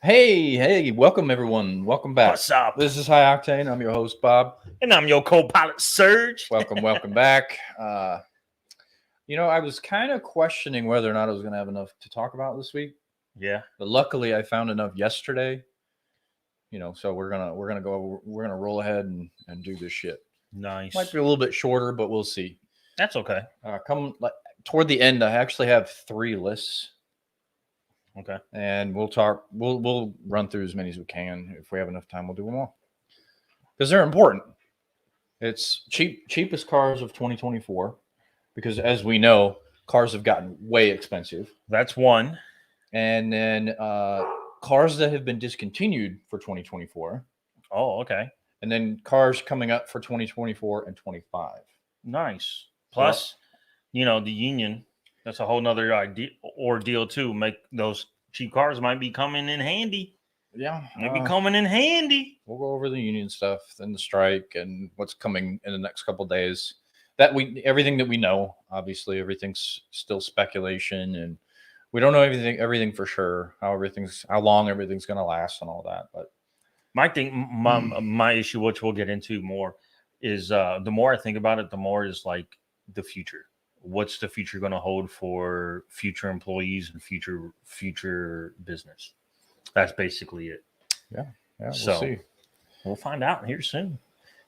Hey, welcome everyone. Welcome back. What's up? This is High Octane. I'm your host, Bob. And I'm your co-pilot, Serge. Welcome back. I was kind of questioning whether or not I was going to have enough to talk about this week, Yeah, but luckily I found enough yesterday. So we're gonna roll ahead and do this shit. nice. Might be a little bit shorter, but we'll see. That's okay. Come toward the end, I actually have 3 lists. Okay. And we'll talk. We'll run through as many as we can. If we have enough time, we'll do them all because they're important. It's cheapest cars of 2024 because, as we know, cars have gotten way expensive. That's one. And then cars that have been discontinued for 2024. Oh, okay. And then cars coming up for 2024 and 25. Nice. Plus, the union. That's a whole nother ordeal too. Make those cheap cars might be coming in handy. Yeah, Might be coming in handy. We'll go over the union stuff, then the strike, and what's coming in the next couple of days. Everything that we know, obviously, everything's still speculation, and we don't know everything for sure. How long everything's going to last, and all that. But my issue, which we'll get into more, is the more I think about it, the more is like the future. What's the future going to hold for future employees and future business? That's basically it. Yeah, we'll so see. We'll find out here soon.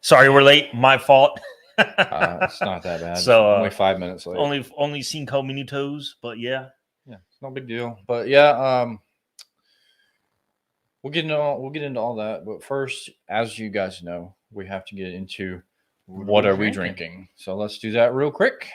Sorry, we're late. My fault. It's not that bad. So only 5 minutes late. Only 5 minutos, but yeah, it's no big deal. But yeah, we'll get into all that. But first, as you guys know, we have to get into what are we drinking. So let's do that real quick.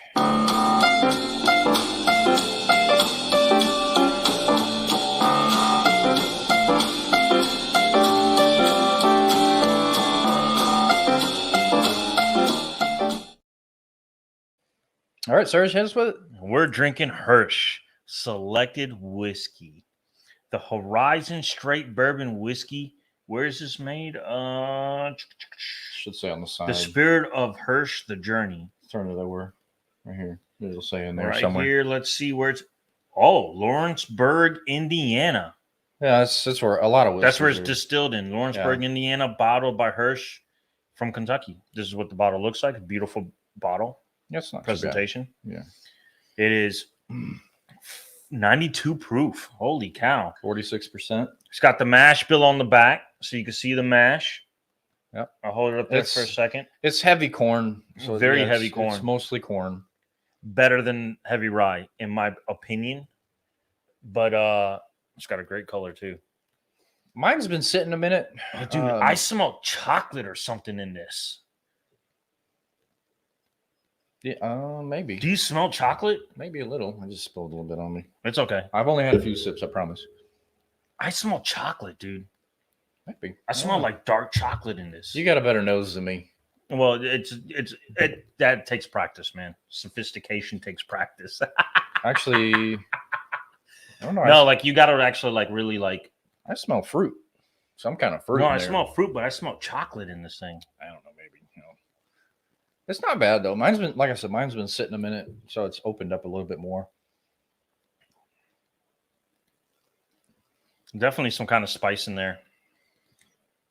All right, Serge, hit us with it. We're drinking Hirsch Selected Whiskey, the Horizon Straight Bourbon Whiskey. Where is this made? Should say on the side. The Spirit of Hirsch, the Journey. Turn it over. Right here. It'll say in there right somewhere. Right here. Let's see where it's. Oh, Lawrenceburg, Indiana. Yeah, that's where a lot of that's where it's distilled in. Lawrenceburg, Indiana, bottled by Hirsch from Kentucky. This is what the bottle looks like. A beautiful bottle. That's not presentation. Yeah. It is 92 proof. Holy cow. 46%. It's got the mash bill on the back, so you can see the mash. Yep. I'll hold it up there for a second. It's heavy corn. So very heavy corn. It's mostly corn. Better than heavy rye, in my opinion. But it's got a great color, too. Mine's been sitting a minute. Dude, I smell chocolate or something in this. Yeah, maybe. Do you smell chocolate? Maybe a little. I just spilled a little bit on me. It's okay. I've only had a few sips, I promise. I smell chocolate, dude. Maybe. I smell like dark chocolate in this. You got a better nose than me. Well, that takes practice, man. Sophistication takes practice. Actually, I don't know. No, like you got to actually like really like. I smell fruit. Some kind of fruit. No, I smell fruit, but I smell chocolate in this thing. I don't know, maybe. It's not bad though. Mine's been, like I said, sitting a minute, so it's opened up a little bit more. Definitely some kind of spice in there.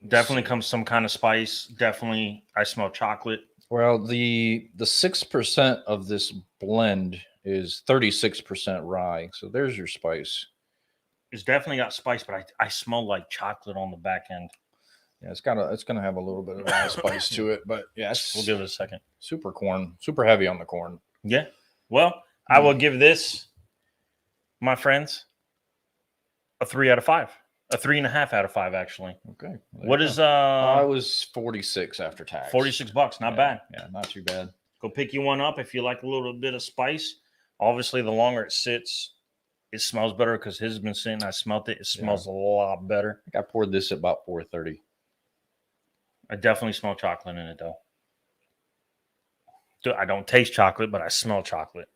Definitely comes some kind of spice. Definitely, I smell chocolate. Well, the 6% of this blend is 36% rye, so there's your spice. It's definitely got spice, but I smell like chocolate on the back end. Yeah, it's gonna have a little bit of rye spice to it, but yes, we'll give it a second. Super heavy on the corn. Yeah. Well, I will give this, my friends, a 3 out of 5. A 3.5 out of 5, actually. Okay. What is I was 46 after tax. $46, not bad. Yeah, not too bad. Go pick you one up if you like a little bit of spice. Obviously, the longer it sits, it smells better because his has been sitting. I smelt it. It smells a lot better. I think I poured this at about 4:30. I definitely smell chocolate in it, though. I don't taste chocolate, but I smell chocolate.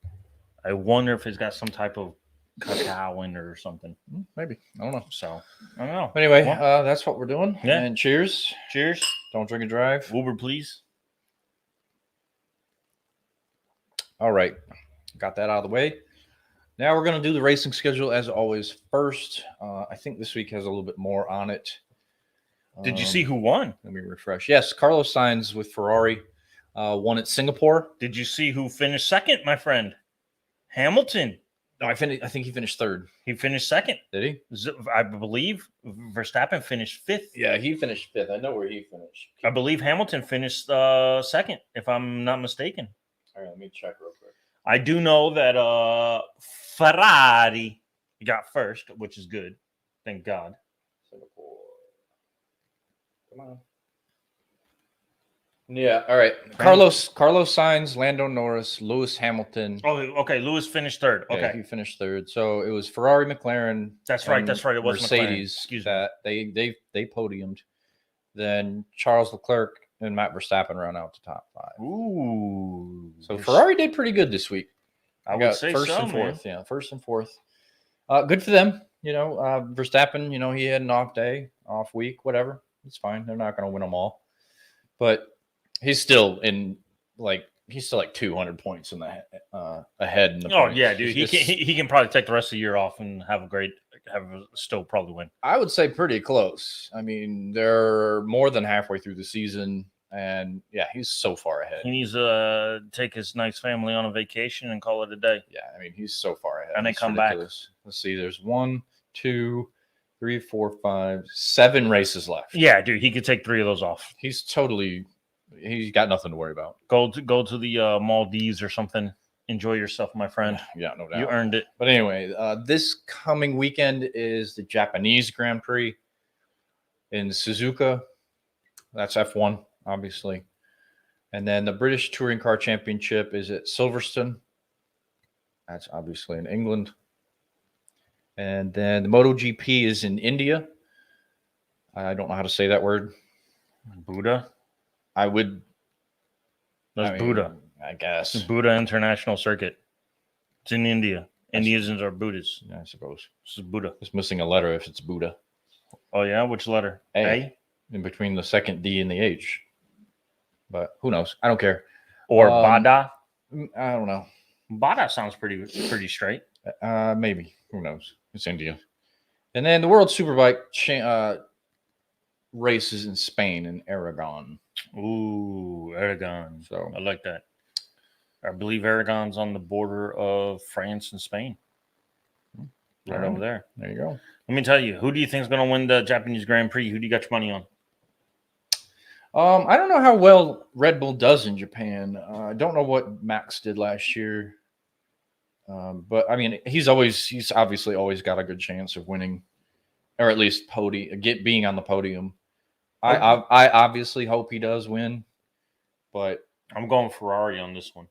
I wonder if it's got some type of cacao in there or something. Maybe. I don't know. So, I don't know. Anyway, that's what we're doing. Yeah. And cheers. Cheers. Don't drink and drive. Uber, please. All right. Got that out of the way. Now we're going to do the racing schedule as always first. I think this week has a little bit more on it. Did you see who won? Let me refresh. Yes, Carlos Sainz with Ferrari won at Singapore. Did you see who finished second, my friend? Hamilton. No, I think he finished third. He finished second. Did he? I believe Verstappen finished fifth. Yeah, he finished fifth. I know where he finished. I believe Hamilton finished second, if I'm not mistaken. All right, let me check real quick. I do know that Ferrari got first, which is good. Thank God. Singapore. Come on. Yeah, all right. Carlos Sainz, Lando Norris, Lewis Hamilton. Oh, okay. Lewis finished third. Okay. Yeah, he finished third. So it was Ferrari, McLaren. That's right. It was Mercedes. Excuse me. They podiumed. Then Charles Leclerc and Matt Verstappen round out the top 5. Ooh. So Ferrari did pretty good this week. I would say first so, and fourth. man. Yeah, first and fourth. Good for them. Verstappen, he had an off day, off week, whatever. It's fine. They're not going to win them all. But he's still like 200 points in the ahead in the Oh points. yeah, dude. He can probably take the rest of the year off and still probably win. I would say pretty close. I mean, they're more than halfway through the season, and yeah, he's so far ahead. He needs to take his nice family on a vacation and call it a day. Yeah, I mean, he's so far ahead. And they come ridiculous. Back. Let's see. There's 1, 2, 3, 4, 5, 7 races left. Yeah, dude. He could take 3 of those off. He's got nothing to worry about. Go to the Maldives or something. Enjoy yourself, my friend. Yeah, no doubt. You earned it. But anyway, this coming weekend is the Japanese Grand Prix in Suzuka. That's F1, obviously. And then the British Touring Car Championship is at Silverstone. That's obviously in England. And then the MotoGP is in India. I don't know how to say that word. Buddha. Buddha, I guess. Buddha International Circuit. It's in India. Indians are Buddhists. Yeah, I suppose. This is Buddha. It's missing a letter if it's Buddha. Oh, yeah? Which letter? A? In between the second D and the H. But who knows? I don't care. Or Bada? I don't know. Bada sounds pretty straight. Maybe. Who knows? It's India. And then the World Superbike races in Spain in Aragon. Ooh, Aragon. So I like that. I believe Aragon's on the border of France and Spain. Right over there. There you go. Let me tell you, who do you think is going to win the Japanese Grand Prix? Who do you got your money on? I don't know how well Red Bull does in Japan. I don't know what Max did last year. But I mean, he's obviously always got a good chance of winning, or at least being on the podium. I obviously hope he does win, but I'm going Ferrari on this one.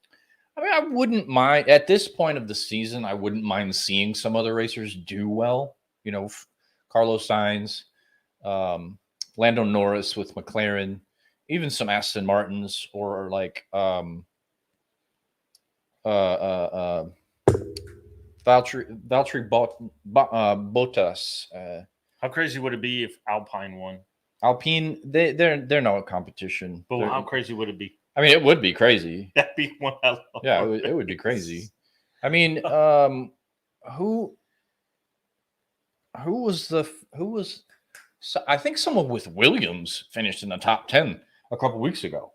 I mean, I wouldn't mind at this point of the season. I wouldn't mind seeing some other racers do well. Carlos Sainz, Lando Norris with McLaren, even some Aston Martins, or like Valtteri Bottas. How crazy would it be if Alpine won? Alpine, they're no competition. But how crazy would it be? I mean, it would be crazy. That'd be one hell of Yeah, it would be crazy. I mean, who was I think someone with Williams finished in the top 10 a couple weeks ago.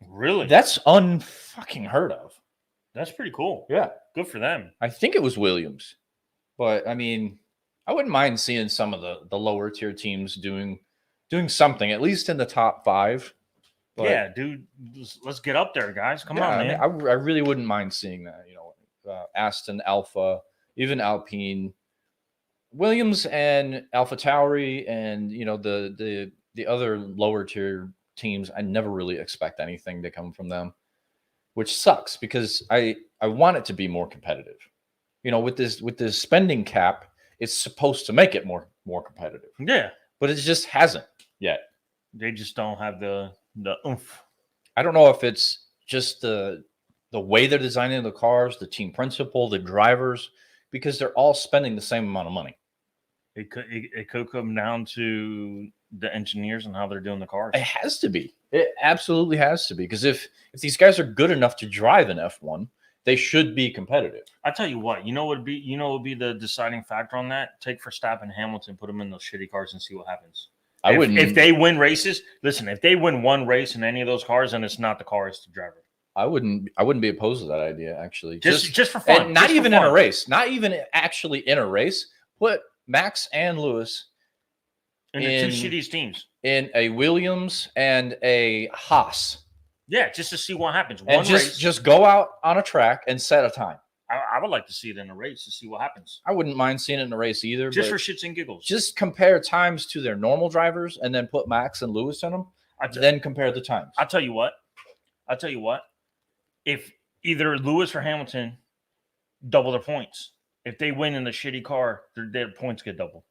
Really? That's unfucking heard of. That's pretty cool. Yeah. Good for them. I think it was Williams. But I mean, I wouldn't mind seeing some of the lower tier teams doing something, at least in the top 5. But, yeah, dude, let's get up there, guys. Come on, man. I really wouldn't mind seeing that. Aston, Alpha, even Alpine, Williams, and AlphaTauri, and the other lower tier teams. I never really expect anything to come from them, which sucks because I want it to be more competitive. With this spending cap, it's supposed to make it more competitive. Yeah, but it just hasn't yet. They just don't have the oomph. I don't know if it's just the way they're designing the cars, the team principle, the drivers, because they're all spending the same amount of money. It could come down to the engineers and how they're doing the cars. It has to be. It absolutely has to be, because if these guys are good enough to drive an F1, they should be competitive. I tell you what, what would be the deciding factor on that? Take Verstappen and Hamilton, put them in those shitty cars, and see what happens. If they win races, listen. If they win one race in any of those cars, and it's not the car, it's the driver. I wouldn't be opposed to that idea, actually. Just for fun. And not even in a race. Not even actually in a race. Put Max and Lewis in the two shitty teams. In a Williams and a Haas. Yeah, just to see what happens. And just go out on a track and set a time. I would like to see it in a race to see what happens. I wouldn't mind seeing it in a race either. Just for shits and giggles. Just compare times to their normal drivers and then put Max and Lewis in them. Then compare the times. I'll tell you what. If either Lewis or Hamilton double their points, if they win in the shitty car, their points get doubled.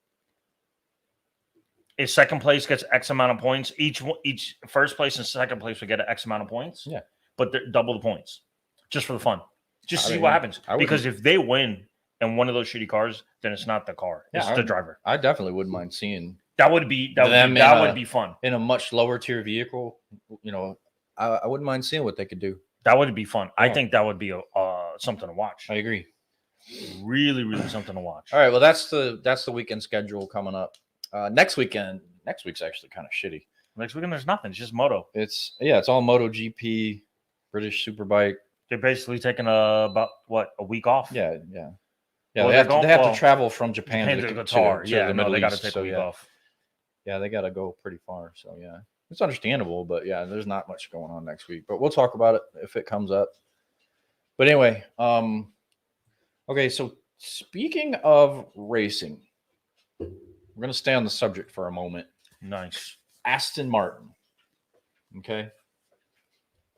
If second place gets X amount of points, each first place and second place will get an X amount of points. Yeah, but they're double the points just for the fun. Just see what happens. Because if they win in one of those shitty cars, then it's not the car; it's the driver. I definitely wouldn't mind seeing that. Would be fun in a much lower tier vehicle. I wouldn't mind seeing what they could do. That would be fun. Yeah. I think that would be something to watch. I agree. Really, really something to watch. All right. Well, that's the weekend schedule coming up. Next week's actually kind of shitty. Next weekend there's nothing. It's just moto. It's all MotoGP, British Superbike. They're basically taking about a week off. Yeah. Well, they have to travel from Japan to Qatar. The Middle East. They got to take a week off. Yeah, they got to go pretty far. So yeah, it's understandable. But yeah, there's not much going on next week. But we'll talk about it if it comes up. But anyway, okay. So speaking of racing, we're going to stay on the subject for a moment. Nice. Aston Martin. Okay.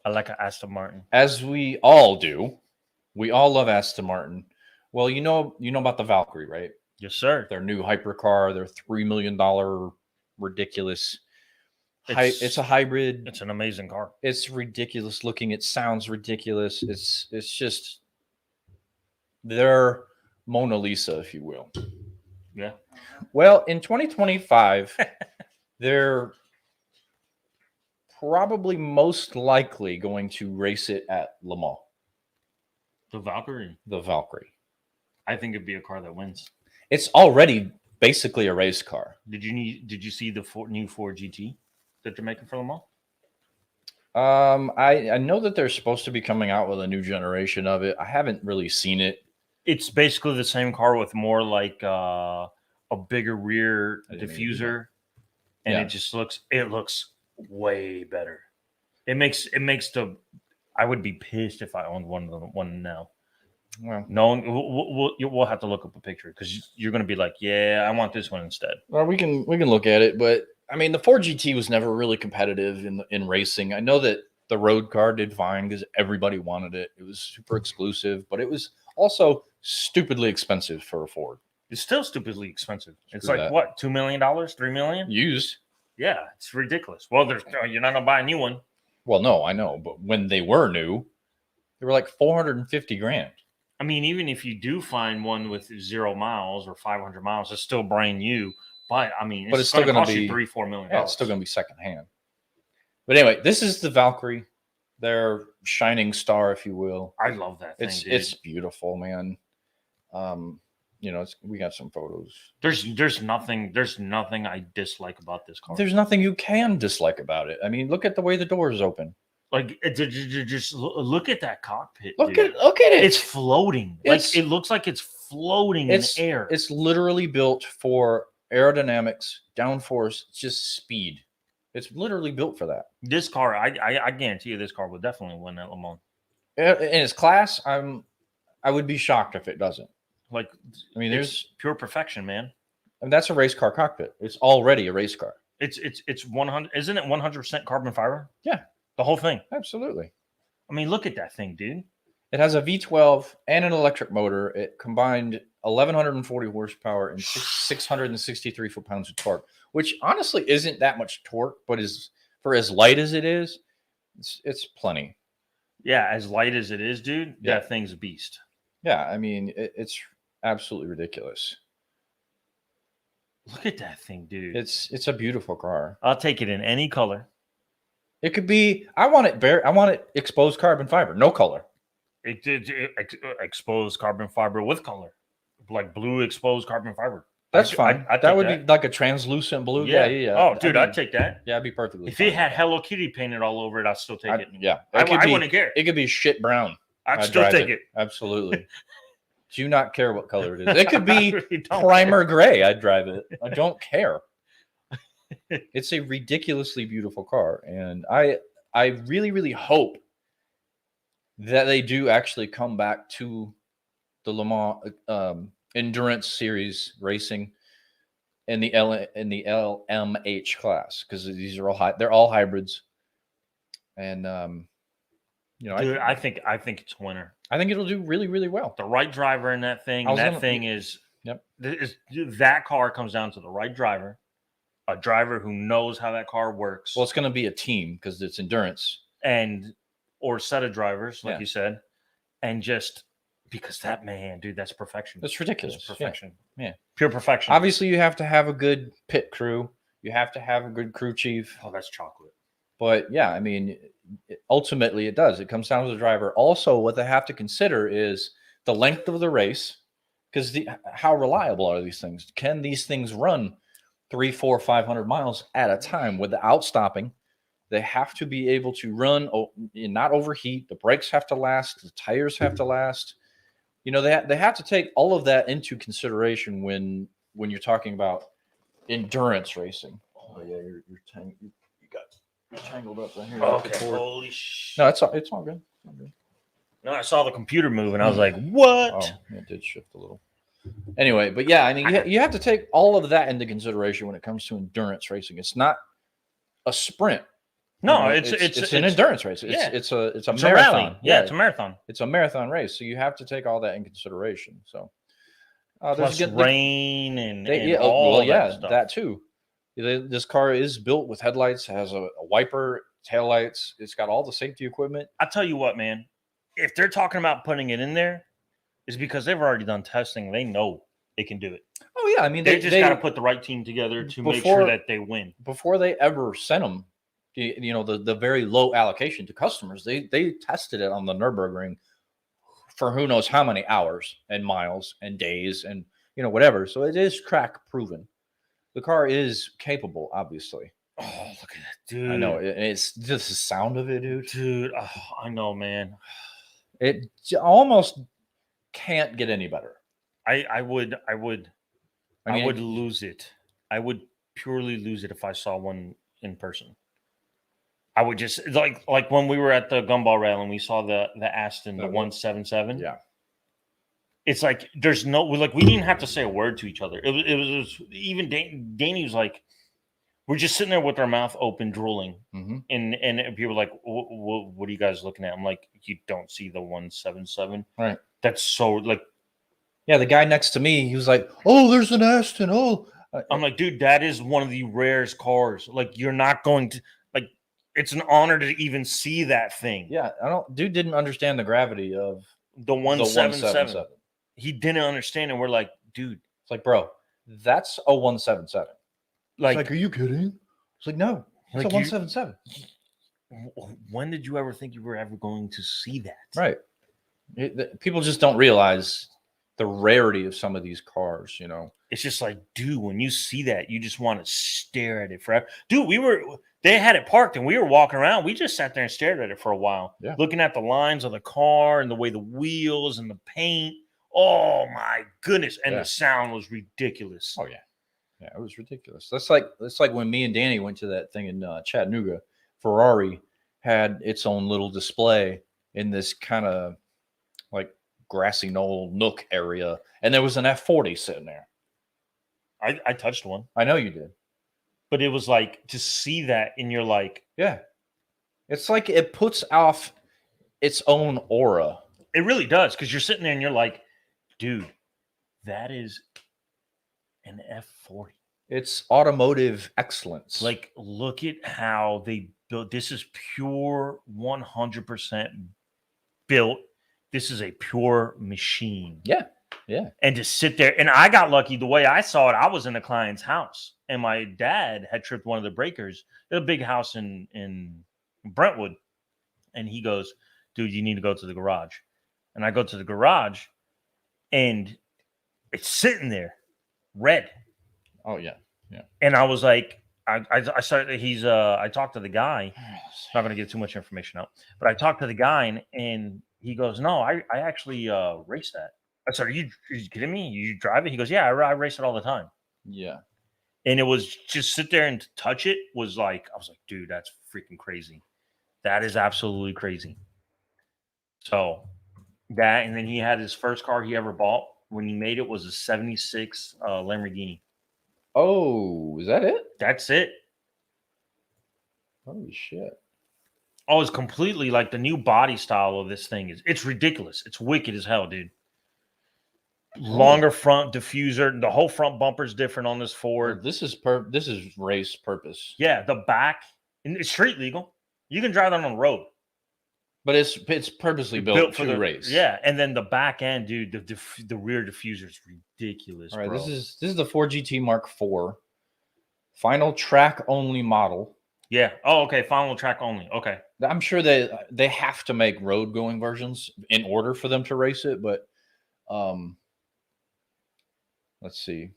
I like an Aston Martin. As we all do. We all love Aston Martin. Well, you know about the Valkyrie, right? Yes, sir. Their new hypercar, their $3 million ridiculous. It's a hybrid. It's an amazing car. It's ridiculous looking. It sounds ridiculous. It's just their Mona Lisa, if you will. Yeah. Well, in 2025, they're probably most likely going to race it at Le Mans. The Valkyrie. I think it'd be a car that wins. It's already basically a race car. Did you see the new Ford GT that they're making for Le Mans? I know that they're supposed to be coming out with a new generation of it. I haven't really seen it. It's basically the same car with more like a bigger rear diffuser, and it looks way better. It makes the. I would be pissed if I owned one now. Well, no, we'll have to look up a picture because you're going to be like, yeah, I want this one instead. Well, we can look at it, but I mean, the Ford GT was never really competitive in racing. I know that the road car did fine because everybody wanted it. It was super exclusive, but it was also stupidly expensive for a Ford. It's still stupidly expensive. It's like what, $2 million, $3 million used? Yeah, it's ridiculous. Well, you're not gonna buy a new one. Well, no, I know, but when they were new, they were like $450,000. I mean, even if you do find one with 0 miles or 500 miles, it's still brand new. But I mean, it's still going to cost you $3-4 million. Yeah, it's still going to be secondhand. But anyway, this is the Valkyrie, their shining star, if you will. I love that thing. It's beautiful, man. We got some photos. There's nothing I dislike about this car. There's nothing you can dislike about it. I mean, look at the way the doors open. Like, just look at that cockpit. Look at it. It's floating. It looks like it's floating in air. It's literally built for aerodynamics, downforce, just speed. It's literally built for that. This car, I guarantee you, this car will definitely win at Le Mans. In its class, I would be shocked if it doesn't. Like, I mean, there's pure perfection, man. And that's a race car cockpit. It's already a race car. It's 100. Isn't it 100% carbon fiber? Yeah, the whole thing. Absolutely. I mean, look at that thing, dude. It has a V12 and an electric motor. It combined 1,140 horsepower and 663 foot-pounds of torque, which honestly isn't that much torque, but is for as light as it is, it's plenty. Yeah, as light as it is, dude. Yeah. That thing's a beast. Yeah, I mean, it's absolutely ridiculous. Look at that thing, dude. It's a beautiful car. I'll take it in any color. It could be. I want it exposed carbon fiber, no color. It did expose carbon fiber with color, like blue exposed carbon fiber. That's fine. I'd That take would be like a translucent blue. Yeah, Yeah. yeah. Oh, I dude, mean, I'd take that. yeah, I'd be perfectly If fine it with had that. Hello Kitty painted all over it, I'd still take it. Yeah, I could be, wouldn't care. It could be shit brown. I'd still drive take it. Absolutely. Do not care what color it is. It could be really primer gray. I'd drive it. I don't care. It's a ridiculously beautiful car, and I really, really hope that they do actually come back to the Le Mans endurance series racing in the LMH class, because these are all they're all hybrids, and Dude, I think it's a winner. I think it'll do really, really well. The right driver in that thing, is that car comes down to the right driver, a driver who knows how that car works. Well, it's going to be a team because it's endurance, or set of drivers, like Yeah. you said, and just because that, man, dude, that's perfection. It's ridiculous. It's perfection. Yeah. Pure perfection. Obviously, you have to have a good pit crew. You have to have a good crew chief. Oh, that's chocolate. But yeah, I mean, ultimately it does. It comes down to the driver. Also, what they have to consider is the length of the race, because how reliable are these things? Can these things run 300, 400, 500 miles at a time without stopping? They have to be able to run and not overheat. The brakes have to last. The tires have to last. You know, they have to take all of that into consideration when you're talking about endurance racing. Oh yeah, you're tangled up right here. Okay. Holy shit. No, it's all good. No, I saw the computer move and I was like, what? Oh, it did shift a little. Anyway, but yeah, I mean, you have to take all of that into consideration when it comes to endurance racing. It's not a sprint. No, it's an endurance race. It's a marathon. Rally. Yeah, it's a marathon. It's a marathon race, so you have to take all that in consideration. So, plus rain and all that stuff. That too. This car is built with headlights, has a wiper, taillights. It's got all the safety equipment. I tell you what, man, if they're talking about putting it in there, it's because they've already done testing. They know they can do it. Oh yeah, I mean, they just got to put the right team together to make sure that they win. Before they ever sent them, the very low allocation to customers, they tested it on the Nürburgring for who knows how many hours and miles and days and whatever. So it is crack proven. The car is capable, obviously. Oh, look at that, dude! I know it's just the sound of it, dude. Dude, I know, man. It almost can't get any better. I would lose it. I would purely lose it if I saw one in person. I would just like when we were at the Gumball Rail and we saw the Aston, the 177. Yeah. It's like there's no we didn't have to say a word to each other. It was even Danny was like, we're just sitting there with our mouth open, drooling, and people were like, "What are you guys looking at?" I'm like, "You don't see the 177, right?" That's so yeah. The guy next to me, he was like, "Oh, there's an Aston." Oh, I'm like, dude, that is one of the rarest cars. Like, you're not going to It's an honor to even see that thing. Yeah, dude didn't understand the gravity of the 177. He didn't understand, and we're like, dude. It's like, bro, that's a 177. Like, are you kidding? It's like, no, it's a 177. When did you ever think you were ever going to see that? Right. People just don't realize the rarity of some of these cars, It's just like, dude, when you see that, you just want to stare at it forever. Dude, they had it parked and we were walking around. We just sat there and stared at it for a while, looking at the lines of the car and the way the wheels and the paint. Oh my goodness. And the sound was ridiculous. Oh yeah. Yeah, it was ridiculous. That's like when me and Danny went to that thing in Chattanooga. Ferrari had its own little display in this kind of like grassy knoll nook area, and there was an F40 sitting there. I touched one. I know you did. But it was like to see that and you're like, yeah. It's like it puts off its own aura. It really does, because you're sitting there and you're like, dude, that is an F40. It's automotive excellence. Like, look at how they built. This is pure 100% built. This is a pure machine. Yeah. Yeah. And to sit there, and I got lucky. The way I saw it, I was in a client's house, and my dad had tripped one of the breakers. It's a big house in Brentwood. And he goes, dude, you need to go to the garage. And I go to the garage, and it's sitting there, red. Oh yeah. And I was like, I started. I talked to the guy. Not going to give too much information out, but I talked to the guy, and he goes, "No, I actually race that." I said, are you kidding me? You drive it?" He goes, "Yeah, I race it all the time." Yeah. And it was just sit there and touch it was like, I was like, dude, that's freaking crazy. That is absolutely crazy. So that, and then he had his first car he ever bought when he made it was a 76 Lamborghini. Oh, is that it? That's it. Holy shit. Oh, it's completely like the new body style of this thing it's ridiculous. It's wicked as hell, dude. Longer front diffuser. The whole front bumper is different on this Ford. Well, this is race purpose. Yeah, the back, and it's street legal. You can drive that on the road. But it's purposely built for the race. Yeah, and then the back end, dude, the rear diffuser is ridiculous. All right, bro. this is the Ford GT Mark IV, final track only model. Yeah. Oh, okay. Final track only. Okay. I'm sure they have to make road going versions in order for them to race it, but let's see.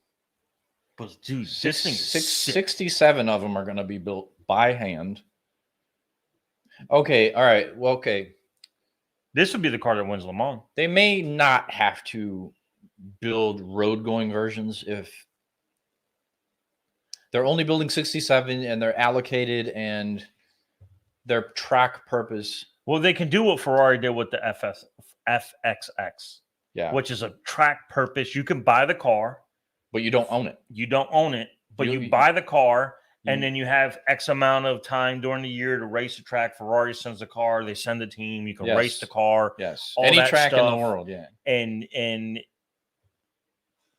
But dude, this thing is 67 of them are going to be built by hand. Okay, all right. Well, okay. This would be the car that wins Le Mans. They may not have to build road going versions if they're only building 67 and they're allocated and their track purpose. Well, they can do what Ferrari did with the FXX. Yeah. Which is a track purpose. You can buy the car, but you don't own it. You don't own it, but you buy the car, and then you have X amount of time during the year to race the track. Ferrari sends the car, they send the team, you can race the car. Yes. Any track in the world, yeah.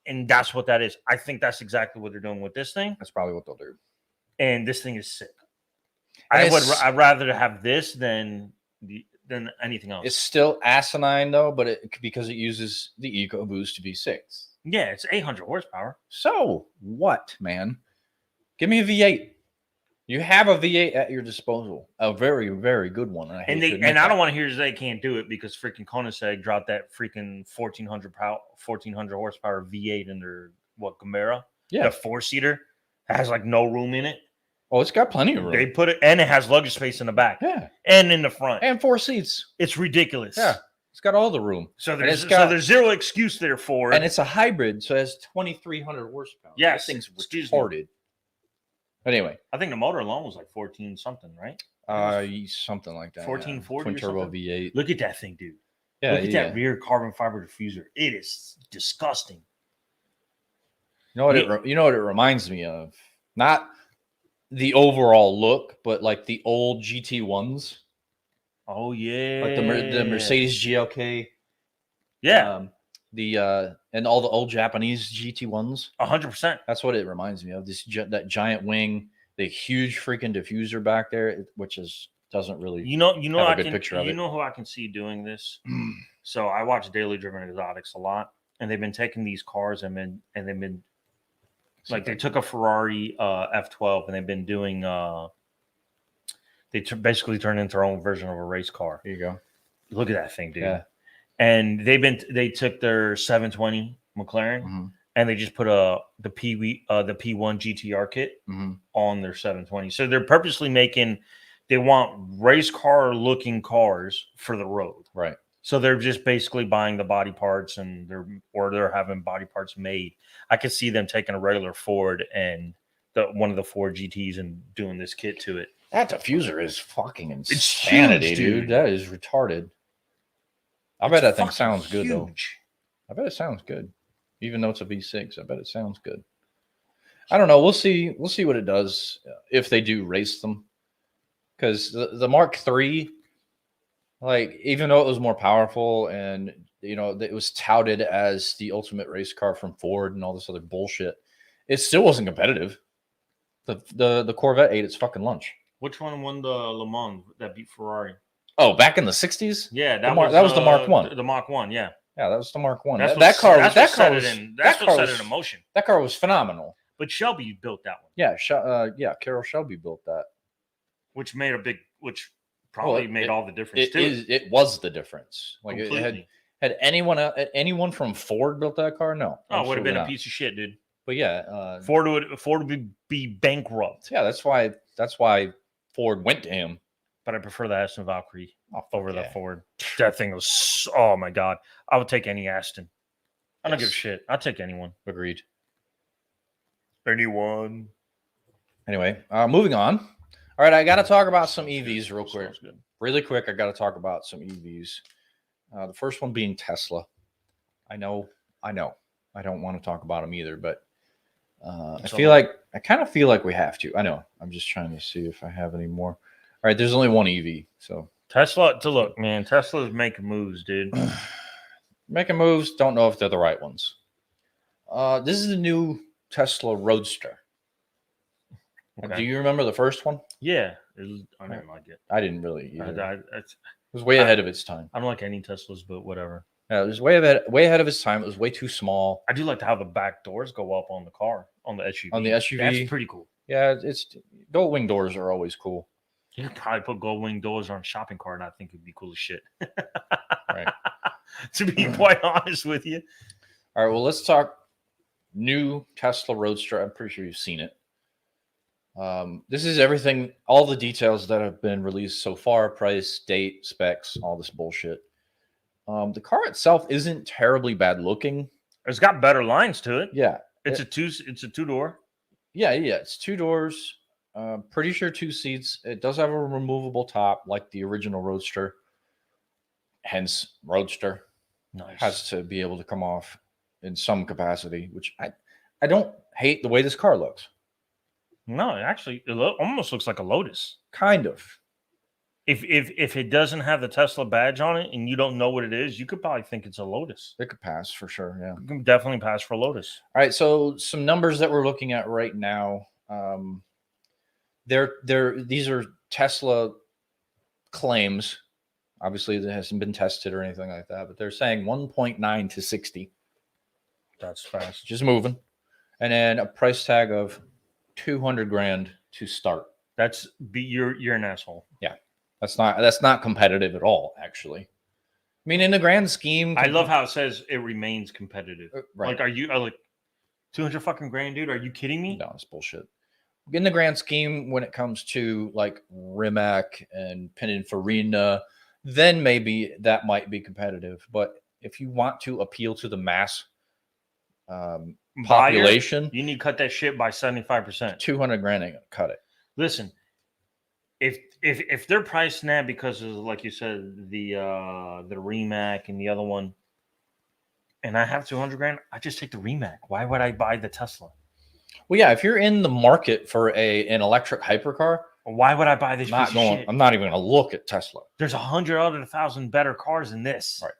And that's what that is. I think that's exactly what they're doing with this thing. That's probably what they'll do. And this thing is sick. I'd rather have this than anything else. It's still asinine though, but because it uses the EcoBoost V6. Yeah, it's 800 horsepower. So what, man? Give me a V8. You have a V8 at your disposal, a very, very good one. I don't want to hear they can't do it because freaking Koenigsegg dropped that freaking 1400 horsepower V8 in their Camaro. Yeah, the 4-seater has like no room in it. Oh, it's got plenty of room. They put it, and it has luggage space in the back. Yeah, and in the front, and 4 seats. It's ridiculous. Yeah, it's got all the room. So there's zero excuse there for it. And it's a hybrid, so it has 2,300 horsepower. Yes, that thing's retarded. Anyway, I think the motor alone was like 14 something, right? Something like that. 1440 twin turbo V8. Look at that thing, dude. Yeah, look at that rear carbon fiber diffuser. It is disgusting. You know what it reminds me of? Not the overall look, but like the old GT1s. Oh yeah, like the Mercedes GLK. Yeah, and all the old Japanese GT1s. 100%. That's what it reminds me of. That giant wing, the huge freaking diffuser back there, which doesn't really have a good picture of it. You know who I can see doing this? So I watch Daily Driven Exotics a lot, and they've been taking these cars and they've been like they took a Ferrari F12 and they've been doing basically turned into their own version of a race car. Here you go. Look at that thing, dude. Yeah. And they took their 720 McLaren and they just put the P1 GTR kit on their 720. So they're purposely they want race car looking cars for the road. Right. So they're just basically buying the body parts and they're having body parts made. I could see them taking a regular Ford and one of the Ford GTs and doing this kit to it. That diffuser is fucking insanity, huge, dude. That is retarded. I bet that thing sounds good, though. I bet it sounds good. Even though it's a V6, I bet it sounds good. I don't know. We'll see. We'll see what it does if they do race them. Because the Mark III, like, even though it was more powerful and, it was touted as the ultimate race car from Ford and all this other bullshit, it still wasn't competitive. The Corvette ate its fucking lunch. Which one won the Le Mans that beat Ferrari? Oh, back in the 60s? Yeah, that was the Mark 1. The Mark 1, yeah. Yeah, that was the Mark 1. That's what set it in motion. That car was phenomenal. But Shelby built that one. Yeah, Carroll Shelby built that. Which made probably made all the difference too. It was the difference. Like completely. Had anyone from Ford built that car? No. Oh, it would have been absolutely a not. piece of shit, dude. But yeah, Ford would be bankrupt. yeah, that's why Ford went to him. But I prefer the Aston Valkyrie over the yeah. Ford. That thing was, oh my god. I would take any Aston. I don't give a Yes. shit. I'll take anyone. Agreed. Anyone. Anyway, moving on. All right, I got to talk about some EVs real quick. Sounds good. Really quick, I got to talk about some EVs. The first one being Tesla. I know. I don't want to talk about them either, but I kind of feel like we have to. I know. I'm just trying to see if I have any more. All right, there's only one EV, so Tesla, to look, man, Tesla's making moves, dude. making moves. Don't know if they're the right ones. This is the new Tesla Roadster. Okay. Do you remember the first one? Yeah. I didn't like it. I didn't really either. It was way ahead of its time. I don't like any Teslas, but whatever. Yeah, it was way ahead of its time. It was way too small. I do like how the back doors go up on the car, on the SUV. On the SUV? That's pretty cool. Yeah, it's gold wing doors are always cool. You could probably put gold wing doors on a shopping cart, and I think it'd be cool as shit. Right. To be quite honest with you. All right, well, let's talk new Tesla Roadster. I'm pretty sure you've seen it. This is everything, all the details that have been released so far, price, date, specs, all this bullshit. The car itself isn't terribly bad looking. It's got better lines to it. Yeah. It's a two-door. Yeah, it's 2 doors. Pretty sure 2 seats. It does have a removable top like the original Roadster. Hence, Roadster. Nice. Has to be able to come off in some capacity, which I don't hate the way this car looks. No, actually, it almost looks like a Lotus. Kind of. If it doesn't have the Tesla badge on it and you don't know what it is, you could probably think it's a Lotus. It could pass for sure, yeah. You can definitely pass for a Lotus. All right, so some numbers that we're looking at right now. These are Tesla claims. Obviously, it hasn't been tested or anything like that, but they're saying 1.9 to 60. That's fast. Just moving. And then a price tag of 200 grand to start. You're an asshole. Yeah. That's not competitive at all, actually. I mean, in the grand scheme, I love how it says it remains competitive. Right. Like, are you like 200 fucking grand, dude? Are you kidding me? No, it's bullshit. In the grand scheme, when it comes to like Rimac and Pininfarina, then maybe that might be competitive. But if you want to appeal to the mass population, Buyer, you need to cut that shit by 75%. 200 grand ain't gonna cut it. Listen, if they're pricing that because of, like you said, the Rimac and the other one, and I have 200 grand, I just take the Rimac. Why would I buy the Tesla? Well, yeah, if you're in the market for an electric hypercar, why would I buy this? I'm not even going to look at Tesla. There's 100 out of 1,000 better cars than this. Right.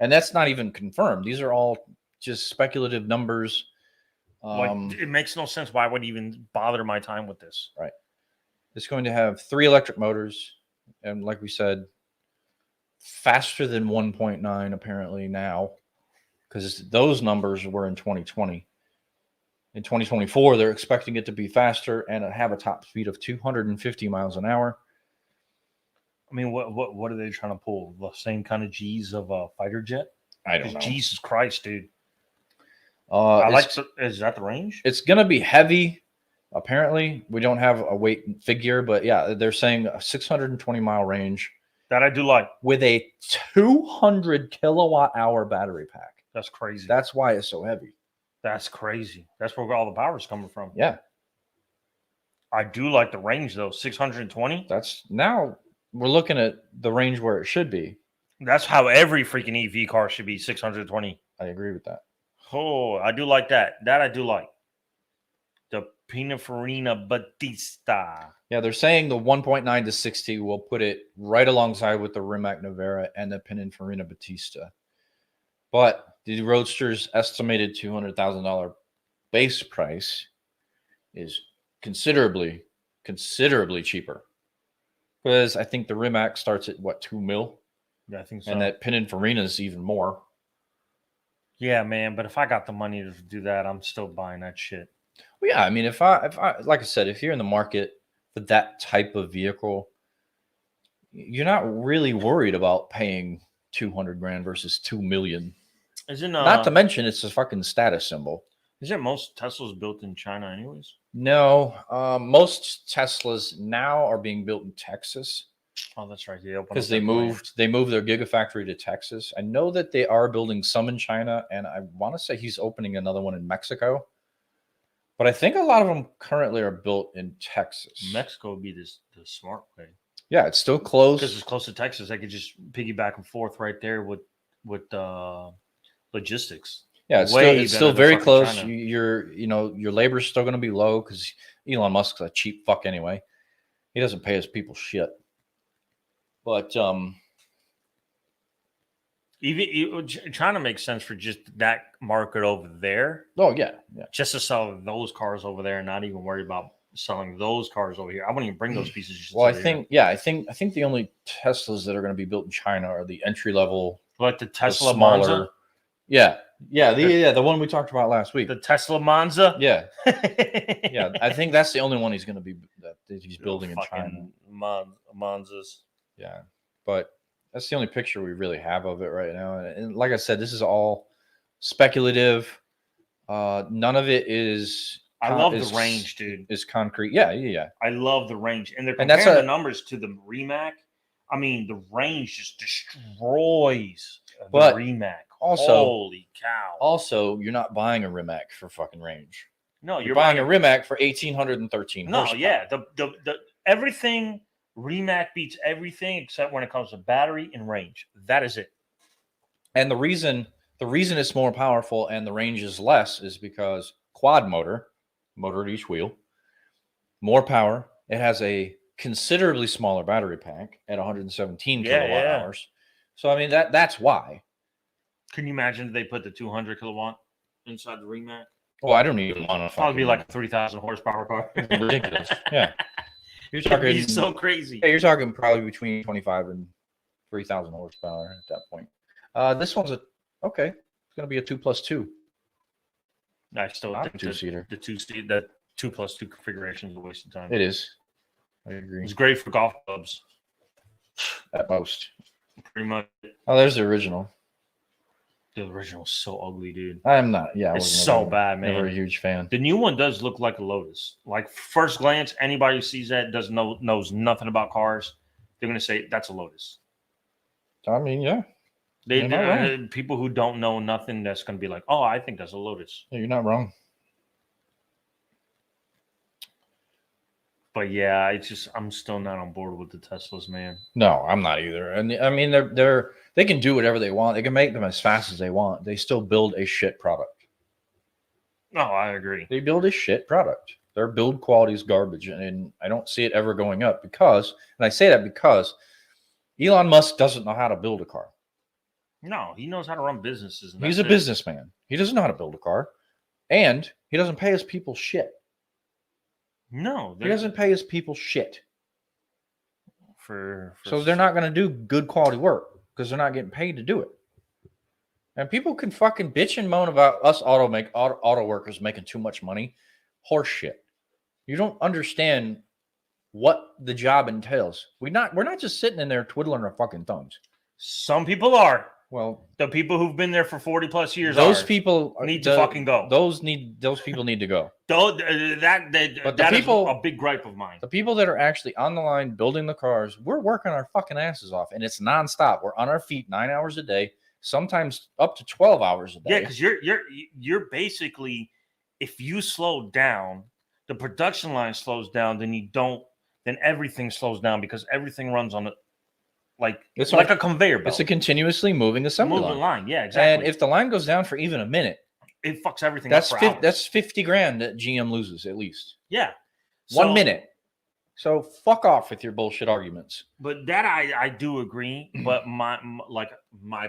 And that's not even confirmed. These are all just speculative numbers. It makes no sense. Why would I even bother my time with this? Right. It's going to have 3 electric motors. And like we said, faster than 1.9 apparently now, because those numbers were in 2020. In 2024, they're expecting it to be faster and have a top speed of 250 miles an hour. I mean, what are they trying to pull? The same kind of G's of a fighter jet? I don't know. Jesus Christ, dude. Is that the range? It's going to be heavy. Apparently, we don't have a weight figure, but yeah, they're saying a 620-mile range. That I do like. With a 200 kilowatt hour battery pack. That's crazy. That's why it's so heavy. That's crazy. That's where all the power's coming from. Yeah. I do like the range, though. 620. Now we're looking at the range where it should be. That's how every freaking EV car should be, 620. I agree with that. Oh, I do like that. That I do like. The Pininfarina Battista. Yeah, they're saying the 1.9 to 60 will put it right alongside with the Rimac Nevera and the Pininfarina Battista. But the Roadster's estimated $200,000 base price is considerably cheaper. Because I think the Rimac starts at what, $2 million? Yeah, I think so. And that Pininfarina is even more. Yeah, man. But if I got the money to do that, I'm still buying that shit. Well, yeah. I mean, if I like I said, if you're in the market for that type of vehicle, you're not really worried about paying 200 grand versus 2 million. Isn't Not to mention it's a fucking status symbol. Isn't most Teslas built in China anyways? No, most Teslas now are being built in Texas. Oh, that's right. Yeah, because they moved their Gigafactory to Texas. I know that they are building some in China, and I want to say he's opening another one in Mexico. But I think a lot of them currently are built in Texas. Mexico would be the smart way. Yeah, it's still close because it's close to Texas. I could just piggyback and forth right there with logistics. Yeah, it's still very close. Your labor's still going to be low because Elon Musk's a cheap fuck anyway. He doesn't pay his people shit. But even China makes sense for just that market over there. Oh yeah. Just to sell those cars over there and not even worry about selling those cars over here. I wouldn't even bring those pieces. Well, I think the only Teslas that are going to be built in China are the entry level, like the Tesla Monza. The one we talked about last week. The Tesla Monza. Yeah, yeah. I think that's the only one he's going to be that he's building in China. Monzas. Yeah, but that's the only picture we really have of it right now. And like I said, this is all speculative. None of it is. I love the range, dude. Is concrete. Yeah. I love the range, and they're comparing the numbers to the Rimac. I mean, the range just destroys the Rimac. Also, holy cow! Also, you're not buying a Rimac for fucking range. No, you're buying a Rimac for 1,813. No, horsepower. Yeah, the everything Rimac beats everything except when it comes to battery and range. That is it. And the reason it's more powerful and the range is less is because quad motor at each wheel, more power. It has a considerably smaller battery pack at 117 kilowatt hours. So I mean that's why. Can you imagine if they put the 200 kilowatt inside the Rimac? Oh, I don't even want to. Probably be like a 3,000 horsepower car. Ridiculous. Yeah. You're talking so crazy. Yeah, you're talking probably between 25 and 3,000 horsepower at that point. This one's it's going to be a 2+2. I still think two-seater. The 2+2 configuration is a waste of time. It is. I agree. It's great for golf clubs. At most. Pretty much. Oh, there's the original. The original's so ugly, dude. I'm not. Yeah, it's so bad, man. Never a huge fan. The new one does look like a Lotus. Like first glance, anybody who sees that knows nothing about cars. They're gonna say that's a Lotus. I mean, yeah. People who don't know nothing, that's gonna be like, oh, I think that's a Lotus. Yeah, you're not wrong. But yeah, I'm still not on board with the Teslas, man. No, I'm not either. And I mean, they can do whatever they want. They can make them as fast as they want. They still build a shit product. No, I agree. They build a shit product. Their build quality is garbage, and I don't see it ever going up because, and I say that because Elon Musk doesn't know how to build a car. No, he knows how to run businesses. He's a businessman. He doesn't know how to build a car, and he doesn't pay his people shit. No, he doesn't pay his people shit. So they're not going to do good quality work because they're not getting paid to do it. And people can fucking bitch and moan about us auto workers making too much money. Horse shit. You don't understand what the job entails. We're not just sitting in there twiddling our fucking thumbs. Some people are. Well, the people who've been there for 40 plus years, those people need to fucking go. Those people need to go. That is a big gripe of mine. The people that are actually on the line building the cars, we're working our fucking asses off, and it's nonstop. We're on our feet 9 hours a day, sometimes up to 12 hours a day. Yeah, because you're basically, if you slow down, the production line slows down. Then everything slows down because everything runs on it's like a conveyor belt. It's a continuously moving assembly line. Yeah, exactly. And if the line goes down for even a minute, it fucks everything up for hours. That's 50 grand that GM loses at least. Yeah. 1 minute. So fuck off with your bullshit arguments. But that I do agree. But my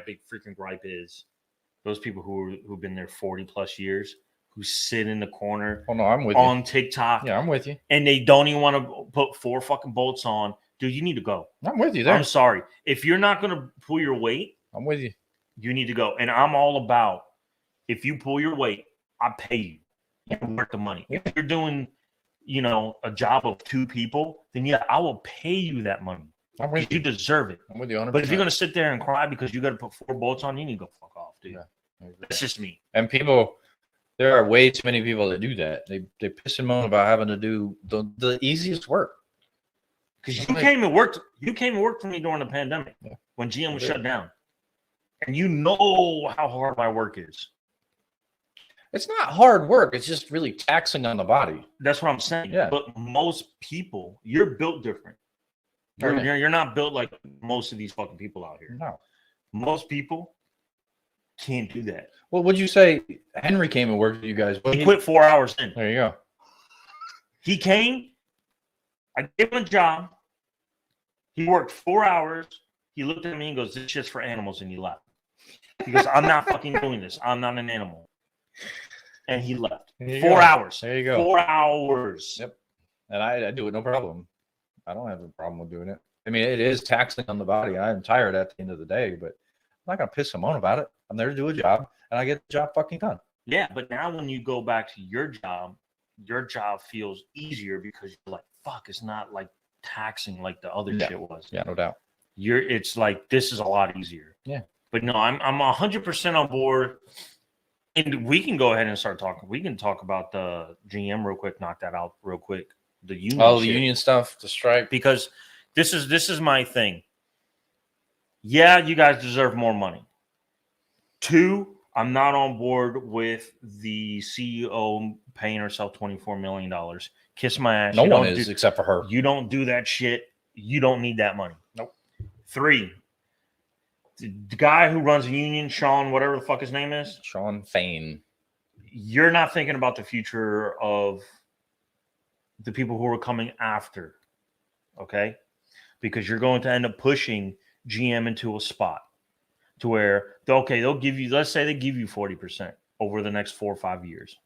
big freaking gripe is those people who've been there 40 plus years who sit in the corner. Oh no, I'm with you. On TikTok. Yeah, I'm with you. And they don't even want to put 4 fucking bolts on. Dude, you need to go. I'm with you there. I'm sorry. If you're not going to pull your weight, I'm with you. You need to go. And I'm all about, if you pull your weight, I pay you. You're worth the money. If you're doing, a job of 2 people, then yeah, I will pay you that money. I'm with You you. deserve it. I'm with you 100%. But if you're gonna sit there and cry because you got to put 4 bolts on, you need to go fuck off, dude. Yeah. That's just me. And people, there are way too many people that do that. They piss and moan about having to do the easiest work. Because you came and worked for me during the pandemic Yeah. when GM was shut down. And you know how hard my work is. It's not hard work. It's just really taxing on the body. That's what I'm saying. Yeah. But most people, you're built different. You're not built like most of these fucking people out here. No. Most people can't do that. Well, would you say Henry came and worked with you guys? He quit 4 hours in. There you go. He came. I gave him a job. He worked 4 hours. He looked at me and goes, "This shit's for animals," and he left. He goes, "I'm not fucking doing this. I'm not an animal." And he left. 4 hours. There you go. 4 hours. Yep. And I do it no problem. I don't have a problem with doing it. I mean, it is taxing on the body. I'm tired at the end of the day, but I'm not going to piss and moan about it. I'm there to do a job, and I get the job fucking done. Yeah, but now when you go back to your job feels easier because you're like, fuck, it's not like taxing like the other shit was. Yeah, no doubt. It's like, this is a lot easier. Yeah. But no, I'm 100% on board. And we can go ahead and start talking. We can talk about the GM real quick, knock that out real quick. The union. Oh, the union stuff, the strike. Because this is my thing. Yeah, you guys deserve more money. 2, I'm not on board with the CEO paying herself $24 million. Kiss my ass. No one is except for her. You don't do that shit. You don't need that money. Nope. 3, the guy who runs the union, Sean, whatever the fuck his name is. Sean Fain. You're not thinking about the future of the people who are coming after. Okay? Because you're going to end up pushing GM into a spot to where, they'll give you, let's say they give you 40% over the next 4 or 5 years.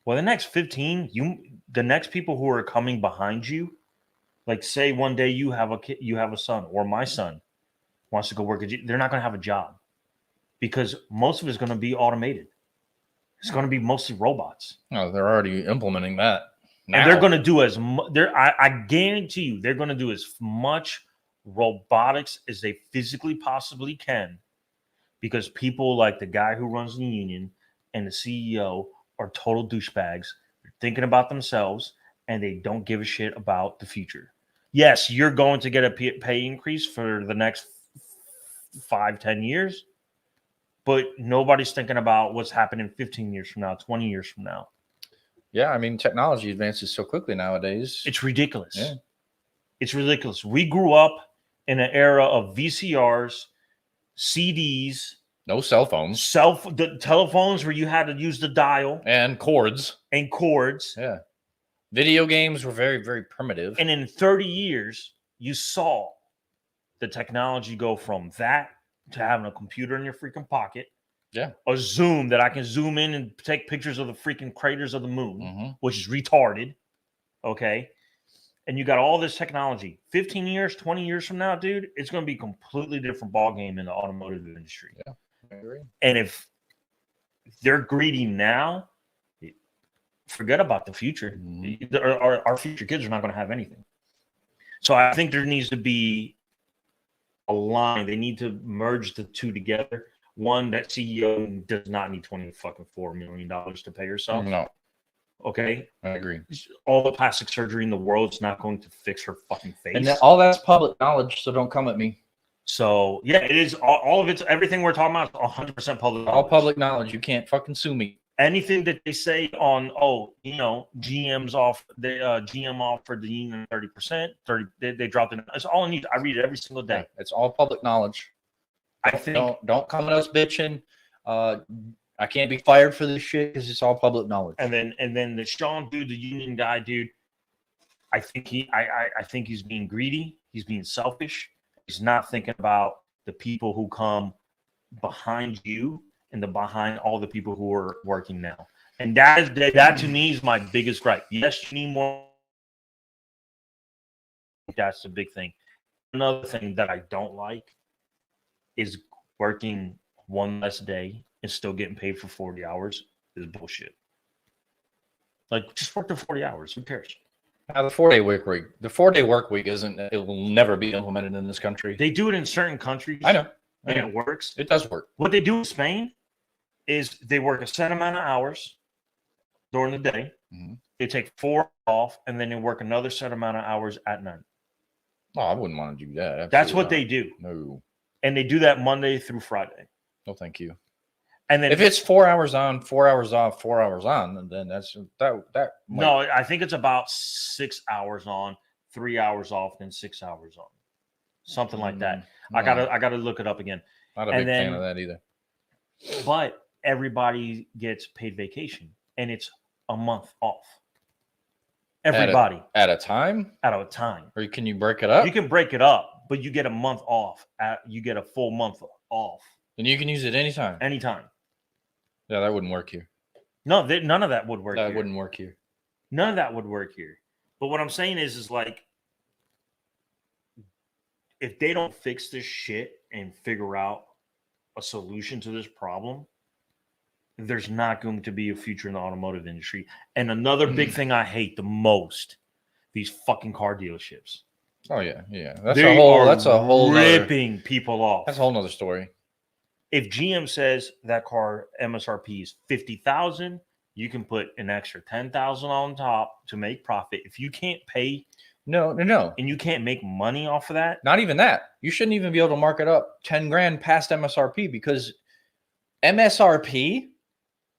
Well, the next 15, the next people who are coming behind you, like say one day you have a kid, you have a son, or my son wants to go work at, they're not going to have a job because most of it is going to be automated. It's going to be mostly robots. No, they're already implementing that. Now. And they're going to do as much. I guarantee you, they're going to do as much robotics as they physically possibly can, because people like the guy who runs the union and the CEO are total douchebags. They're thinking about themselves and they don't give a shit about the future. Yes, you're going to get a pay increase for the next 5-10 years, but nobody's thinking about what's happening 15 years from now, 20 years from now. Yeah, I mean, technology advances so quickly nowadays. It's ridiculous. Yeah. It's ridiculous. We grew up in an era of VCRs, CDs, no cell phones, the telephones where you had to use the dial and cords. Yeah. Video games were very, very primitive. And in 30 years, you saw the technology go from that to having a computer in your freaking pocket. Yeah. A zoom that I can zoom in and take pictures of the freaking craters of the moon, which is retarded. Okay. And you got all this technology. 15 years, 20 years from now, dude, it's going to be a completely different ballgame in the automotive industry. Yeah, I agree. And if they're greedy now, forget about the future. Our future kids are not going to have anything. So I think there needs to be a line. They need to merge the two together. One, that CEO does not need $24 million to pay herself. No. Okay? I agree. All the plastic surgery in the world is not going to fix her fucking face. And all that's public knowledge, so don't come at me. So, yeah, it is. All of it's, everything we're talking about is 100% public knowledge. All public knowledge. You can't fucking sue me. Anything that they say on, GM's off, GM offered the union 30%, they dropped it. It's all I need. I read it every single day. It's all public knowledge. I think. Don't come at us bitching. I can't be fired for this shit because it's all public knowledge. And then the Sean dude, the union guy, dude, I think he's being greedy. He's being selfish. He's not thinking about the people who come behind you and behind all the people who are working now. And that to me is my biggest gripe. Yes, you need more. That's the big thing. Another thing that I don't like is working one less day and still getting paid for 40 hours is bullshit. Like, just work the 40 hours. Who cares? Now, the 4-day work week isn't. It will never be implemented in this country. They do it in certain countries. I know. And it works. It does work. What they do in Spain is they work a set amount of hours during the day. Mm-hmm. They take 4 off, and then they work another set amount of hours at night. Oh, I wouldn't want to do that. Absolutely That's what not. they do. No. And they do that Monday through Friday. No, thank you. And then if it's 4 hours on, 4 hours off, 4 hours on, then that's that. No, I think it's about 6 hours on, 3 hours off, then 6 hours on, something like that. No. I gotta look it up again. Not a big fan of that either. But everybody gets paid vacation, and it's a month off. Everybody at a time. Or can you break it up? You can break it up, but you get a month off. You get a full month off, and you can use it anytime. Anytime. Yeah, that wouldn't work here. No, none of that would work. That wouldn't work here. None of that would work here. But what I'm saying is like, if they don't fix this shit and figure out a solution to this problem, there's not going to be a future in the automotive industry. And another big thing I hate the most, these fucking car dealerships. Oh yeah. That's a whole ripping people off. That's a whole nother story. If GM says that car MSRP is $50,000, you can put an extra $10,000 on top to make profit. If you can't pay, no, and you can't make money off of that, not even that. You shouldn't even be able to mark it up 10 grand past MSRP, because MSRP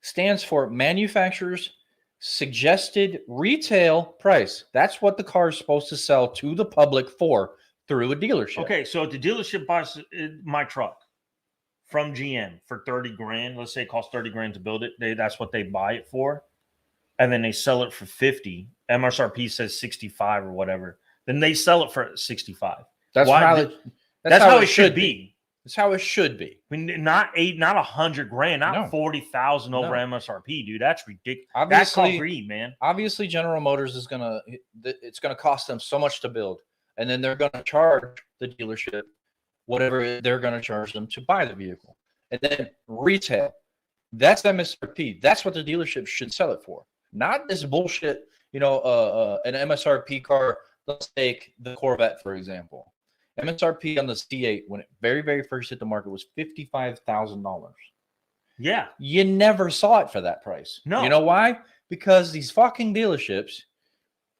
stands for manufacturer's suggested retail price. That's what the car is supposed to sell to the public for through a dealership. Okay, so if the dealership buys my truck from GM for 30 grand, let's say it costs 30 grand to build it, that's what they buy it for, and then they sell it for 50, MSRP says 65 or whatever, then they sell it for 65. That's how it should be. That's how it should be. I mean, not 100 grand, not 40,000 over MSRP, dude. That's ridiculous. That's called greed, man. Obviously, General Motors is it's gonna cost them so much to build, and then they're gonna charge the dealership whatever they're gonna charge them to buy the vehicle, and then retail. That's MSRP. That's what the dealership should sell it for, not this bullshit. An MSRP car. Let's take the Corvette for example. MSRP on the C8 when it very, very first hit the market was $55,000. Yeah. You never saw it for that price. No. You know why? Because these fucking dealerships,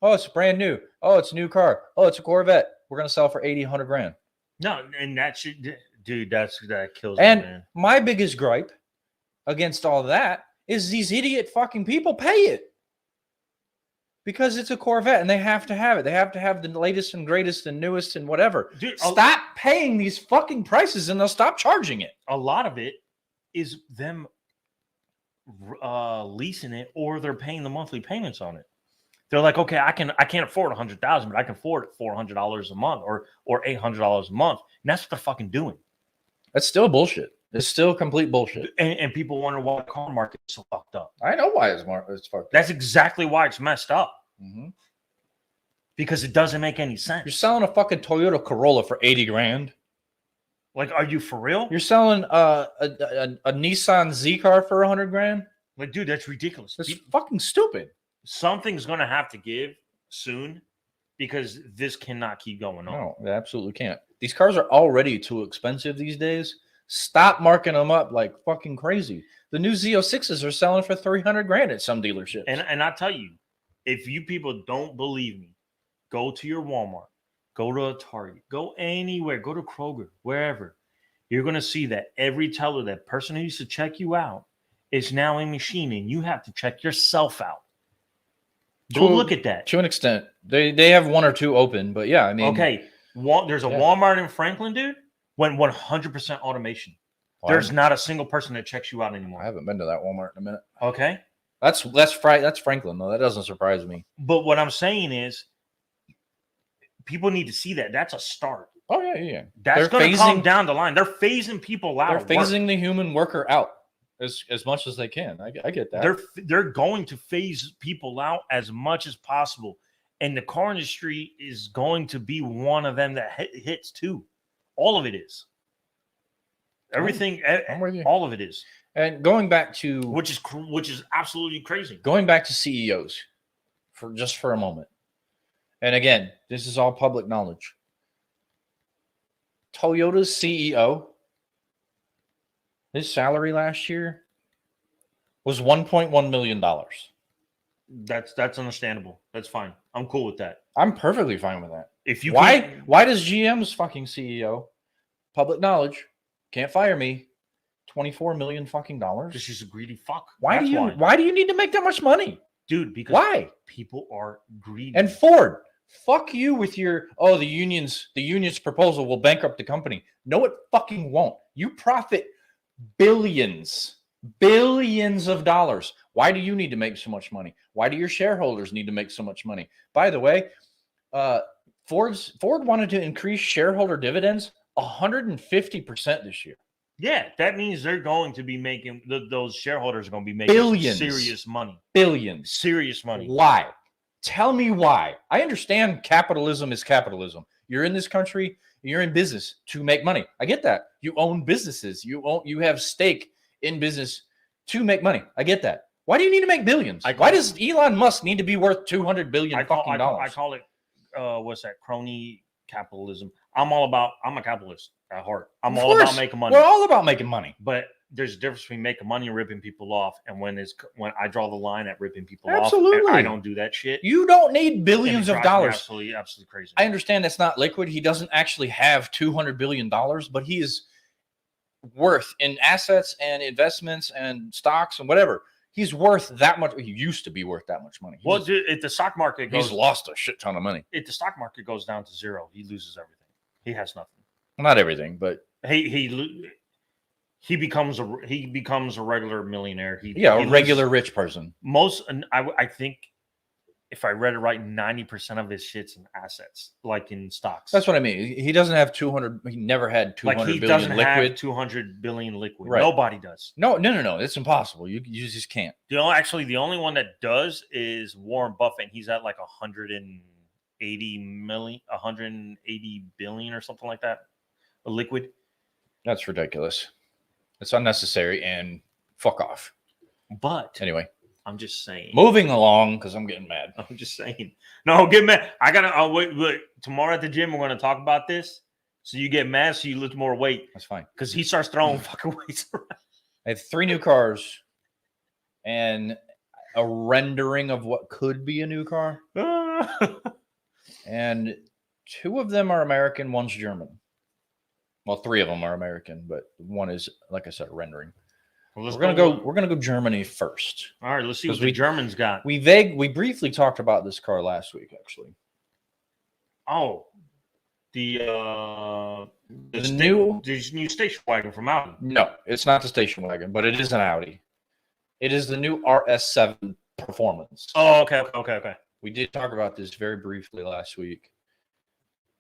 oh, it's brand new. Oh, it's a new car. Oh, it's a Corvette. We're going to sell for 80, 100 grand. No, and that should, dude, that kills me, man. And my biggest gripe against all that is these idiot fucking people pay it. Because it's a Corvette and they have to have it. They have to have the latest and greatest and newest and whatever. Dude, stop paying these fucking prices and they'll stop charging it. A lot of it is them leasing it, or they're paying the monthly payments on it. They're like, okay, I can't afford $100,000, but I can afford it $400 a month or $800 a month. And that's what they're fucking doing. That's still bullshit. It's still complete bullshit. And people wonder why the car market is so fucked up. I know why it's fucked up. That's exactly why it's messed up. Mm-hmm. Because it doesn't make any sense. You're selling a fucking Toyota Corolla for 80 grand. Like, are you for real? You're selling a Nissan Z car for 100 grand? Like, dude, that's ridiculous. That's fucking stupid. Something's going to have to give soon because this cannot keep going on. No, it absolutely can't. These cars are already too expensive these days. Stop marking them up like fucking crazy. The new Z06s are selling for 300 grand at some dealerships. And I tell you, if you people don't believe me, go to your Walmart, go to a Target, go anywhere, go to Kroger, wherever. You're going to see that every teller, that person who used to check you out, is now a machine, and you have to check yourself out. Go look at that. To an extent. They have one or two open, but yeah, I mean. Okay, there's a Walmart in Franklin, dude, went 100% automation. There's not a single person that checks you out anymore. I haven't been to that Walmart in a minute. Okay. That's Franklin, though. That doesn't surprise me. But what I'm saying is, people need to see that. That's a start. Oh, yeah. That's going to come down the line. They're phasing people out. They're phasing the human worker out as much as they can. I get that. They're going to phase people out as much as possible. And the car industry is going to be one of them that hits too. All of it is. Everything, I'm with you. All of it is. And going back to which is absolutely crazy. Going back to CEOs for a moment. And again, this is all public knowledge. Toyota's CEO, his salary last year was $1.1 million. That's understandable. That's fine. I'm cool with that. I'm perfectly fine with that. If you Why does GM's fucking CEO, public knowledge, can't fire me, $24 million fucking dollars? Because she's a greedy fuck. Why do you need to make that much money? Dude, because why? People are greedy. And Ford, fuck you with your the union's proposal will bankrupt the company. No, it fucking won't. You profit billions of dollars. Why do you need to make so much money? Why do your shareholders need to make so much money? By the way, Ford wanted to increase shareholder dividends 150% this year. Yeah, that means they're going to be making those shareholders are going to be making billions, serious money. Billions, serious money. Why? Tell me why. I understand capitalism is capitalism. You're in this country, you're in business to make money. I get that. You own businesses. You have stake in business to make money. I get that. Why do you need to make billions? Why does Elon Musk need to be worth $200 billion I call it what's that? Crony capitalism. I'm a capitalist at heart. I'm all about making money. We're all about making money. But there's a difference between making money and ripping people off. And when I draw the line at ripping people off, I don't do that shit. You don't need billions of dollars. Absolutely crazy. I understand that's not liquid. He doesn't actually have $200 billion, but he is worth in assets and investments and stocks and whatever. He's worth that much. He used to be worth that much money. Well, dude, if the stock market he's lost a shit ton of money. If the stock market goes down to zero, he loses everything. He has nothing. Well, not everything, but he becomes a regular millionaire. A regular rich person. I think if I read it right, 90% of his shit's in assets, like in stocks. That's what I mean. He doesn't have 200. He never had 200 billion doesn't liquid. Have 200 billion liquid. Right. Nobody does. No. It's impossible. You just can't. The only one that does is Warren Buffett. He's at like 180 billion or something like that. A liquid. That's ridiculous. It's unnecessary and fuck off. But anyway. I'm just saying. Moving along because I'm getting mad. I'm just saying. No, get mad. I gotta. Wait. Tomorrow at the gym, we're gonna talk about this. So you get mad, so you lift more weight. That's fine. Because he starts throwing fucking weights around. I have 3 new cars, and a rendering of what could be a new car. And 2 of them are American. 1's German. Well, 3 of them are American, but 1 is, like I said, a rendering. Well, we're gonna go Germany first. All right, let's see what the Germans got. We briefly talked about this car last week, actually. Oh, the new station wagon from Audi. No, it's not the station wagon, but it is an Audi. It is the new RS7 Performance. Oh, okay. We did talk about this very briefly last week,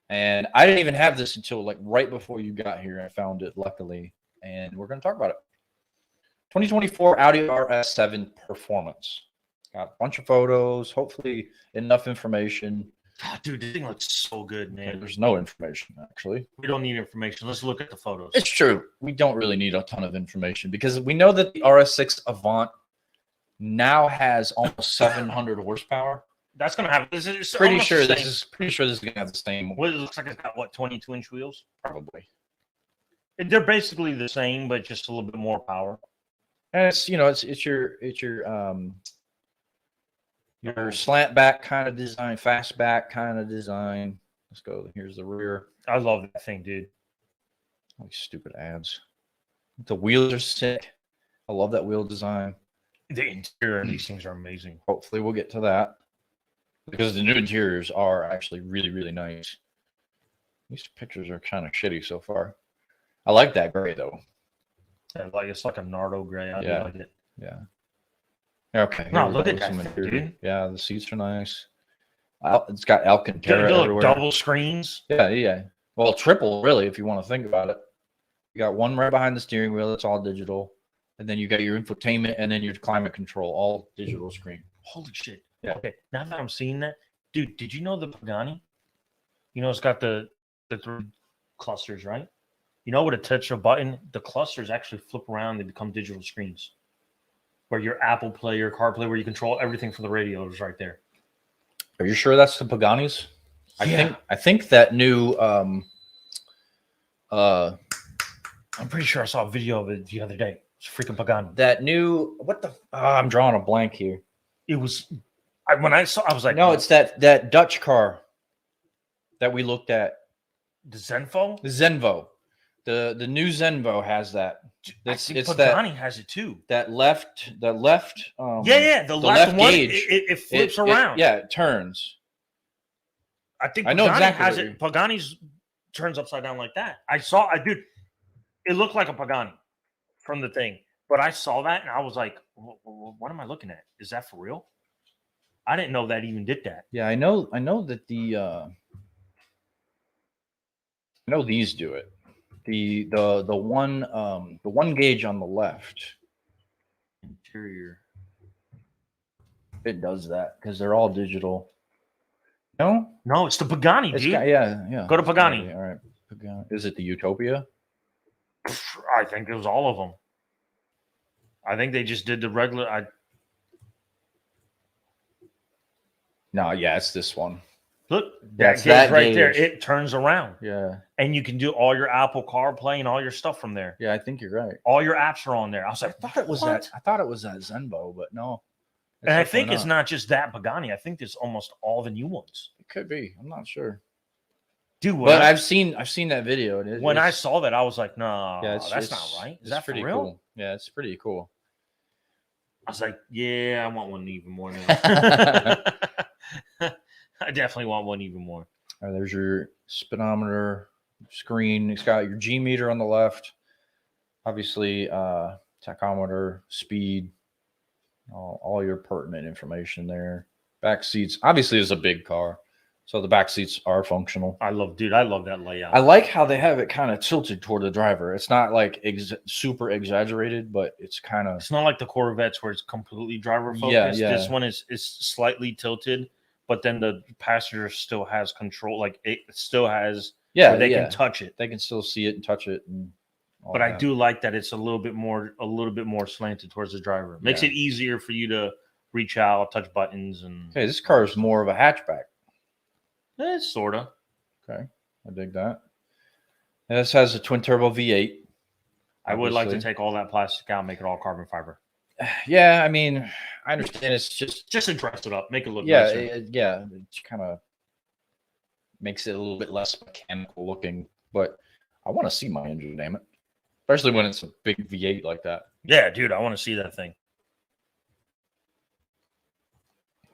and I didn't even have this until like right before you got here. I found it, luckily, and we're going to talk about it. 2024 Audi RS7 Performance. Got a bunch of photos, hopefully enough information. Oh, dude, this thing looks so good, man. There's no information, actually. We don't need information. Let's look at the photos. It's true. We don't really need a ton of information because we know that the RS6 Avant now has almost 700 horsepower. That's going to have... Pretty sure this is going to have the same... Well, it looks like it's got, 22-inch wheels? Probably. They're basically the same, but just a little bit more power. And it's your slant back kind of design, fast back kind of design. Let's go. Here's the rear. I love that thing, dude. All these stupid ads. The wheels are sick. I love that wheel design. The interior of these things are amazing. Hopefully we'll get to that because the new interiors are actually really, really nice. These pictures are kind of shitty so far. I like that gray though. Yeah, it's like a Nardo gray. I like it. Yeah. Okay. No, look at that, dude. Yeah, the seats are nice. It's got Alcantara everywhere. Double screens. Yeah. Well, triple, really, if you want to think about it. You got one right behind the steering wheel. It's all digital. And then you got your infotainment and then your climate control, all digital screen. Holy shit. Yeah. Okay, now that I'm seeing that, dude, did you know the Pagani? It's got the 3 clusters, right? With a touch of a button, the clusters actually flip around and become digital screens. Where your Apple Play, your CarPlay, where you control everything from the radio is right there. Are you sure that's the Pagani's? I think that new I'm pretty sure I saw a video of it the other day. It's freaking Pagani. that new I'm drawing a blank here. It was when I saw. I was like, No, it's that Dutch car that we looked at. the Zenfo. The Zenvo. The new Zenvo has that. It's It's Pagani has it too. that left. The left. The left one. gauge. It flips around. It turns. I think I know Pagani exactly has what it. Pagani's turns upside down like that. Dude, it looked like a Pagani from the thing, but I saw that and I was like, "What am I looking at? Is that for real?" I didn't know that even did that. Yeah, I know that the I know these do it. The one gauge on the left, Interior. it does that because they're all digital. No, No, it's the Pagani, dude. Yeah. Go to Pagani. All right, Pagani. Is it the Utopia? I think it was all of them. I think they just did the regular. No, yeah, it's this one. Look, That's that that right there. gauge. It turns around, Yeah, and you can do all your Apple CarPlay and all your stuff from there. yeah, I think you're right. All your apps are on there. I was like, I thought it was what? that. I thought it was that Zenbo, but no. And I think it's not just that Pagani. I think it's almost all the new ones. It could be. I'm not sure. Dude, But I've seen that video. And when I saw that, I was like, no, yeah, that's not right. Is that for pretty real? cool? Yeah, it's pretty cool. I was like, yeah, I want one even more now. I definitely want one even more. All right, there's your speedometer screen. It's got your G meter on the left. Obviously, tachometer, speed, all your pertinent information there. Back seats. Obviously, it's a big car, so the back seats are functional. I love that layout. I like how they have it kind of tilted toward the driver. It's not like super exaggerated, but it's kind of. It's not like the Corvettes where it's completely driver focused. Yeah. This one is slightly tilted, but then the passenger still has control. Like it still has. Yeah, where they can touch it. They can still see it and touch it. But I do like that it's a little bit more slanted towards the driver. Makes it easier for you to reach out, touch buttons, and. Okay, this car is more of a hatchback. Sort of. Okay, I dig that. And this has a twin turbo V8. I would like to take all that plastic out and make it all carbon fiber. Yeah, I mean, I understand it's just to dress it up, make it look nicer. It kind of makes it a little bit less mechanical looking, but I want to see my engine, damn it. Especially when it's a big V8 like that. Yeah, dude, I want to see that thing.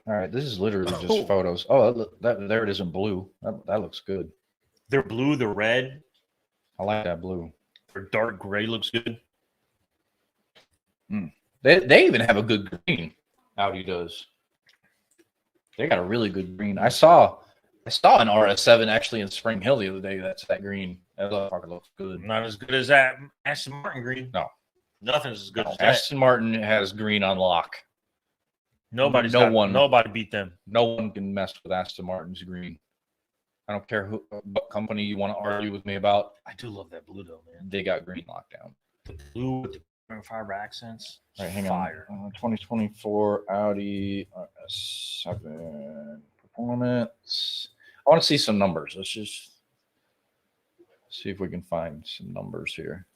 All right, this is literally just photos. Oh, there it is in blue. That looks good. They're blue, they're red. I like that blue. Their dark gray looks good. They even have a good green. Audi does. They got a really good green. I saw an RS7 actually in Spring Hill the other day. That's that green. That motherfucker looks good. Not as good as that Aston Martin green. No, nothing's as good as that. Aston Martin has green on lock. Nobody beat them. No one can mess with Aston Martin's green. I don't care what company you want to argue with me about. I do love that blue though, man. They got green locked down. The blue with the carbon fiber accents. All right, hang fire. on. 2024 Audi RS7 performance. I want to see some numbers. Let's just see if we can find some numbers here.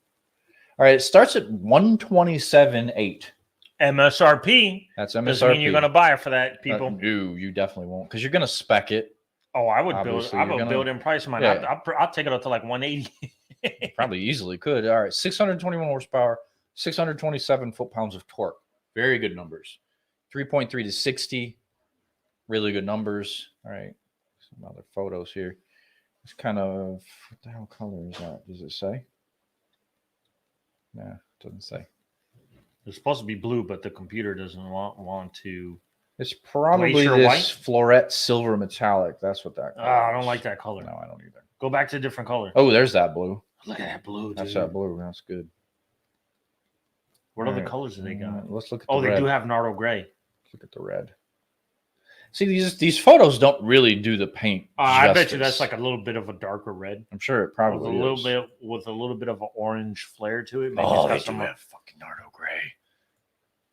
All right, it starts at 127.8. MSRP. That's MSRP. Doesn't mean you're going to buy it for that, people. No, you definitely won't, because you're going to spec it. Oh, I would build in price mine. Yeah. I'll take it up to like 180. Probably easily could. All right, 621 horsepower, 627 foot-pounds of torque. Very good numbers. 3.3 to 60. Really good numbers. All right, some other photos here. It's kind of, what the hell color is that? Does it say? Yeah, it doesn't say. It's supposed to be blue, but the computer doesn't want to. It's probably Glacier this white? floret silver metallic. That's what that color I is. don't like that color. No, I don't either. Go back to a different color. Oh, there's that blue. Look at that blue, dude. That's that blue. That's good. What All other right. colors do they got? Let's look at the Oh, red. they do have Nardo gray. Let's look at the red. See, these photos don't really do the paint. I bet you justice. that's like a little bit of a darker red. I'm sure it probably with a little bit of an orange flare to it. Maybe Oh, it's they got do have fucking Nardo gray.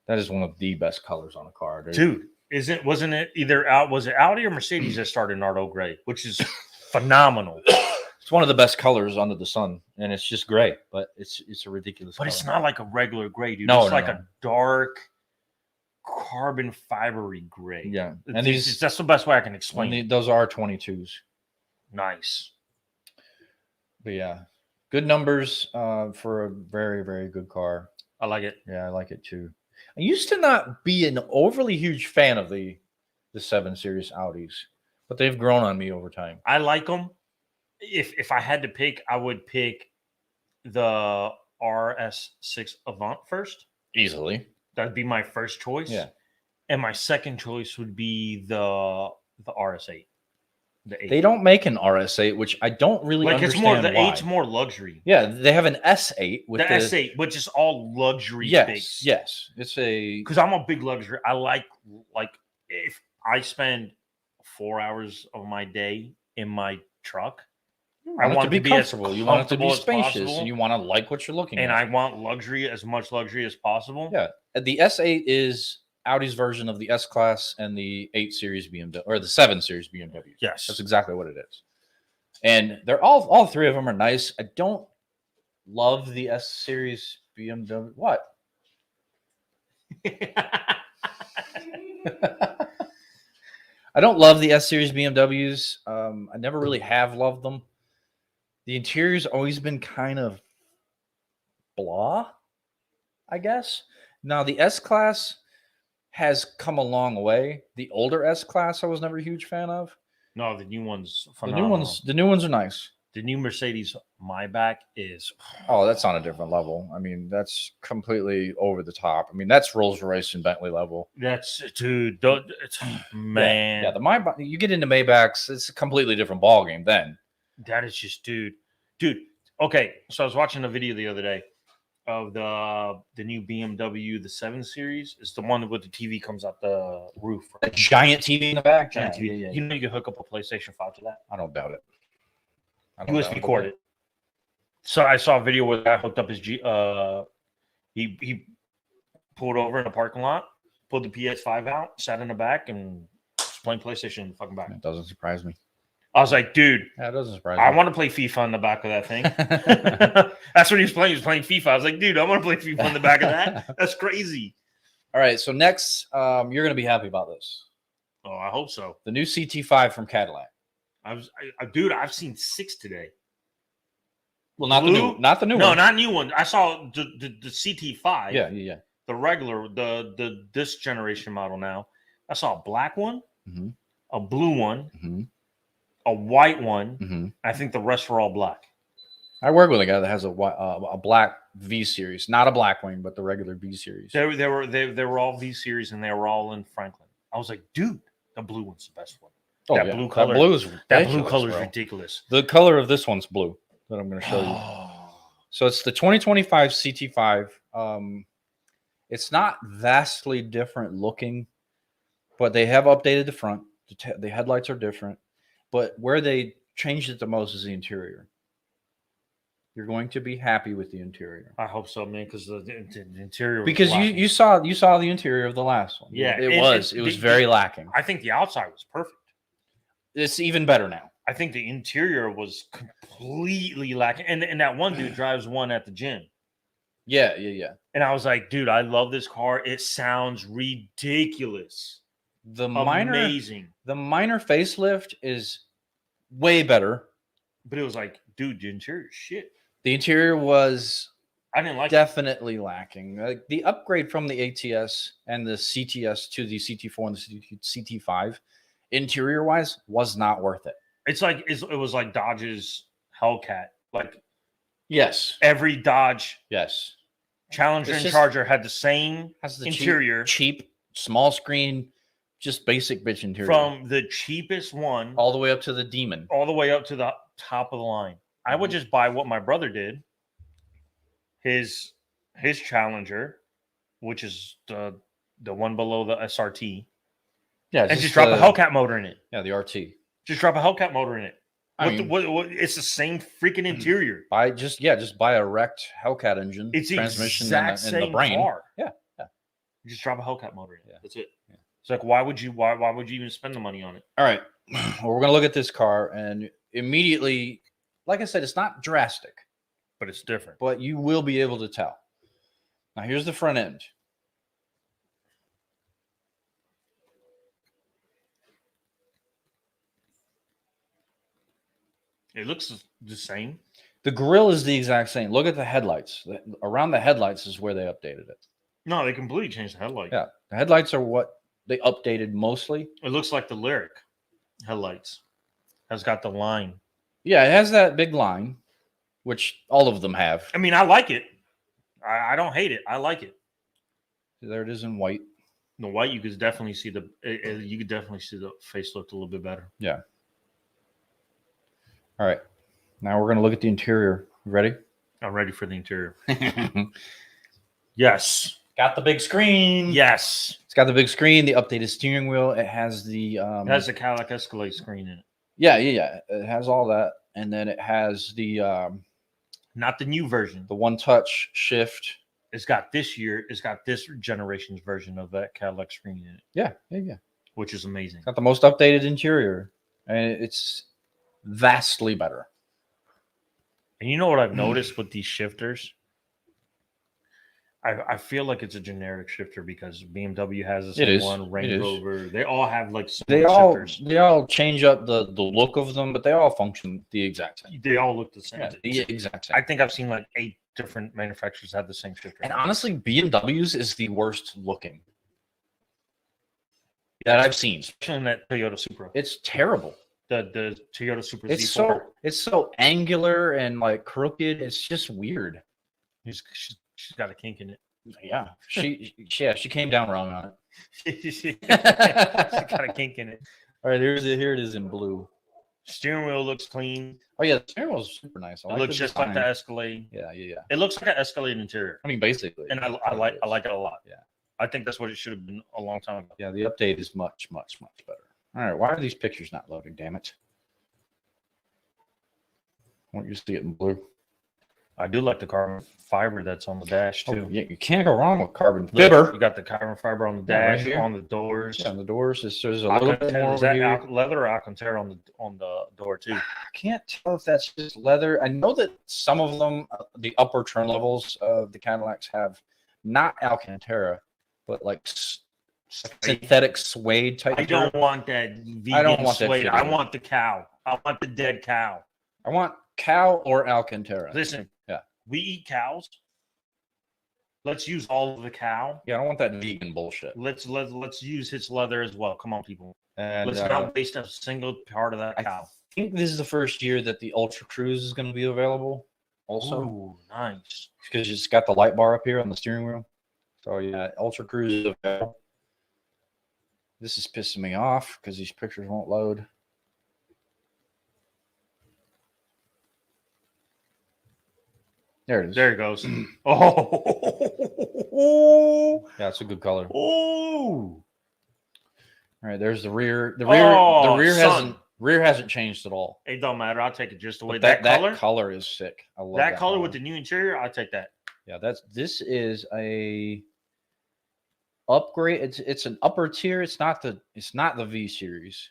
That is one of the best colors on a car, dude. Wasn't it either out? Was it Audi or Mercedes that started Nardo Gray, which is phenomenal. It's one of the best colors under the sun, and it's just gray, but it's a ridiculous. But color. it's not like a regular gray, dude. No, it's no, like no. a dark carbon fibery gray. Yeah, and that's the best way I can explain it. Those are 22s. Nice. But yeah, good numbers for a very, very good car. I like it. Yeah, I like it too. I used to not be an overly huge fan of the 7 Series Audis, but they've grown on me over time. I like them. If I had to pick, I would pick the RS6 Avant first. Easily. That'd be my first choice. Yeah. And my second choice would be the RS8. The 8. They don't make an RS8, which I don't really understand. It's more the why. 8's more luxury. Yeah, they have an S8 with the S8, which is all luxury. Yes, yes, it's a because I'm a big luxury. I like if I spend 4 hours of my day in my truck, I want it to be comfortable. You want it to be spacious, and you want to like what you're looking at. And I want luxury, as much luxury as possible. Yeah, the S8 is Audi's version of the S Class and the 8 Series BMW, or the 7 Series BMW. Yes, that's exactly what it is. And they're all three of them are nice. I don't love the S Series BMW. What? I don't love the S Series BMWs. I never really have loved them. The interior's always been kind of blah, I guess. Now, the S Class has come a long way. The older S Class I was never a huge fan of. No, the new one's phenomenal. The new ones are nice. The new Mercedes Maybach is... Oh, that's on a different level. I mean, that's completely over the top. I mean, that's Rolls-Royce and Bentley level. That's, dude, man. Yeah, the Maybach, you get into Maybachs, it's a completely different ballgame then. That is just, dude. Okay, so I was watching a video the other day of the new BMW, the 7 Series. It's the one with the TV comes out the roof. A giant TV in the back? Giant TV. Yeah. You know you can hook up a PlayStation 5 to that? I don't doubt it. USB cord it. So I saw a video where the guy hooked up his he pulled over in a parking lot, pulled the PS5 out, sat in the back, and was playing PlayStation in the fucking back. It doesn't surprise me. I was like, dude, it doesn't surprise me. I want to play FIFA in the back of that thing. That's what he was playing. He was playing FIFA. I was like, dude, I want to play FIFA in the back of that. That's crazy. All right, so next, you're going to be happy about this. Oh, I hope so. The new CT5 from Cadillac. Dude, I've seen 6 today. Well, not the new one. No, not new one. I saw the CT5. Yeah. The regular, this generation model now. I saw a black one, a blue one, a white one. I think the rest were all black. I work with a guy that has a black V series, not a black wing, but the regular V series. They were all V series, and they were all in Franklin. I was like, dude, the blue one's the best one. Oh, that yeah. blue color, that blue color is ridiculous. The color of this one's blue that I'm going to show you. So it's the 2025 CT5. It's not vastly different looking, but they have updated the front. The headlights are different, but where they changed it the most is the interior. You're going to be happy with the interior. I hope so, man, because the interior. Because you saw the interior of the last one. Yeah, it was very lacking. I think the outside was perfect. It's even better now. I think the interior was completely lacking, and that one dude drives one at the gym. Yeah. And I was like, dude, I love this car. It sounds ridiculous. Amazing. The minor facelift is way better. But it was like, dude, the interior is shit. The interior was I didn't like definitely lacking. Like the upgrade from the ATS and the CTS to the CT4 and the CT5, interior wise, was not worth it. It was like Dodge's Hellcat. Like, yes, every Dodge, yes, Challenger and Charger had the same interior, cheap, small screen, just basic bitch interior. From the cheapest one all the way up to the Demon, all the way up to the top of the line. I would just buy what my brother did. His Challenger, which is the one below the SRT. Yeah, and just drop a Hellcat motor in it. Yeah, the RT. Just drop a Hellcat motor in it. It's the same freaking interior. Just buy a wrecked Hellcat engine, it's transmission, exact and the brain. Car. Yeah. You just drop a Hellcat motor in it. Yeah. That's it. Yeah. It's like, why would you even spend the money on it? All right. Well, we're gonna look at this car, and immediately, like I said, it's not drastic, But it's different. but you will be able to tell. Now, here's the front end. It looks the same. The grille is the exact same. Look at the headlights. Around the headlights is where they updated it. No, they completely changed the headlight. Yeah, the headlights are what they updated mostly. It looks like the Lyric headlights has got the line. Yeah, it has that big line, which all of them have. I mean, I like it. I don't hate it. I like it. There it is in white. The white, you could definitely see the facelift a little bit better. Yeah. All right. Now we're going to look at the interior. You ready? I'm ready for the interior. Yes. Got the big screen. Yes. It's got the big screen, the updated steering wheel. It has the It has the Cadillac Escalade screen in it. Yeah. It has all that. And then it has the not the new version. The one-touch shift. It's got this generation's version of that Cadillac screen in it. Yeah. Which is amazing. It's got the most updated interior. And it's vastly better. And you know what I've noticed with these shifters? I feel like it's a generic shifter because BMW has the same one, Range Rover. They all have like shifters. They all change up the look of them, but they all function the exact same. They all look the same. Yeah, the exact same. I think I've seen like 8 different manufacturers have the same shifter. And honestly, BMW's is the worst looking that I've seen. Especially in that Toyota Supra. It's terrible. The Toyota Supra Z4. It's it's so angular and like crooked. It's just weird. She's got a kink in it. Yeah, she came down wrong on it. She got a kink in it. All right, here it is in blue. Steering wheel looks clean. Oh yeah, the steering wheel is super nice. It looks just like the Escalade. Yeah. It looks like an Escalade interior. I mean, basically. And I like it a lot. Yeah. I think that's what it should have been a long time ago. Yeah, the update is much, much, much better. All right, why are these pictures not loading? Damn it! I want you to see it in blue. I do like the carbon fiber that's on the dash too. Yeah, you can't go wrong with carbon fiber. You got the carbon fiber on the dash, right on the doors. Yeah, on the doors. There's a little bit more. Is that leather or Alcantara on the door too? I can't tell if that's just leather. I know that some of them, the upper trim levels of the Cadillacs have not Alcantara, but like synthetic suede type. I don't want that vegan suede. I want the cow. I want the dead cow. I want cow or Alcantara. Listen. Yeah. We eat cows. Let's use all of the cow. Yeah, I don't want that vegan bullshit. Let's use his leather as well. Come on, people. And let's not waste a single part of that cow. I think this is the first year that the Ultra Cruise is going to be available. Also, ooh, nice, because it's got the light bar up here on the steering wheel. So yeah, Ultra Cruise is available. This is pissing me off because these pictures won't load. There it is. There it goes. Oh, yeah, it's a good color. Oh, all right. There's the rear. The rear hasn't changed at all. It don't matter. I'll take it just the way that color is sick. I love that color with the new interior. I'll take that. Yeah, this is a upgrade. It's an upper tier. It's not the V series,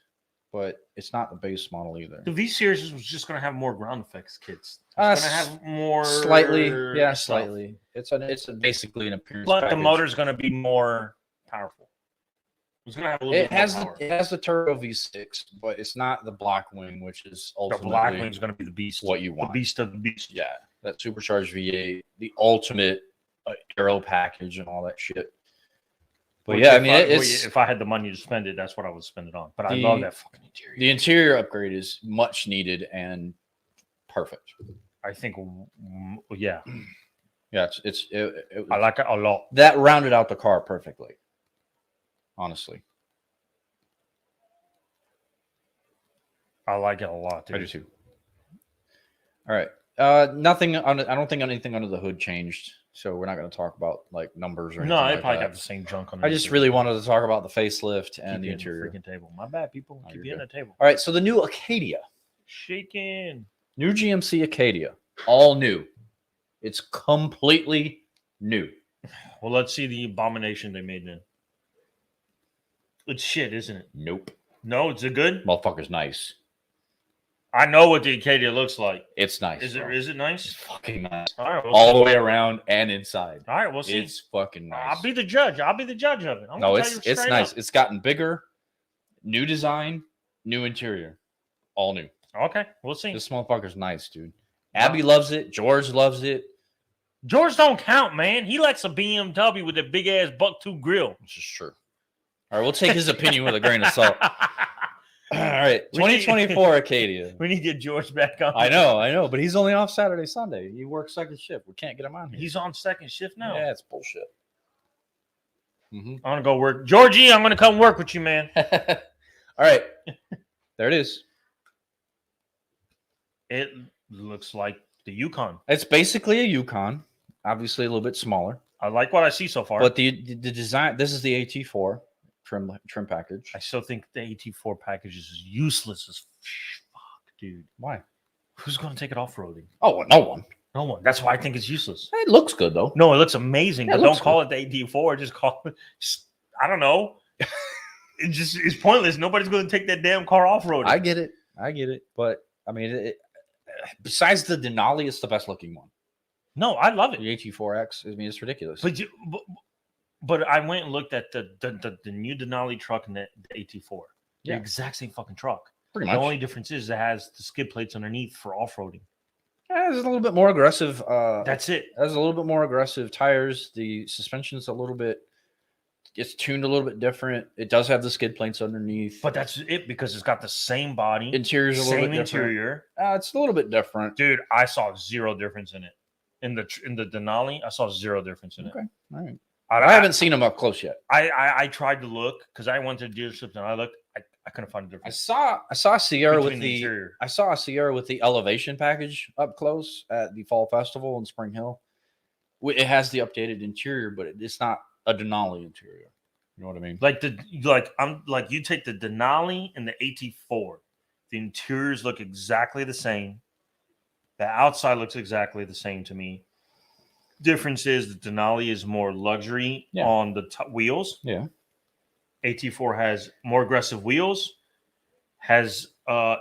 but it's not the base model either. The V series was just going to have more ground effects kits. It's going to have more slightly. It's basically an appearance. But package. The motor's going to be more powerful. It's going to have a little bit more power. It has the turbo V6, but it's not the Blackwing, which is ultimately the Blackwing is going to be the beast. What you want, the beast of the beast. Yeah, that supercharged V8, the ultimate aero package, and all that shit. But yeah, I mean, if I had the money to spend it, that's what I would spend it on. But I love that fucking interior. The interior upgrade is much needed and perfect. I think, yeah. Yeah, I like it a lot. That rounded out the car perfectly. Honestly. I like it a lot, dude. I do too. All right. Nothing on it. I don't think anything under the hood changed. So we're not going to talk about like numbers or anything. No, they probably got the same junk on it. I just really wanted to talk about the facelift and the interior. Freaking table. My bad, people. Keep you on the table. All right. So the new Acadia. Shaking. New GMC Acadia. All new. It's completely new. Well, let's see the abomination they made in. It's shit, isn't it? Nope. No, it's a good. Motherfucker's nice. I know what the Acadia looks like. It's nice. Is it? bro. Is it It's nice? fucking nice. All right, All the way around and inside. All right, we'll see. It's fucking nice. I'll be the judge. I'll be the judge of it. I'm No, gonna tell you it's straight nice. up. It's gotten bigger, new design, new interior, all new. Okay, we'll see. This motherfucker's nice, dude. Abby loves it. George loves it. George don't count, man. He likes a BMW with a big ass buck-tooth grill. Which is true. All right, we'll take his opinion with a grain of salt. All right, 2024 Acadia. We need to get George back on. I know, but he's only off Saturday, Sunday. He works second shift. We can't get him on here. He's on second shift now. Yeah, it's bullshit. I'm gonna go work. Georgie, I'm gonna come work with you, man. All right, there it is. It looks like the Yukon. It's basically a Yukon, obviously a little bit smaller. I like what I see so far. But the design, this is the AT4 trim package. I still think the AT4 package is useless as fuck, dude. Why? Who's going to take it off-roading? Oh, no one. No one. That's why I think it's useless. It looks good, though. No, it looks amazing, Yeah, but it don't looks call it the AT4. Just call it, I don't know. It's pointless. Nobody's going to take that damn car off-roading. I get it. But, I mean, besides the Denali, it's the best-looking one. No, I love it. The AT4X, I mean, it's ridiculous. But I went and looked at the new Denali truck and the AT4. Yeah. The exact same fucking truck. Pretty The much. only difference is it has the skid plates underneath for off-roading. Yeah, it's a little bit more aggressive. That's it. It has a little bit more aggressive tires. The suspension's a little bit, it's tuned a little bit different. It does have the skid plates underneath. But that's it because it's got the same body. Interior's a little same bit different. interior. It's a little bit different. Dude, I saw zero difference in it. In the Denali, I saw zero difference in it. Okay. All right. I I haven't seen them up close yet. I tried to look because I went to dealerships and I looked. I couldn't find a I difference. saw a Sierra with between the interior. I saw a Sierra with the elevation package up close at the Fall Festival in Spring Hill. It has the updated interior, but it's not a Denali interior. You know what I mean? Like you take the Denali and the AT4. The interiors look exactly the same. The outside looks exactly the same to me. Difference is the Denali is more luxury on the wheels. Yeah. AT4 has more aggressive wheels. Sits a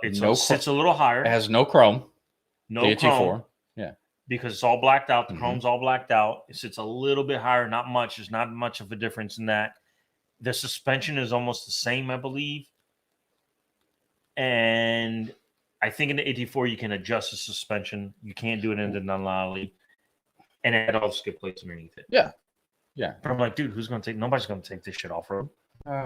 little higher. It has no chrome. No the chrome AT4. Yeah. because it's all blacked out. The Mhm. chrome's all blacked out. It sits a little bit higher, not much. There's not much of a difference in that. The suspension is almost the same, I believe. And I think in the 84 you can adjust the suspension. You can't do it in the Denali. And it had all the skid plates underneath it. Yeah. Yeah. But I'm like, dude, nobody's gonna take this shit off road.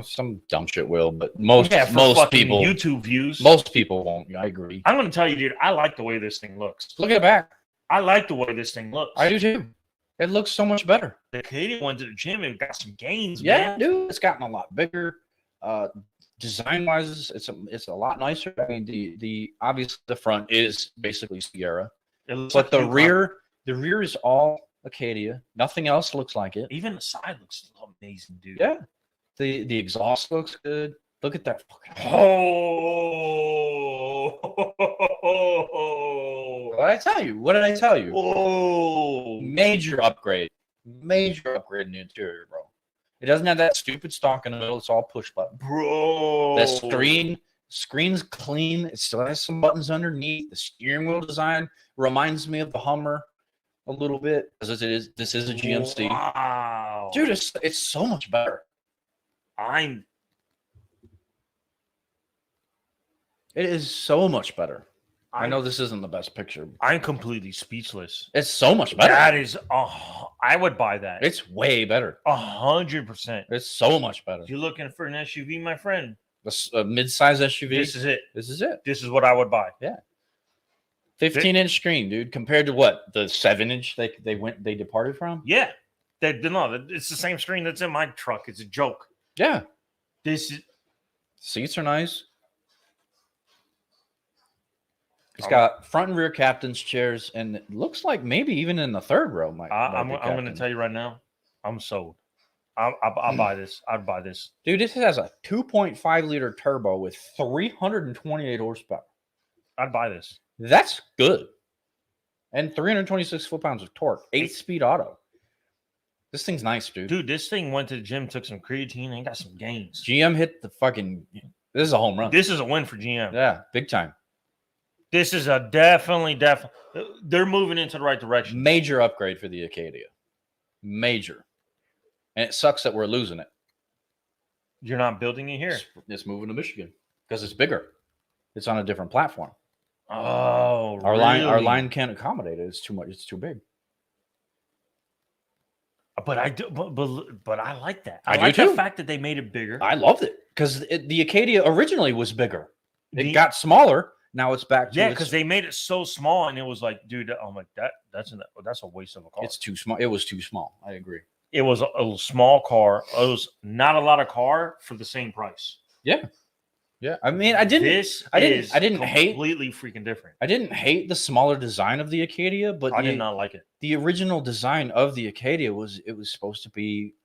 Some dumb shit will, but most fucking people YouTube views. Most people won't. I agree. I'm gonna tell you, dude, I like the way this thing looks. Look at it back. I like the way this thing looks. I do too. It looks so much better. The Canadian went to the gym and got some gains, Yeah, man. dude, it's gotten a lot bigger. Design wise, it's a lot nicer. I mean, the obviously the front is basically Sierra, It looks but like the Yukon. rear is all Acadia. Nothing else looks like it. Even the side looks amazing, dude. Yeah, the exhaust looks good. Look at that fucking. Oh, What did I tell you? What did I tell you? oh, Major upgrade in the interior, bro. It doesn't have that stupid stock in the middle. It's all push button. bro. The screen's clean. It still has some buttons underneath. The steering wheel design reminds me of the Hummer a little bit because this is a GMC. Wow, Dude, it's so much better. It is so much better. I know this isn't the best picture. I'm completely speechless. It's so much better. That is, I would buy that. It's way better. 100%. It's so much better. If you're looking for an SUV, my friend, A mid-size SUV. this is it. This is it. This is what I would buy. 15-inch screen, dude. Compared to what the 7-inch they departed from. Yeah, it's the same screen that's in my truck. It's a joke. Yeah, This is. seats are nice. It's got front and rear captain's chairs, and it looks like maybe even in the third row. I'm going to tell you right now, I'm sold. I'll buy this. I'd buy this. Dude, this has a 2.5 liter turbo with 328 horsepower. I'd buy this. That's good. And 326 foot-pounds of torque. 8-speed auto. This thing's nice, dude. Dude, this thing went to the gym, took some creatine, and got some gains. GM hit the fucking. This is a home run. This is a win for GM. Yeah, big time. This is a definitely. They're moving into the right direction. Major upgrade for the Acadia. Major. And it sucks that we're losing it. You're not building it here. It's moving to Michigan because it's bigger. It's on a different platform. Oh, Our really? line can't accommodate it. It's too much. It's too big. But I do. But I like that. I do like too. the fact that they made it bigger. I loved it because the Acadia originally was bigger. It got smaller. Now it's back to because they made it so small, and it was like, dude, I'm like that's a waste of a car. It's too small. It was too small. I agree. It was a small car. It was not a lot of car for the same price. Yeah. Yeah. I mean, I didn't hate completely freaking different. I didn't hate the smaller design of the Acadia, but I did not like it. The original design of the Acadia was supposed to be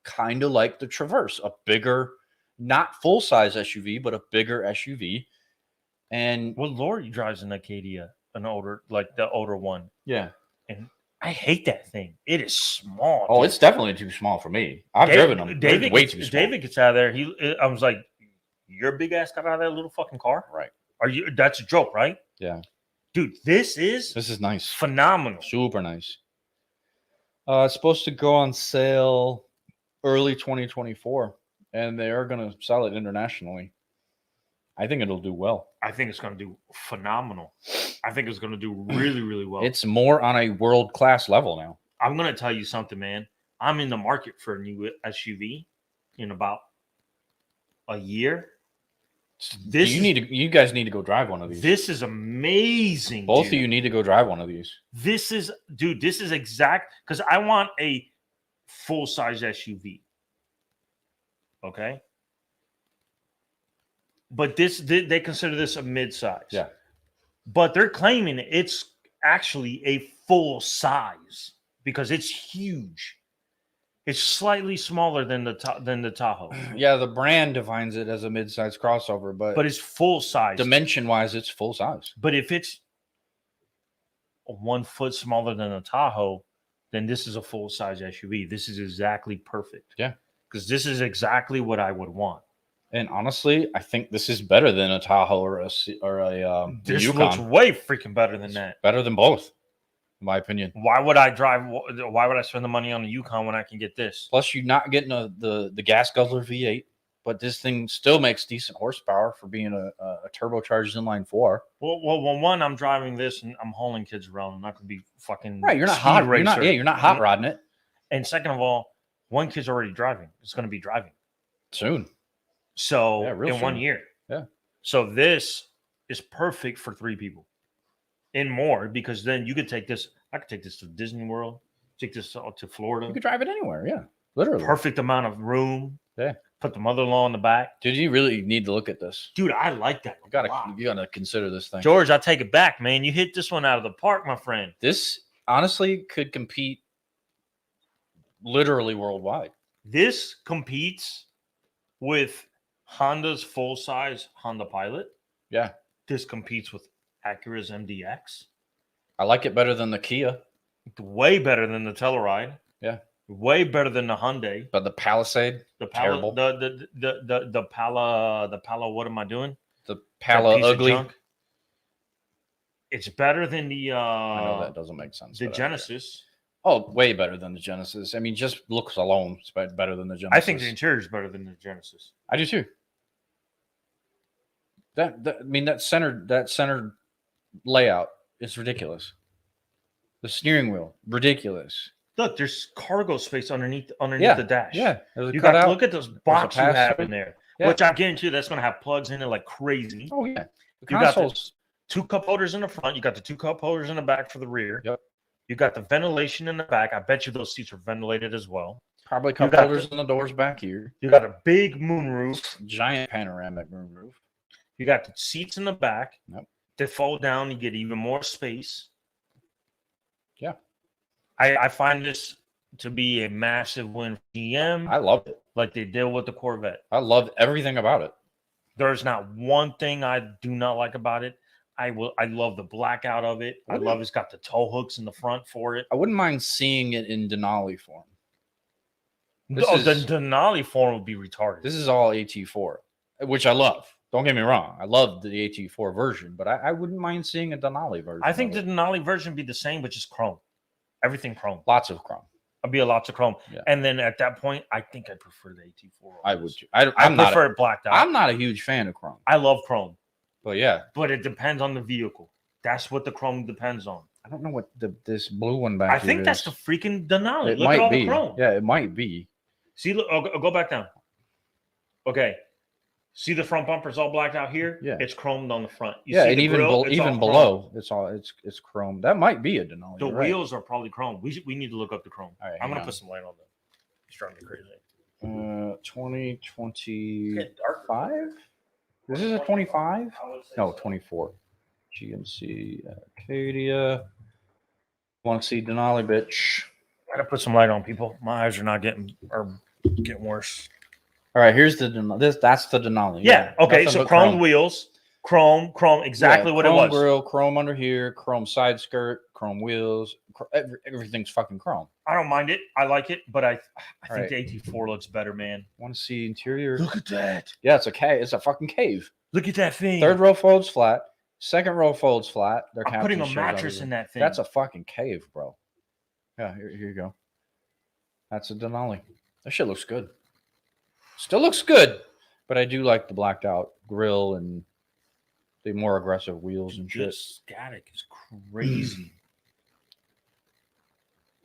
kind of like the Traverse, a bigger, not full size SUV, but a bigger SUV. And well, Lori drives an Acadia, the older one. Yeah. And I hate that thing. It is small. Oh, it's definitely too small for me. I've driven them. David way too small. David gets out of there. I was like, your big ass got out of that little fucking car? Right. Are you? That's a joke, right? Yeah. Dude, this is nice. Phenomenal. Super nice. It's supposed to go on sale early 2024, and they are going to sell it internationally. I think it'll do well. I think it's going to do phenomenal. I think it's going to do really, really well. It's more on a world-class level now. I'm going to tell you something, man. I'm in the market for a new SUV in about a year. You guys need to go drive one of these. This is amazing. Both of you need to go drive one of these. This is exact because I want a full-size SUV. Okay. But they consider this a mid-size. Yeah. But they're claiming it's actually a full size because it's huge. It's slightly smaller than the Tahoe. Yeah, the brand defines it as a mid-size crossover, but it's full size. Dimension-wise, it's full size. But if it's 1 foot smaller than a Tahoe, then this is a full-size SUV. This is exactly perfect. Yeah. Because this is exactly what I would want. And honestly, I think this is better than a Tahoe or a this Yukon. looks way freaking better than that. Better than both, in my opinion. Why would I spend the money on the Yukon when I can get this? Plus, you're not getting the gas guzzler V8, but this thing still makes decent horsepower for being a turbocharged inline 4. Well, one, I'm driving this and I'm hauling kids around. I'm not going to be fucking right. You're not hot. You're not hot rodding it. And second of all, one kid's already driving. It's going to be driving soon. So in soon. 1 year. Yeah. So this is perfect for 3 people and more because then you could take this. I could take this to Disney World, take this to Florida. You could drive it anywhere. Yeah. Literally. Perfect amount of room. Yeah. Put the mother-in-law in the back. Dude, you really need to look at this. Dude, I like that. You gotta consider this thing. George, I take it back, man. You hit this one out of the park, my friend. This honestly could compete literally worldwide. This competes with Honda's full-size Honda Pilot. Yeah. This competes with Acura's MDX. I like it better than the Kia. Way better than the Telluride. Yeah. Way better than the Hyundai. But the Palisade, terrible. The Pala, what am I doing? The Pala ugly. It's better than the I know that doesn't make sense. The Genesis. Oh, way better than the Genesis. I mean, just looks alone, it's better than the Genesis. I think the interior is better than the Genesis. I do too. That center layout is ridiculous. The steering wheel, ridiculous. Look, there's cargo space underneath the dash. Yeah, you got to look at those boxes you have in there, which I guarantee that's going to have plugs in it like crazy. Oh yeah, you got the 2 cup holders in the front. You got the 2 cup holders in the back for the rear. Yep. You got the ventilation in the back. I bet you those seats are ventilated as well. Probably cup holders in the doors back here. You got a big moonroof, giant panoramic moonroof. You got the seats in the back. Yep. They fold down. You get even more space. Yeah. I find this to be a massive win for GM. I love it. Like they did with the Corvette. I love everything about it. There's not one thing I do not like about it. I love the blackout of it. I love it's got the tow hooks in the front for it. I wouldn't mind seeing it in Denali form. The Denali form would be retarded. This is all AT4, which I love. Don't get me wrong. I love the AT4 version, but I wouldn't mind seeing a Denali version. I think the Denali version would be the same, but just chrome. Everything chrome. Lots of chrome. I'd be lots of chrome. Yeah. And then at that point, I think I prefer the AT4. I would too. I prefer it blacked out. I'm not a huge fan of chrome. I love chrome. But yeah. But it depends on the vehicle. That's what the chrome depends on. I don't know what this blue one back here is. I think that's the freaking Denali. It Look might at all be. the chrome. Yeah, it might be. See, look, I'll go back down. Okay. See the front bumper's all blacked out here? Yeah. It's chromed on the front. You yeah, see and the even grill, even below, it's chrome. That might be a Denali. The You're right. wheels are probably chrome. We need to look up the chrome. All right, I'm gonna put some light on them. It's driving me crazy. 2025. This is a 25. No, 24. GMC Acadia. Want to see Denali, bitch? Gotta put some light on, people. My eyes are getting worse. All right, here's the Denali. That's the Denali. Yeah. Okay. Nothing So but chrome wheels, chrome, exactly what it was. Chrome grill, chrome under here, chrome side skirt, chrome wheels. Everything's fucking chrome. I don't mind it. I like it, but I think right. the AT4 looks better, man. Want to see interior? Look at that. Yeah, it's a cave. It's a fucking cave. Look at that thing. Third row folds flat. Second row folds flat. I'm putting a mattress in that thing. That's a fucking cave, bro. Yeah, here you go. That's a Denali. That shit looks good. Still looks good, but I do like the blacked out grill and the more aggressive wheels and shit. Static is crazy.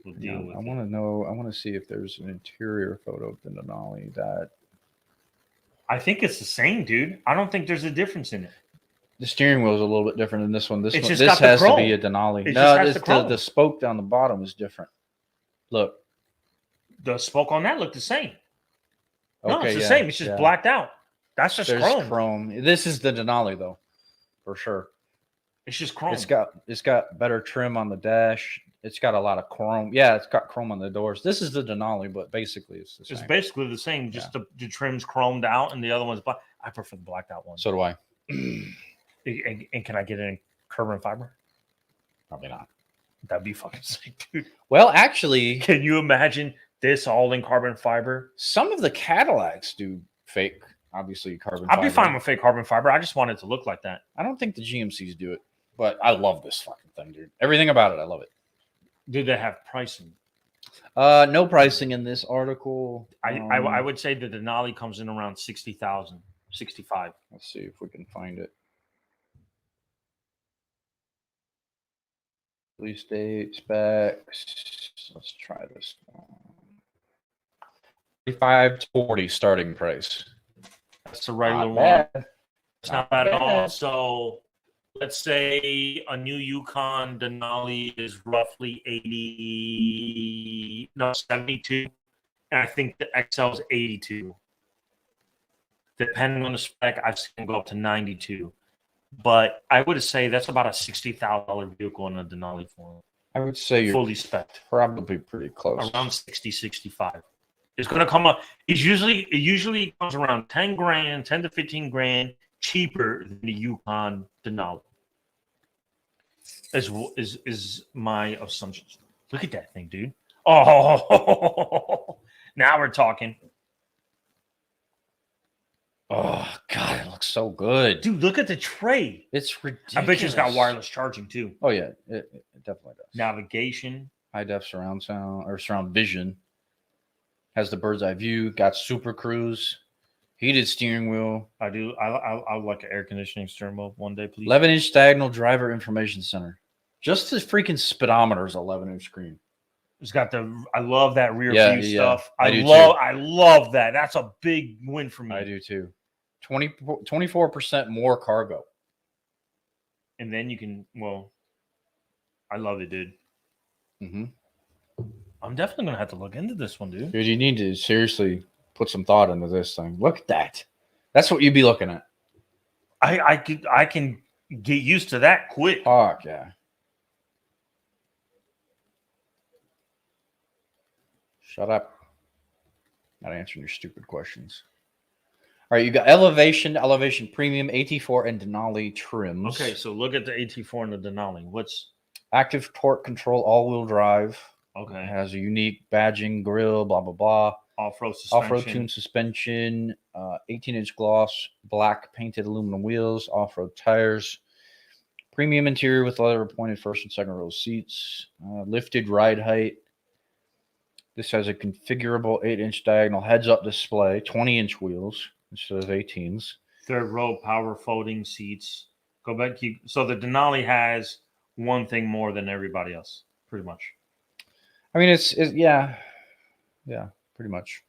We'll deal with I want to know. I want to see if there's an interior photo of the Denali that. I think it's the same, dude. I don't think there's a difference in it. The steering wheel is a little bit different than this one. This has chrome. to be a Denali. It No, just has the spoke down the bottom is different. Look. The spoke on that looked the same. No, Okay, it's the same. It's just blacked out. That's just chrome. This is the Denali though, for sure. It's just chrome. It's got better trim on the dash. It's got a lot of chrome. Yeah, it's got chrome on the doors. This is the Denali, but basically it's the same. It's basically the same. Just the trim's chromed out, and the other one's black. I prefer the blacked out one. So do I. And can I get it in carbon fiber? Probably not. That'd be fucking sick, dude. Well, actually, can you imagine this all in carbon fiber? Some of the Cadillacs do fake, obviously, carbon fiber. I'd be fine with fake carbon fiber. I just want it to look like that. I don't think the GMCs do it, but I love this fucking thing, dude. Everything about it, I love it. Do they have pricing? No pricing in this article. I would say the Denali comes in around 60,000, 65. Let's see if we can find it. Release date, specs. Let's try this. 35 to 40 starting price. That's the regular one. It's not bad at all. So let's say a new Yukon Denali is roughly 72. And I think the XL is 82. Depending on the spec, I've seen them go up to 92. But I would say that's about a $60,000 vehicle in a Denali form. I would say you're fully spec'd. Probably pretty close. Around 60, 65. It's going to come up. It usually comes around 10 grand, 10 to 15 grand cheaper than the Yukon Denali. Is my assumption. Look at that thing, dude. Oh, now we're talking. Oh, God, it looks so good. Dude, look at the tray. It's ridiculous. I bet you it's got wireless charging, too. Oh, yeah, it definitely does. Navigation. High def surround sound or surround vision. Has the bird's eye view. Got Super Cruise. Heated steering wheel. I do. I would like an air conditioning steering wheel one day, please. 11-inch diagonal driver information center. Just the freaking speedometer is 11-inch screen. It's got the. I love that rear view stuff. I love that. That's a big win for me. I do too. 24% more cargo. And then you can. Well, I love it, dude. Mm-hmm. I'm definitely gonna have to look into this one, dude. Dude, you need to seriously put some thought into this thing. Look at that. That's what you'd be looking at. I can get used to that quick. Fuck yeah. Shut up. Not answering your stupid questions. right, you got Elevation Premium, AT4, and Denali trims. Okay, so look at the AT4 and the Denali. What's active torque control, all-wheel drive. okay? It has a unique badging, grille, blah blah blah. Off-road suspension. Off-road tune suspension, 18-inch gloss, black painted aluminum wheels, off-road tires, premium interior with leather appointed first and second row seats, lifted ride height. This has a configurable 8-inch diagonal heads-up display, 20-inch wheels instead of 18s. Third row power folding seats. Go back. So the Denali has one thing more than everybody else, pretty much. I mean, it's yeah, pretty much,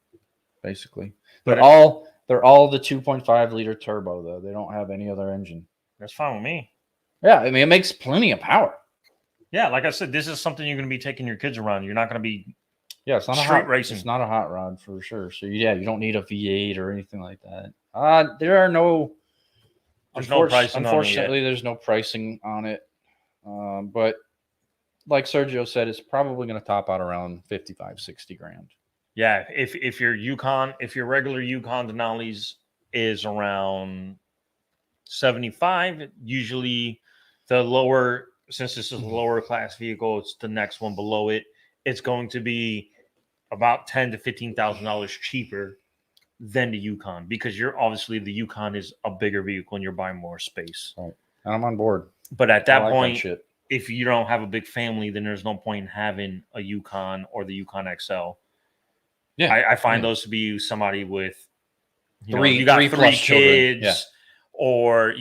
basically. But They're all the 2.5 liter turbo though. They don't have any other engine. That's fine with me. Yeah, I mean, it makes plenty of power. Yeah, like I said, this is something you're going to be taking your kids around. You're not going to be. Yeah, it's not street a hot racing. It's not a hot rod for sure. So yeah, you don't need a V8 or anything like that. There are no. There's no pricing. Unfortunately, there's no pricing on it. But like Sergio said, it's probably going to top out around 55, 60 grand. Yeah, if your regular Yukon Denali's is around 75, usually the lower, since this is a lower class vehicle, it's the next one below it. It's going to be about $10,000 to $15,000 cheaper than the Yukon, because the Yukon is a bigger vehicle and you're buying more space. Right. And I'm on board. But at that point, shit. if you don't have a big family, then there's no point in having a Yukon or the Yukon XL. Yeah, I find those to be somebody with you got three kids, or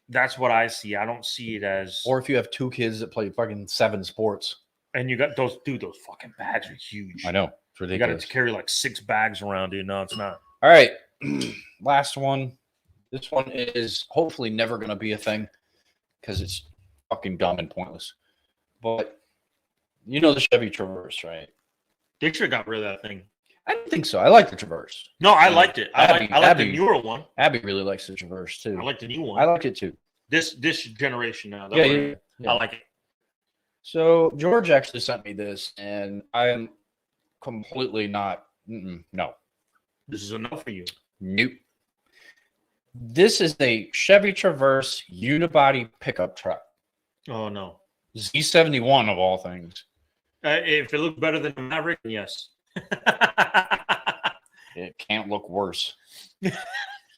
that's what I see. I don't see it as, or if you have two kids that play fucking 7 sports, and you got those fucking bags are huge. I know, it's ridiculous. You got to carry like 6 bags around, dude. No, it's not. All right, last one. This one is hopefully never going to be a thing because it's fucking dumb and pointless. But the Chevy Traverse, right? They sure got rid of that thing. I didn't think so. I like the Traverse. No, I liked it. I like the newer one. Abby really likes the Traverse too. I like the new one. I liked it too. This generation now. Yeah. I like it. So George actually sent me this, and I am completely not. No. This is enough for you. Nope. This is a Chevy Traverse unibody pickup truck. Oh no. Z71 of all things. If it looked better than the Maverick, yes. It can't look worse.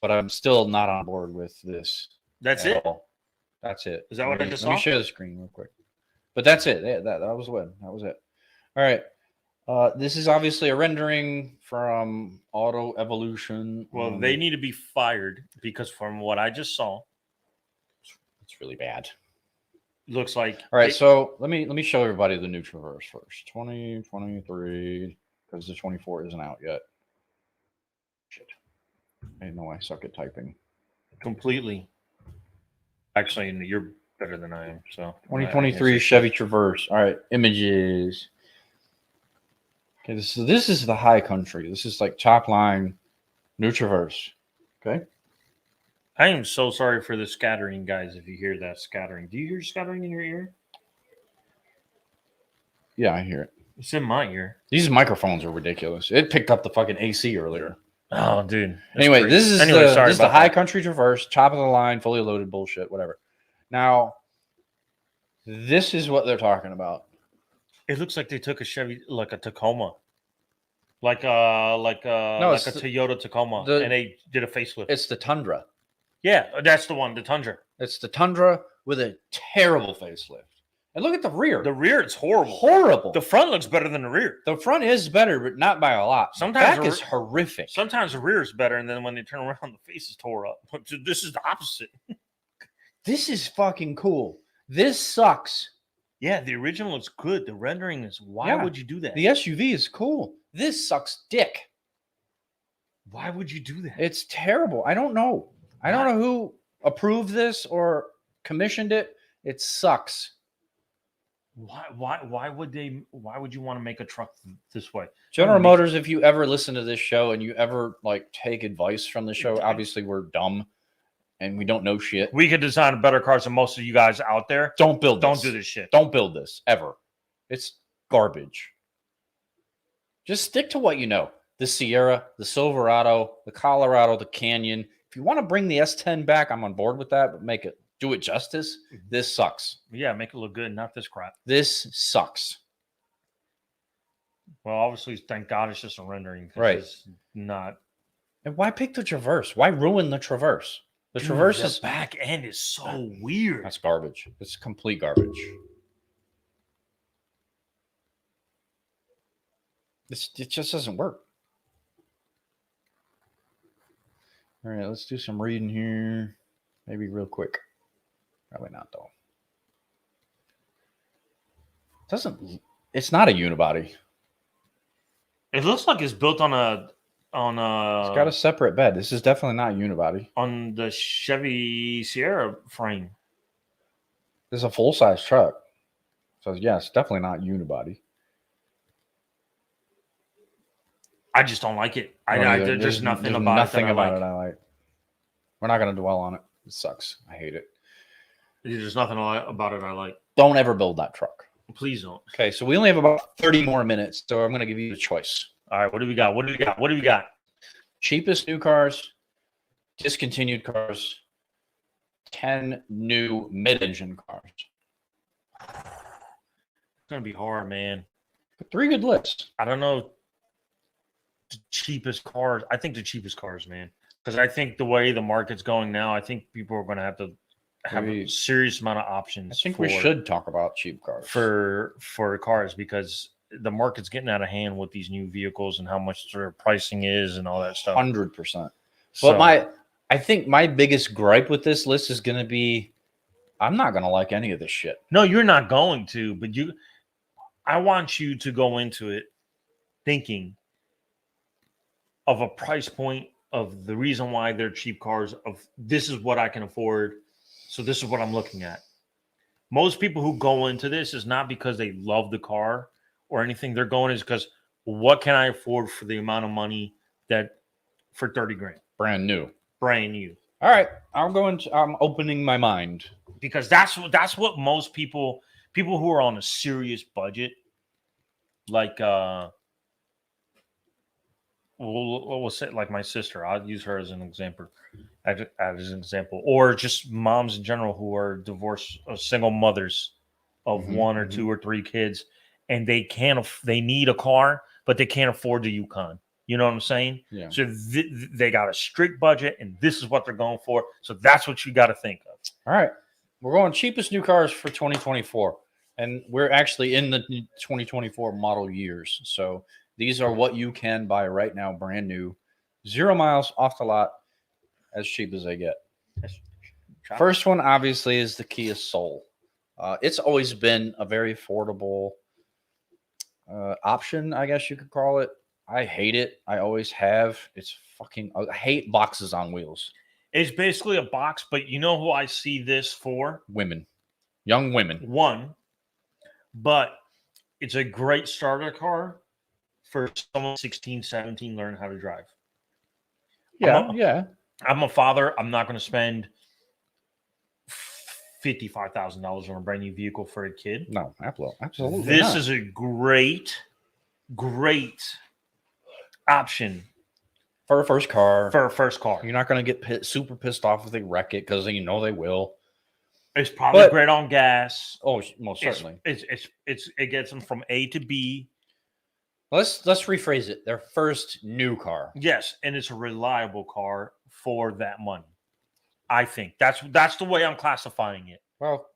But I'm still not on board with this. That's it? All. That's it. Is that what I just saw? Let me share the screen real quick. But that's it. That was the one. That was it. All right. This is obviously a rendering from Auto Evolution. Well, they need to be fired because from what I just saw, it's really bad. Looks like. All right, so let me show everybody the new Traverse first. 2023, because the 24 isn't out yet. Shit. I know I suck at typing. Completely. Actually, you're better than I am. So 2023 Chevy Traverse. All right, images. Okay, this is the high country. This is like top line new Traverse. Okay. I am so sorry for the scattering, guys, if you hear that scattering. Do you hear scattering in your ear? Yeah, I hear it. It's in my ear. These microphones are ridiculous. It picked up the fucking AC earlier. Oh, dude. Anyway, this is the high country Traverse, top of the line, fully loaded bullshit, whatever. Now, this is what they're talking about. It looks like they took a Chevy, like a Tacoma. Like a Toyota Tacoma, and they did a facelift. It's the Tundra. Yeah, that's the one, the Tundra. It's the Tundra with a terrible facelift. And look at the rear. The rear is horrible. Horrible. The front looks better than the rear. The front is better, but not by a lot. Sometimes the back is horrific. Sometimes the rear is better, and then when they turn around, the face is tore up. This is the opposite. This is fucking cool. This sucks. Yeah, the original looks good. The rendering is, why would you do that? The SUV is cool. This sucks dick. Why would you do that? It's terrible. I don't know. I don't know who approved this or commissioned it. It sucks. Why would you want to make a truck this way? General Motors, if you ever listen to this show and you ever take advice from the show, obviously we're dumb and we don't know shit. We could design better cars than most of you guys out there. Don't build this. Don't do this shit. Don't build this ever. It's garbage. Just stick to what you know. the Sierra, the Silverado, the Colorado, the Canyon. If you want to bring the S10 back, I'm on board with that, but do it justice. This sucks. Yeah, make it look good, not this crap. This sucks. Well, obviously, thank God it's just a rendering. Right. It's not. And why pick the Traverse? Why ruin the Traverse? The Traverse is back end is so weird. That's garbage. It's complete garbage. It just doesn't work. All right, let's do some reading here. Maybe real quick. Probably not though. It's not a unibody. It looks like it's built on a. It's got a separate bed. This is definitely not a unibody. On the Chevy Sierra frame. This is a full-size truck. So yeah, it's definitely not unibody. I just don't like it. There's nothing about it I like. We're not going to dwell on it. It sucks. I hate it. There's nothing about it I like. Don't ever build that truck. Please don't. Okay, so we only have about 30 more minutes, so I'm going to give you a choice. All right, what do we got? Cheapest new cars, discontinued cars, 10 new mid-engine cars. It's going to be hard, man. 3 good lists. I don't know the cheapest cars. I think the cheapest cars, man. Because I think the way the market's going now, I think people are going to have a serious amount of options. I think we should talk about cheap cars. For cars, because the market's getting out of hand with these new vehicles and how much their pricing is and all that stuff. 100%. So, But I think my biggest gripe with this list is going to be, I'm not going to like any of this shit. No, you're not going to, but I want you to go into it thinking of a price point of the reason why they're cheap cars, of this is what I can afford, so this is what I'm looking at. Most people who go into this is not because they love the car or anything. They're going is because what can I afford for the amount of money that for 30 grand? Brand new. All right. I'm opening my mind. Because that's what most people who are on a serious budget, like we'll say like my sister. I'll use her as an example, or just moms in general who are divorced, single mothers of 1 or 2 or 3 kids, and they need a car, but they can't afford the Yukon. You know what I'm saying? Yeah. So they got a strict budget, and this is what they're going for. So that's what you got to think of. All right, we're going cheapest new cars for 2024, and we're actually in the 2024 model years. So these are what you can buy right now, brand new, 0 miles off the lot, as cheap as they get. First one, obviously, is the Kia Soul. It's always been a very affordable option, I guess you could call it. I hate it. I always have. I hate boxes on wheels. It's basically a box, but you know who I see this for? Women. Young women. One, but it's a great starter car for someone 16, 17 learn how to drive. Yeah. I'm a father. I'm not going to spend $55,000 on a brand new vehicle for a kid. No, absolutely. This is a great option for a first car. You're not going to get super pissed off if they wreck it, because you know they will. It's probably great on gas. Oh, most certainly. It gets them from A to B. Let's rephrase it. Their first new car. Yes, and it's a reliable car for that money. I think that's the way I'm classifying it. Well,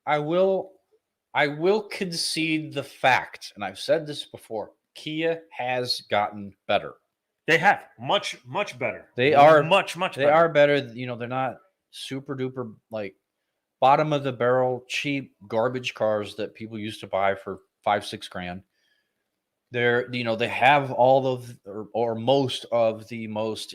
I will concede the fact, and I've said this before, Kia has gotten better. They have much better. They are much better. They are better. You know, they're not super duper like bottom of the barrel cheap garbage cars that people used to buy for $5-6 grand. They have all of or most of the most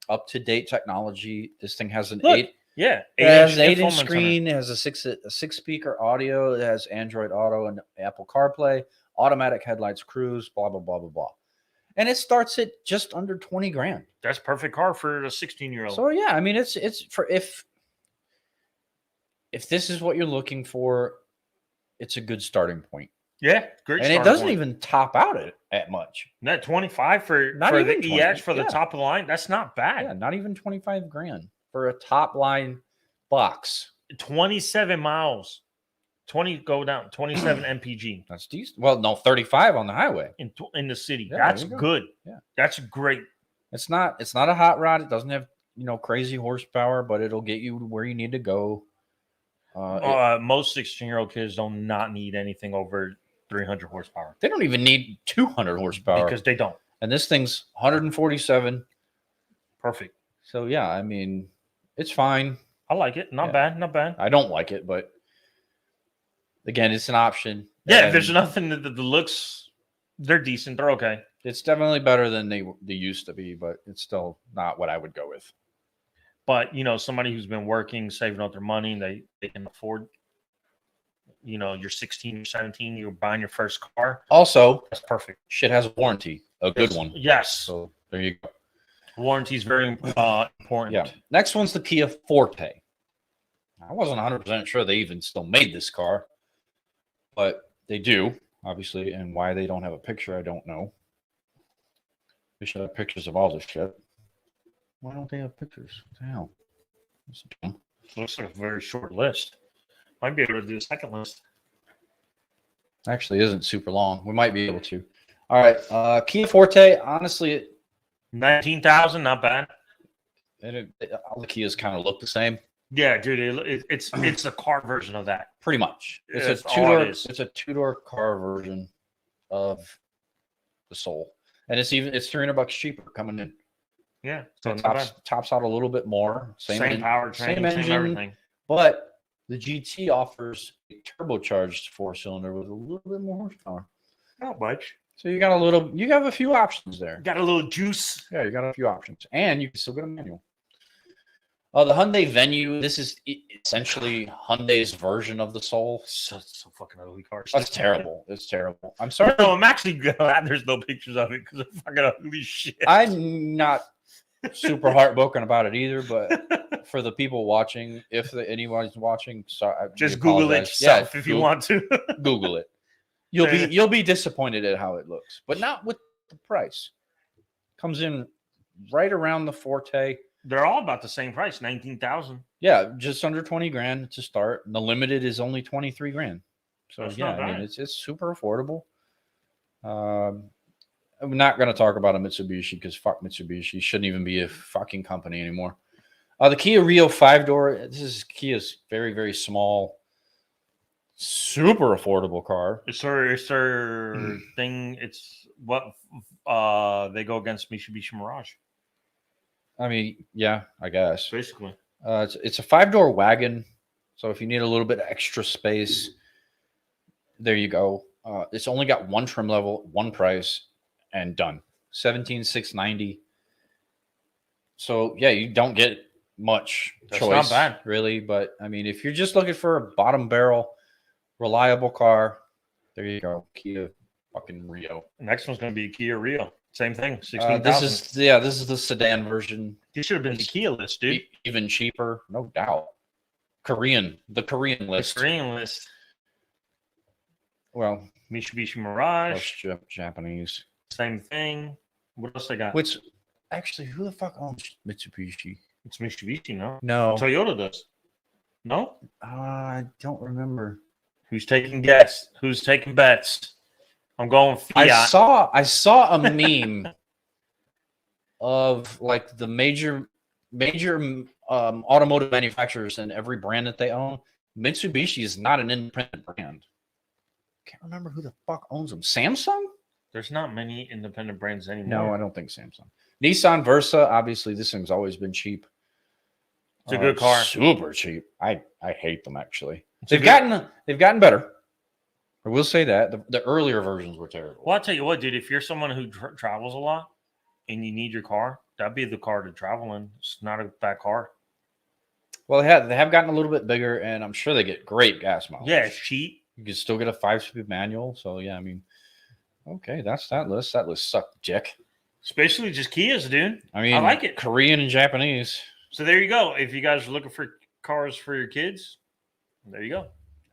up-to-date technology. This thing has an 8-inch screen. It has a six speaker audio. It has Android Auto and Apple CarPlay, automatic headlights, cruise, blah blah blah blah blah. And it starts at just under 20 grand. That's perfect car for a 16-year-old. So yeah, I mean it's for if this is what you're looking for, it's a good starting point. Yeah, great. And it doesn't even top out at much. That 25 for Not the even 20, EX for the yeah. top of the line. That's not bad. Yeah, not even 25 grand for a top line box. 27 miles. 27 mpg. That's decent. Well, no, 35 on the highway in the city. Yeah, That's there you go. good. Yeah, that's great. It's not a hot rod. It doesn't have crazy horsepower, but it'll get you where you need to go. Most 16-year-old kids do not need anything over 300 horsepower. They don't even need 200 horsepower because they don't. And this thing's 147. Perfect. So yeah, I mean, it's fine. I like it. Not bad. Not bad. I don't like it, but again, it's an option. Yeah, if there's nothing that the looks, they're decent. They're okay. It's definitely better than they used to be, but it's still not what I would go with. But somebody who's been working, saving up their money, and they can afford. You're 16 or 17, you're buying your first car. Also, that's perfect. Shit has a warranty, a good one. Yes. So there you go. Warranty is very important. Yeah. Next one's the Kia Forte. I wasn't 100% sure they even still made this car, but they do, obviously. And why they don't have a picture, I don't know. They should have pictures of all this shit. Why don't they have pictures? What the hell? Looks like a very short list. Might be able to do a second list. Actually, isn't super long. We might be able to. All right, Kia Forte. Honestly, 19,000, not bad. All the Kias kind of look the same. Yeah, dude, it's a car version of that. Pretty much. It's a two-door. It's a two-door car version of the Soul, and it's $300 cheaper coming in. Yeah, so tops out a little bit more. Same powertrain, same engine, everything. But the GT offers a turbocharged 4-cylinder with a little bit more horsepower. Not much. So you have a few options there. Got a little juice. Yeah, you got a few options. And you can still get a manual. The Hyundai Venue, this is essentially Hyundai's version of the Soul. So fucking ugly car. That's terrible. It's terrible. I'm sorry. No, I'm actually glad there's no pictures of it because it's fucking ugly shit. I'm not super heartbroken about it either, but for the people watching, if anyone's watching, sorry, just Google it yourself if you want to. Google it. You'll be disappointed at how it looks, but not with the price. Comes in right around the Forte. They're all about the same price, 19,000. Yeah, just under 20 grand to start. And the Limited is only 23 grand. So that's I mean, it's super affordable. I'm not going to talk about a Mitsubishi because fuck Mitsubishi. Shouldn't even be a fucking company anymore. The Kia Rio 5-door. This is Kia's very, very small, super affordable car. It's their thing. It's what they go against Mitsubishi Mirage. I mean, yeah, I guess. Basically. It's a 5-door wagon. So if you need a little bit of extra space, there you go. It's only got one trim level, one price, and done. $17,690. So yeah, you don't get much choice. Not bad, really. But I mean, if you're just looking for a bottom barrel, reliable car, there you go. Kia fucking Rio. The next one's going to be Kia Rio. Same thing. 16,000. This is the sedan version. You should have been the Kia list, dude. Even cheaper, no doubt. The Korean list. The Korean list. Well, Mitsubishi Mirage. Japanese. Same thing. What else they got? Which, actually, who the fuck owns Mitsubishi? It's Mitsubishi, no? No. Toyota does. No? I don't remember. Who's taking guess? Who's taking bets? I'm going Fiat. I saw a meme of like the major automotive manufacturers and every brand that they own. Mitsubishi is not an independent brand. Can't remember who the fuck owns them. Samsung? There's not many independent brands anymore. No, I don't think Samsung. Nissan Versa, obviously, this thing's always been cheap. It's a good car. Super cheap. I hate them actually. They've gotten better. I will say that the earlier versions were terrible. Well, I'll tell you what, dude. If you're someone who travels a lot and you need your car, that'd be the car to travel in. It's not a bad car. Well, they have gotten a little bit bigger, and I'm sure they get great gas mileage. Yeah, it's cheap. You can still get a 5-speed manual. So yeah, I mean, okay, that's that list. That list sucked, dick. It's basically just Kias, dude. I mean, I like it. Korean and Japanese. So there you go. If you guys are looking for cars for your kids, there you go.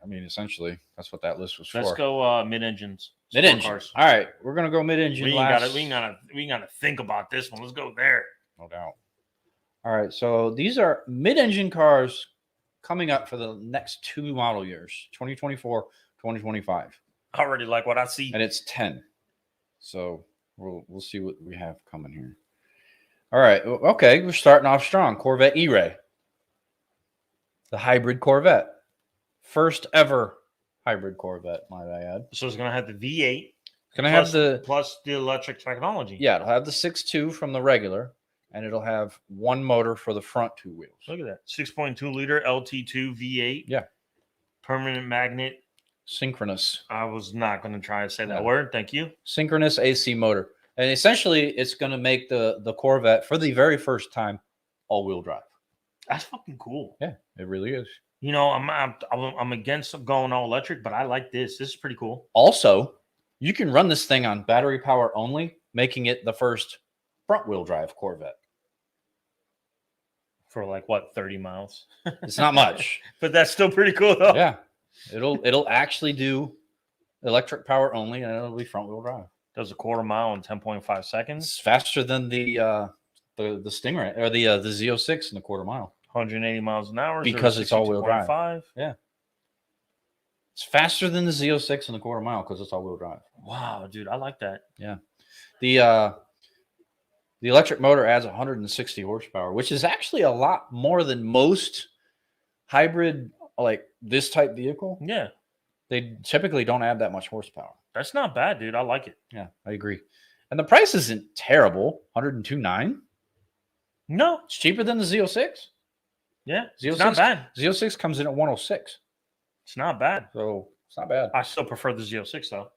I mean, essentially, that's what that list was Let's for. go mid-engines. Mid-engine. Cars. All right, we're gonna go mid-engine. We ain't gotta think about this one. Let's go there. No doubt. All right, so these are mid-engine cars coming up for the next 2 model years, 2024, 2025. I already like what I see. And it's 10. So we'll see what we have coming here. All right, okay, we're starting off strong. Corvette E-Ray. The hybrid Corvette. First ever hybrid Corvette, might I add. So it's gonna have the V8. It's gonna have plus the electric technology. Yeah, it'll have the 6.2 from the regular, and it'll have one motor for the front 2 wheels. Look at that. 6.2 liter LT2 V8. Yeah. Permanent magnet. Synchronous. I was not going to try to say that No. word. Thank you. Synchronous AC motor. And essentially, it's going to make the Corvette, for the very first time, all-wheel drive. That's fucking cool. Yeah, it really is. You know, I'm against going all electric, but I like this. This is pretty cool. Also, you can run this thing on battery power only, making it the first front-wheel drive Corvette. For like, what, 30 miles? It's not much. But that's still pretty cool, though. Yeah. It'll actually do electric power only, and it'll be front-wheel drive. Does a quarter mile in 10.5 seconds. It's faster than the Stingray or the Z06 in the quarter mile. 180 miles an hour. Because it's all-wheel drive. 62.5. Yeah. It's faster than the Z06 in the quarter mile because it's all-wheel drive. Wow, dude, I like that. Yeah. The electric motor adds 160 horsepower, which is actually a lot more than most hybrid, like this type vehicle. Yeah. They typically don't add that much horsepower. That's not bad, dude. I like it. Yeah, I agree. And the price isn't terrible. $102,900. No. It's cheaper than the Z06. Yeah. Z06, It's not bad. Z06 comes in at 106. It's not bad. So it's not bad. I still prefer the Z06, though.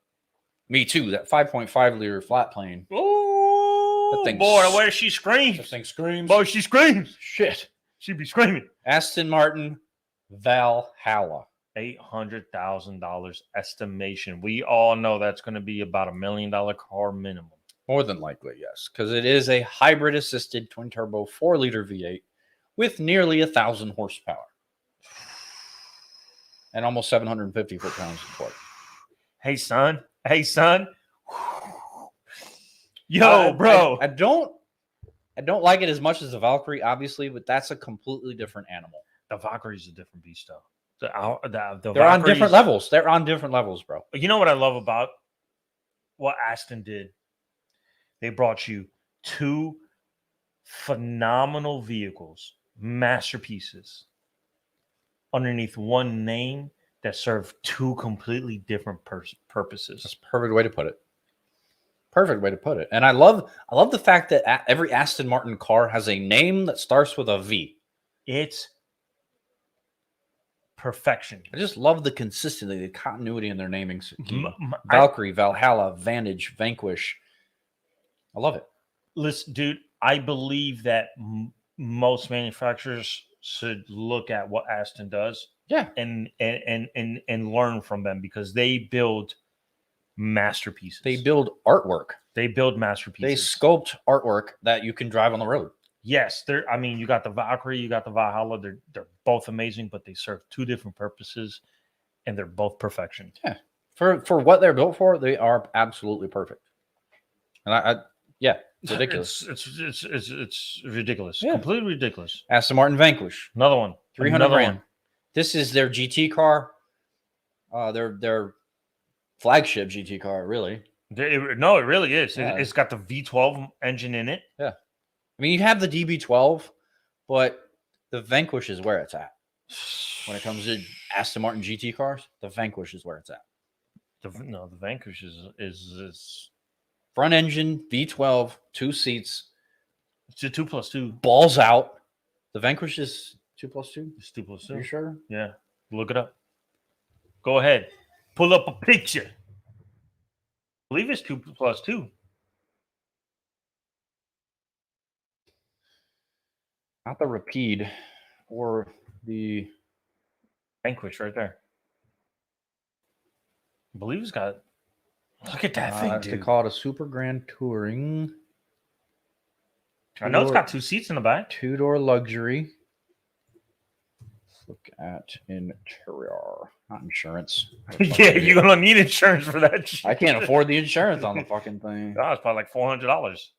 Me too. That 5.5 liter flat plane. Oh, thing boy, the way she screams. That thing screams. Boy, she screams. Shit. She be screaming. Aston Martin Valhalla. $800,000 estimation. We all know that's going to be about $1 million car minimum. More than likely, yes, because it is a hybrid assisted twin turbo 4-liter V8 with nearly 1,000 horsepower and almost 750 foot-pounds of torque. Hey, son. Yo, bro. I don't like it as much as the Valkyrie, obviously, but that's a completely different animal. The Valkyrie is a different beast, though. The They're on different levels. They're on different levels, bro. You know what I love about what Aston did? They brought you 2 phenomenal vehicles, masterpieces, underneath one name that serve 2 completely different purposes. That's a perfect way to put it. Perfect way to put it. And I love the fact that every Aston Martin car has a name that starts with a V. It's perfection. I just love the consistency, the continuity in their naming scheme. Valkyrie, Valhalla, Vantage, Vanquish. I love it. Listen, dude, I believe that most manufacturers should look at what Aston does. Yeah. And learn from them because they build masterpieces. They build artwork. They build masterpieces. They sculpt artwork that you can drive on the road. Yes, you got the Valkyrie, you got the Valhalla. They're both amazing, but they serve 2 different purposes, and they're both perfection. Yeah, for what they're built for, they are absolutely perfect. And it's ridiculous. It's ridiculous. Yeah. Completely ridiculous. Aston Martin Vanquish, Another one, 300 grand. This is their GT car. Their flagship GT car, really. No, it really is. Yeah. It's got the V12 engine in it. Yeah. I mean, you have the DB12, but the Vanquish is where it's at. When it comes to Aston Martin GT cars, the Vanquish is where it's at. The Vanquish is front engine, V12, 2 seats. It's a 2+2. Balls out. The Vanquish is 2+2? It's 2+2. Are you sure? Yeah. Look it up. Go ahead. Pull up a picture. I believe it's 2+2. Not the Rapide or the Vanquish right there. I believe it's got. Look at that thing, dude. They call it a Super Grand Touring. I know it's got 2 seats in the back. 2-door luxury. look at interior, not insurance. Yeah, you're gonna need insurance for that shit. I can't afford the insurance on the fucking thing. Oh, it's probably like $400.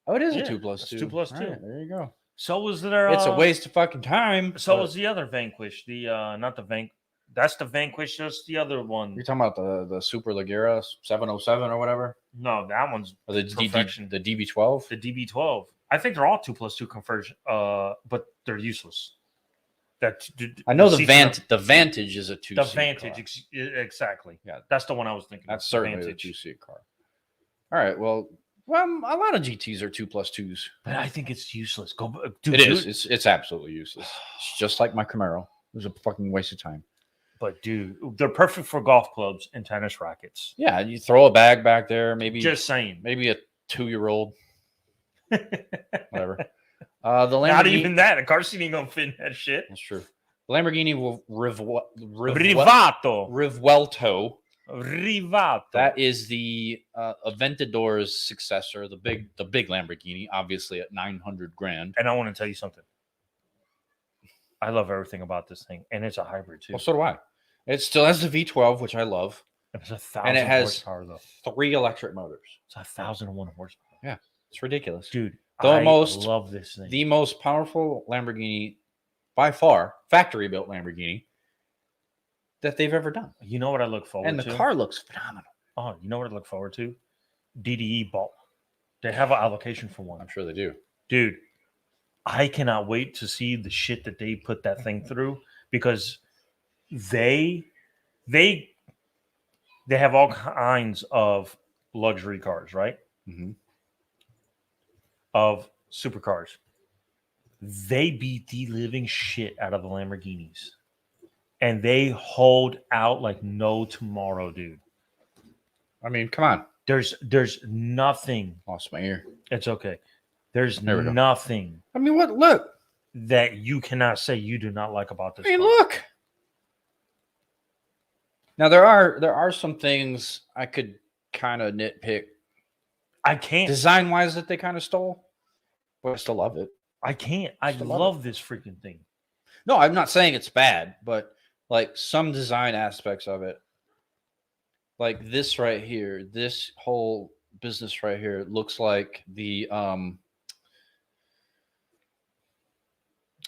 Oh, it is a Yeah, 2+2. it's 2+2. All right, there you go. So was there? It's a waste of fucking time. So was the other Vanquish? The not the Vanquish. That's the Vanquish. That's the other one. You're talking about the Super Leggera 707 or whatever? No, that one's Or the perfection. the DB12? The DB12. I think they're all 2+2 conversion. But they're useless. I know the Vantage is a 2-seat The Vantage, car. Exactly. Yeah, that's the one I was thinking. That's certainly a 2-seat car. All right, well, a lot of GTs are 2+2s, but I think it's useless. Dude, it is. It's absolutely useless. It's just like my Camaro. It was a fucking waste of time. But dude, they're perfect for golf clubs and tennis rackets. Yeah, you throw a bag back there, maybe. Just saying. Maybe a 2-year-old. Whatever. The Lamborghini. Not even that. A car seat ain't gonna fit in that shit. That's true. The Lamborghini Rivuelto. That is the Aventador's successor, the big Lamborghini, obviously at $900,000. And I want to tell you something. I love everything about this thing, and it's a hybrid too. Well, so do I. It still has the V12, which I love. It's 1,000 and it has horsepower, though. 3 electric motors. It's 1,001 horsepower. Yeah, it's ridiculous, dude. I love this thing. The most powerful Lamborghini, by far, factory built Lamborghini that they've ever done. You know what I look forward to? And the car looks phenomenal. Oh, you know what I look forward to? DDE ball. They have an allocation for one. I'm sure they do, dude. I cannot wait to see the shit that they put that thing through, because they have all kinds of luxury cars, right? Mm-hmm. Of supercars. They beat the living shit out of the Lamborghinis, and they hold out like no tomorrow, dude. I mean, come on. There's nothing. Lost my ear. It's okay. There's nothing. I mean, what? Look. That you cannot say you do not like about this. I mean, look. Now there are some things I could kind of nitpick. I can't design wise that they kind of stole, but I still love it. I can't. I love this freaking thing. No, I'm not saying it's bad, but like some design aspects of it, like this right here, this whole business right here looks like the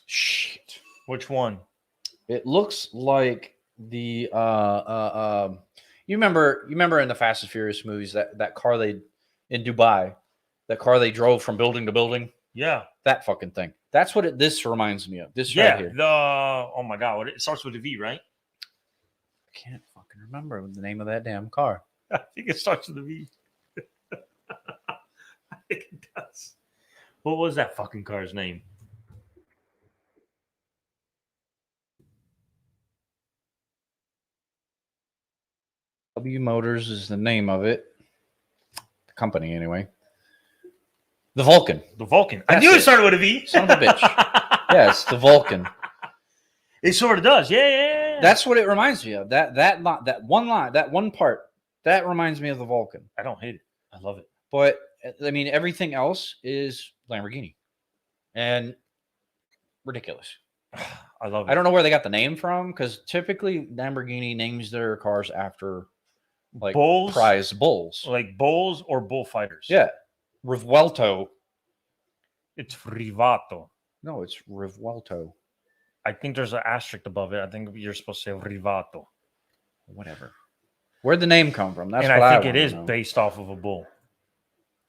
shit. Which one? It looks like the you remember in the Fast and Furious movies that car they in Dubai, that car they drove from building to building? Yeah. That fucking thing. That's what this reminds me of. This right here. Oh my god, it starts with a V, right? I can't fucking remember the name of that damn car. I think it starts with a V. I think it does. What was that fucking car's name? W Motors is the name of it. The company, anyway. The Vulcan. The Vulcan. I knew it started with a V. Son of a bitch. Yes, the Vulcan. It sort of does. Yeah. That's what it reminds me of. That one part, that reminds me of the Vulcan. I don't hate it. I love it. But I mean, everything else is Lamborghini, and ridiculous. I love it. I don't know where they got the name from, because typically Lamborghini names their cars after like bulls, prize bulls, like bulls or bullfighters. Yeah, Rivuelto. It's Rivato. No, it's Rivuelto. I think there's an asterisk above it. I think you're supposed to say Rivato. Whatever. Where'd the name come from? That's and what I think it is know. Based off of a bull.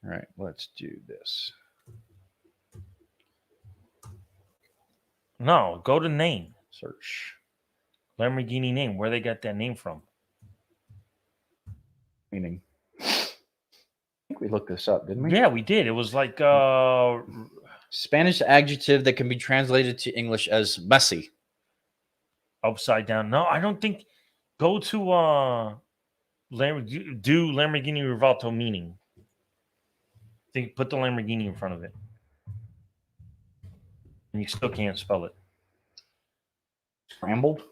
All right, let's do this. No, go to name. Search. Lamborghini name. Where they got that name from? Meaning. I think we looked this up, didn't we? Yeah, we did. It was like Spanish adjective that can be translated to English as messy. Upside down. No, I don't think. Go to do Lamborghini Rivalto meaning. Put the Lamborghini in front of it. And you still can't spell it. Scrambled?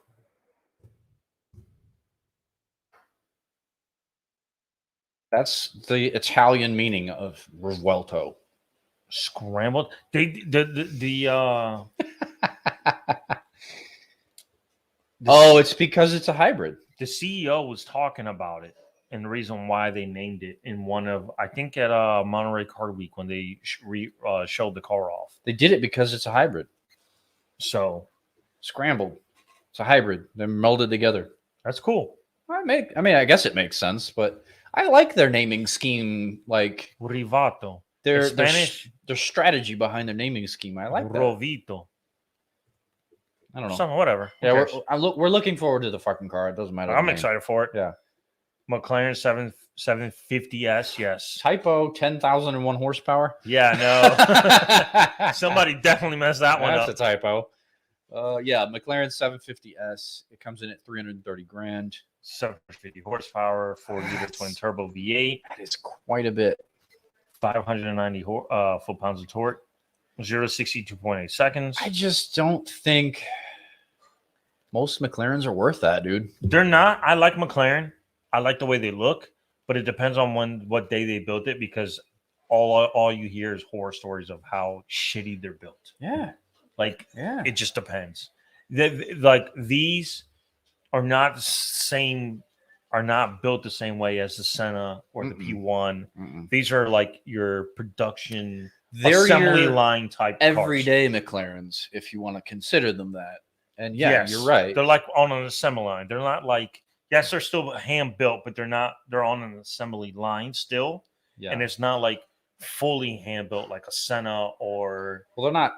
That's the Italian meaning of Rivuelto. Scrambled. The Oh, it's because it's a hybrid. The CEO was talking about it and the reason why they named it in one of, I think at Monterey Car Week when they showed the car off. They did it because it's a hybrid. So Scrambled. It's a hybrid. They're melded together. that's cool. I guess it makes sense, but I like their naming scheme. Like Rivato. their Spanish. their strategy behind their naming scheme. I like that. Rovito. I don't know. Something, whatever. Yeah, we're looking forward to the fucking car. It doesn't matter. I'm excited for it. Yeah. McLaren 750S, yes. Typo, 10,001 horsepower. Yeah, no. Somebody definitely messed that one up. That's a typo. Yeah, McLaren 750S. It comes in at 330 grand. 750 horsepower, 4-liter twin turbo V8. That is quite a bit. 590 foot-pounds of torque. 0 to 62.8 seconds. I just don't think most McLarens are worth that, dude. They're not. I like McLaren. I like the way they look, but it depends on what day they built it because all you hear is horror stories of how shitty they're built. Yeah. Like, Yeah. it just depends. Like these are not built the same way as the Senna or the P1. These are like your production assembly line type everyday cars. McLarens, if you want to consider them that. And yeah, yes, you're right. They're like on an assembly line. They're not like, yes, they're still hand built, but they're on an assembly line still. Yeah. And it's not like fully hand built like a Senna or. Well, they're not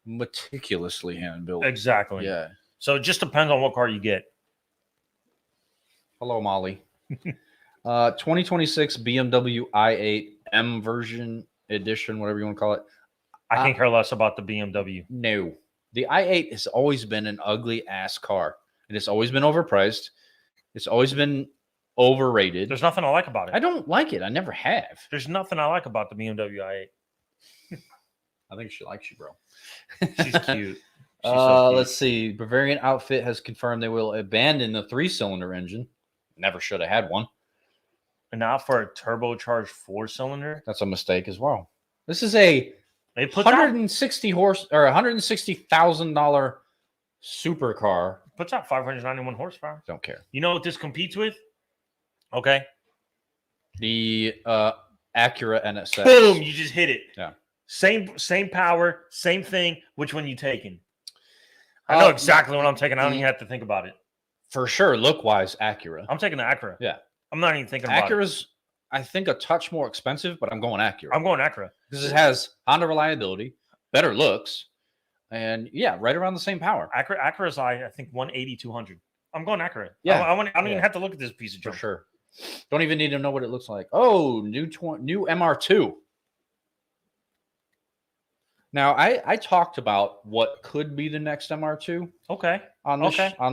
meticulously hand built. Exactly. Yeah. So it just depends on what car you get. Hello, Molly. 2026 BMW i8 M version edition, whatever you want to call it. I can't care less about the BMW. No. The i8 has always been an ugly ass car. And it's always been overpriced. It's always been overrated. There's nothing I like about it. I don't like it. I never have. There's nothing I like about the BMW i8. I think she likes you, bro. She's cute. She's so cute. Let's see. Bavarian Outfit has confirmed they will abandon the 3-cylinder engine. Never should have had one. And now for a turbocharged 4-cylinder? That's a mistake as well. This is a $160,000 supercar. Puts out 591 horsepower. Don't care. You know what this competes with? Okay. The Acura NSX. Boom! You just hit it. Yeah. Same power, same thing. Which one you taking? I know exactly what I'm taking. I don't even have to think about it. For sure, look-wise, Acura. I'm taking the Acura. Yeah. I'm not even thinking about it. Acura's, I think, a touch more expensive, but I'm going Acura. I'm going Acura. Because it has Honda reliability, better looks, and, yeah, right around the same power. Acura's, I think, 180, 200. I'm going Acura. Yeah. I don't even have to look at this piece of junk. For sure. Don't even need to know what it looks like. Oh, new MR2. Now, I talked about what could be the next MR2. Okay. On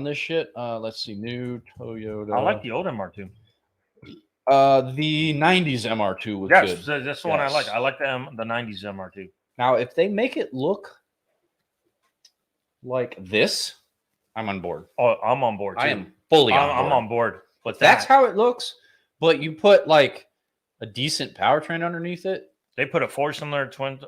this shit. Let's see. New Toyota. I like the old MR2. The 90s MR2 was good. Yes, that's the one I like. I like the 90s MR2. Now, if they make it look like this, I'm on board. Oh, I'm on board, too. I am fully on board. I'm on board. But that's how it looks, but you put, like, a decent powertrain underneath it. They put a 4-cylinder twin...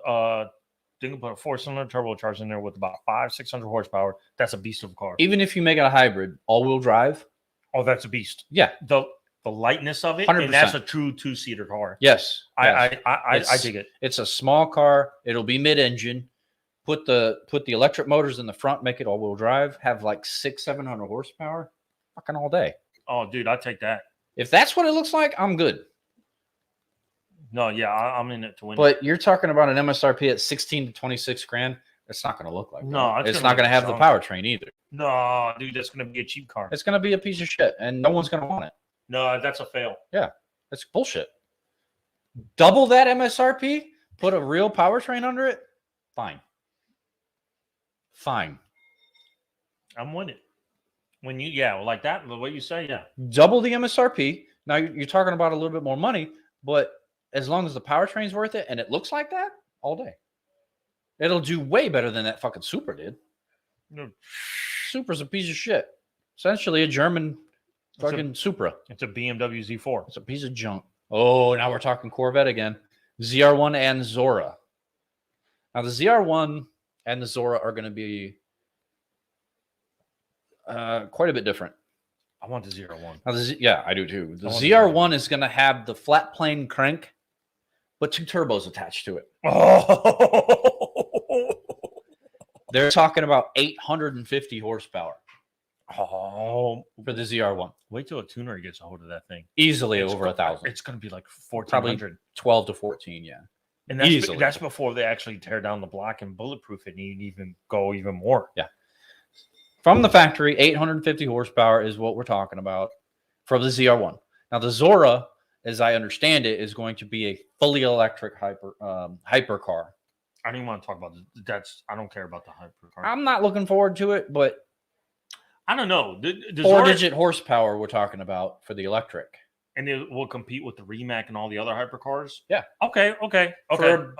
They can put a 4-cylinder turbocharger in there with about 500-600 horsepower. That's a beast of a car. Even if you make it a hybrid, all-wheel drive. Oh, that's a beast. Yeah. The lightness of it, 100%. and that's a true 2-seater car. Yes. I dig it. It's a small car. It'll be mid-engine. Put the electric motors in the front, make it all-wheel drive, have like 600-700 horsepower. Fucking all day. Oh, dude, I'd take that. If that's what it looks like, I'm good. No, yeah, I'm in it to win. But you're talking about an MSRP at 16 to 26 grand. It's not going to look like no, that. It's not going to have the powertrain either. No, dude, that's going to be a cheap car. It's going to be a piece of shit, and no one's going to want it. No, that's a fail. Yeah, that's bullshit. Double that MSRP, put a real powertrain under it. Fine. I'm winning. When like that, the way you say, yeah. Double the MSRP. Now you're talking about a little bit more money, but as long as the powertrain's worth it and it looks like that, all day. It'll do way better than that fucking Supra did. No. Supra's a piece of shit. Essentially a German fucking Supra. It's a BMW Z4. It's a piece of junk. Oh, now we're talking Corvette again. ZR1 and Zora. Now the ZR1 and the Zora are going to be quite a bit different. I want the ZR1. Now, yeah, I do too. The I want the ZR1 is going to have the flat plane crank, but 2 turbos attached to it. Oh, They're talking about 850 horsepower oh! for the ZR1. Wait till a tuner gets a hold of that thing. Easily over 1,000. It's going to be like Probably 1,400. 12 to 14, yeah. And Easily. that's before they actually tear down the block and bulletproof it and even go even more. Yeah. From the factory, 850 horsepower is what we're talking about for the ZR1. Now, the Zora, as I understand it, is going to be a fully electric hypercar. I don't even want to talk about this. I don't care about the hypercar. I'm not looking forward to it, but I don't know. The 4-digit horsepower we're talking about for the electric. And it will compete with the Rimac and all the other hypercars? Yeah. Okay. For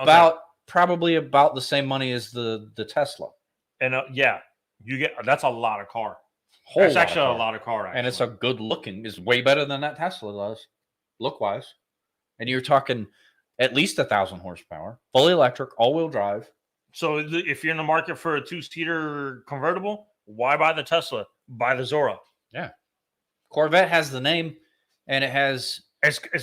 probably about the same money as the Tesla. And yeah, that's a lot of car. That's actually a lot of car. Actually. And it's a good looking. It's way better than that Tesla does, look wise. And you're talking at least 1,000 horsepower, fully electric, all-wheel drive. So if you're in the market for a 2-seater convertible, why buy the Tesla? Buy the Zora. Yeah. Corvette has the name, and it's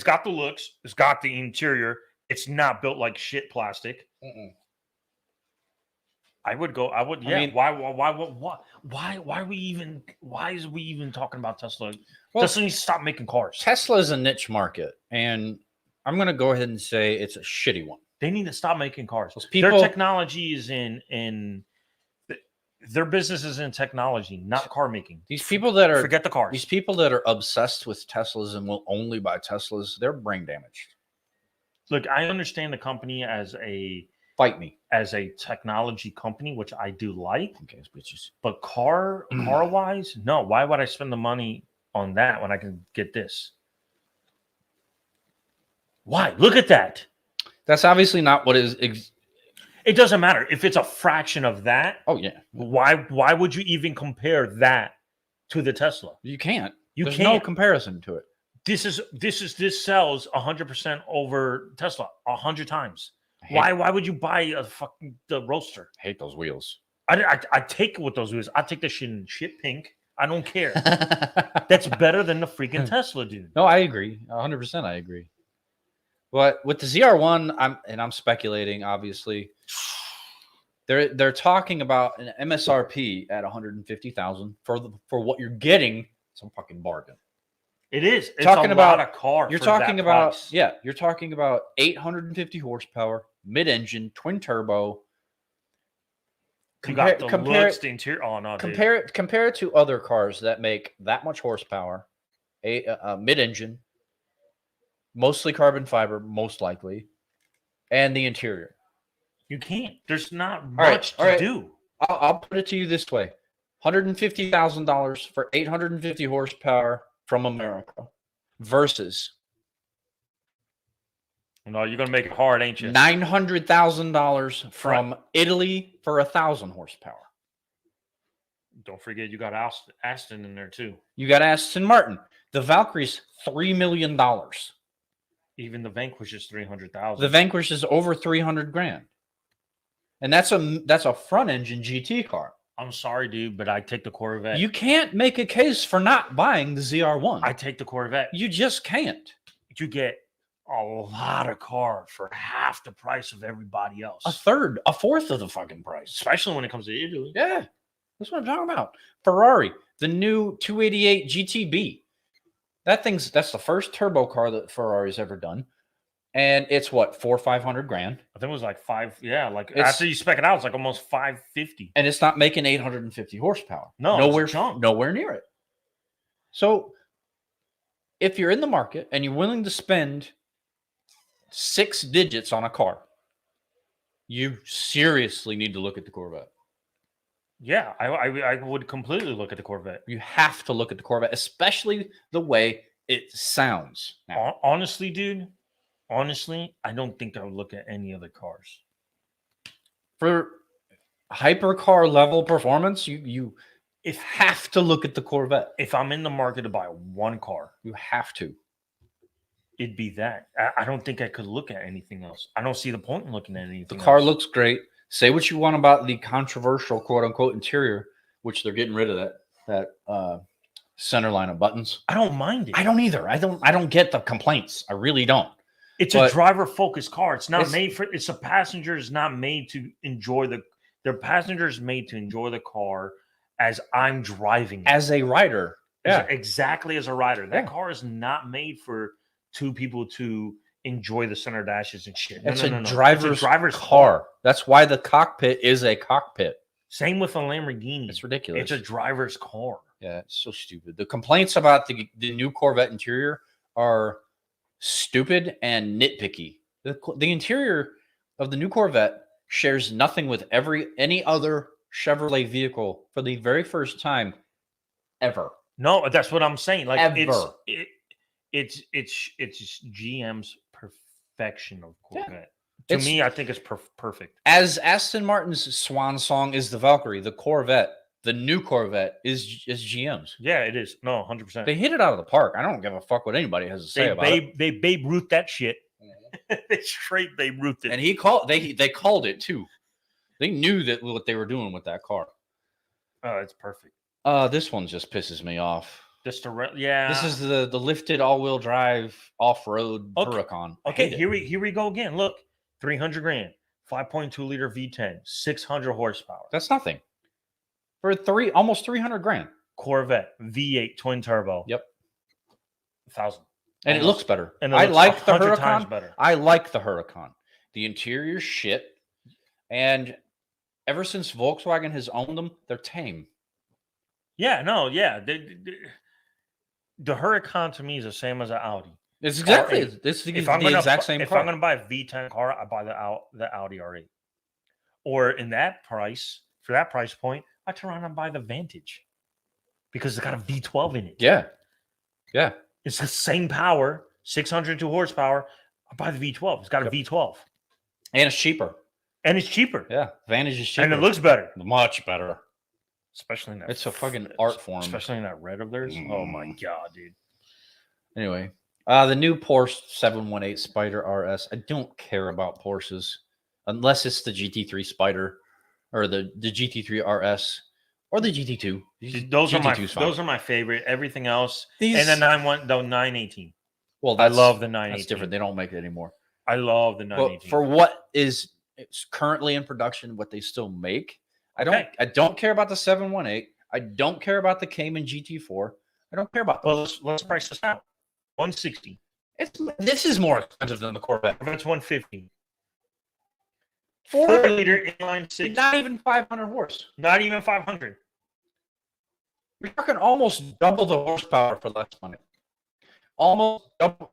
got the looks. It's got the interior. It's not built like shit plastic. I would. Yeah. I mean, why is we even talking about Tesla? Well, Tesla needs to stop making cars. Tesla is a niche market, and I'm going to go ahead and say it's a shitty one. They need to stop making cars. Their technology is in their business is in technology, not car making. These people that are forget the cars. These people that are obsessed with Teslas and will only buy Teslas, they're brain damaged. Look, I understand the company as a technology company, which I do like. Okay, bitches. But car wise, no. Why would I spend the money on that when I can get this? Why? Look at that. That's obviously not what is. It doesn't matter if it's a fraction of that. Oh yeah. Why would you even compare that to the Tesla? You can't. There's can't. no comparison to it. This sells 100% over Tesla 100 times. Why would you buy the Roadster? I hate those wheels. I take it with those wheels. I take the shit pink. I don't care. That's better than the freaking Tesla, dude. No, I agree. 100% I agree. But with the ZR1, I'm speculating, obviously. They're talking about an MSRP at 150,000 for what you're getting. It's a fucking bargain. It is. It's talking about a car. You're talking about You're talking about 850 horsepower, mid-engine, twin turbo. Compare the interior. Oh no! Compare it to other cars that make that much horsepower, mid-engine, mostly carbon fiber, most likely, and the interior. You can't. There's not much to do. I'll put it to you this way: $150,000 for 850 horsepower from America versus. No, you're gonna make it hard, ain't you? $900,000 from Italy for 1,000 horsepower. Don't forget, you got Aston in there too. You got Aston Martin. The Valkyrie's $3 million. Even the Vanquish is 300,000. The Vanquish is over 300 grand, and that's a front engine GT car. I'm sorry, dude, but I take the Corvette. You can't make a case for not buying the ZR1. I take the Corvette. You just can't. You get a lot of car for half the price of everybody else. A fourth of the fucking price. Especially when it comes to Italy. Yeah. That's what I'm talking about. Ferrari, the new 288 GTB. That's the first turbo car that Ferrari's ever done. And it's what, 400 or 500 grand. I think it was like after you spec it out, it's like almost 550. And it's not making 850 horsepower. No, nowhere near it. So if you're in the market and you're willing to spend 6 digits on a car, you seriously need to look at the Corvette. Yeah, I would completely look at the Corvette. You have to look at the Corvette, especially the way it sounds. Now. Honestly, dude, I don't think I would look at any other cars. For hypercar level performance, you have to look at the Corvette. If I'm in the market to buy one car, you have to. It'd be that. I don't think I could look at anything else. I don't see the point in looking at anything else. The car looks great. Say what you want about the controversial quote unquote interior, which they're getting rid of that center line of buttons. I don't mind it. I don't either. I don't get the complaints. I really don't. It's a driver focused car. It's not made for. It's a passenger is not made to enjoy their passenger is made to enjoy the car as I'm driving it. As a rider. Yeah, exactly as a rider. That car is not made for two people to enjoy the center dashes and shit. It's a driver's car. That's why the cockpit is a cockpit. Same with a Lamborghini. It's ridiculous. It's a driver's car. Yeah, it's so stupid. The complaints about the new Corvette interior are stupid and nitpicky. The interior of the new Corvette shares nothing with any other Chevrolet vehicle for the very first time ever. No, that's what I'm saying. Like ever. It's GM's perfection of Corvette. Yeah. To me, I think it's perfect. As Aston Martin's swan song is the Valkyrie, the Corvette, the new Corvette is GM's. Yeah, it is. No, 100%. They hit it out of the park. I don't give a fuck what anybody has to say about it. They Babe Ruth that shit. They straight Babe Ruth it. And they called it too. They knew that what they were doing with that car. Oh, it's perfect. This one just pisses me off. This is the lifted all-wheel drive off-road Huracan. Okay, here we go again. Look, 300 grand, 5.2 liter V10, 600 horsepower. That's nothing for almost 300 grand. Corvette V8 twin turbo. Yep, 1,000. And it looks better. And I like the Huracan. Better. I like the Huracan. The interior shit, and ever since Volkswagen has owned them, they're tame. Yeah, no, yeah. The Huracan to me is the same as an Audi. It's exactly the exact same car. If I'm going to buy a V10 car, I buy the Audi R8. Or for that price point, I turn around and buy the Vantage because it's got a V12 in it. Yeah, yeah. It's the same power, 602 horsepower. I buy the V12. It's got a V12, and it's cheaper. Yeah, Vantage is cheaper, and it looks better, much better. Especially in that. It's a fucking art form. Especially in that red of theirs. Oh my god, dude. Anyway, the new Porsche 718 Spider RS. I don't care about Porsches unless it's the GT3 Spider or the GT3 RS or the GT2. Those are my favorite. Everything else. And the 918. Well, I love the 918. That's different. They don't make it anymore. I love the 918. But for what it's currently in production, what they still make. I don't care about the 718. I don't care about the Cayman GT4. I don't care about those. Well, let's price this out. 160. This is more expensive than the Corvette. That's 150. 4-liter inline six. Not even 500 horse. Not even 500. You're talking almost double the horsepower for less money. Almost double.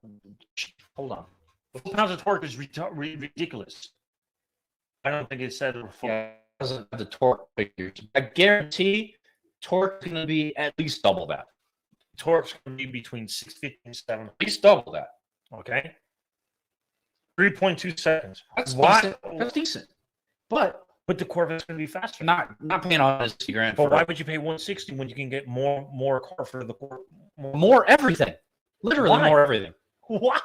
Hold on. The 4 pounds of torque is ridiculous. I don't think it said doesn't have the torque figures. I guarantee torque is going to be at least double that. Torque's going to be between 650 and 700. At least double that. Okay. 3.2 seconds. That's decent. That's decent. But the Corvette's going to be faster. Not paying on $60,000. But why would you pay 160 when you can get more car for the more everything? Literally more everything. Why?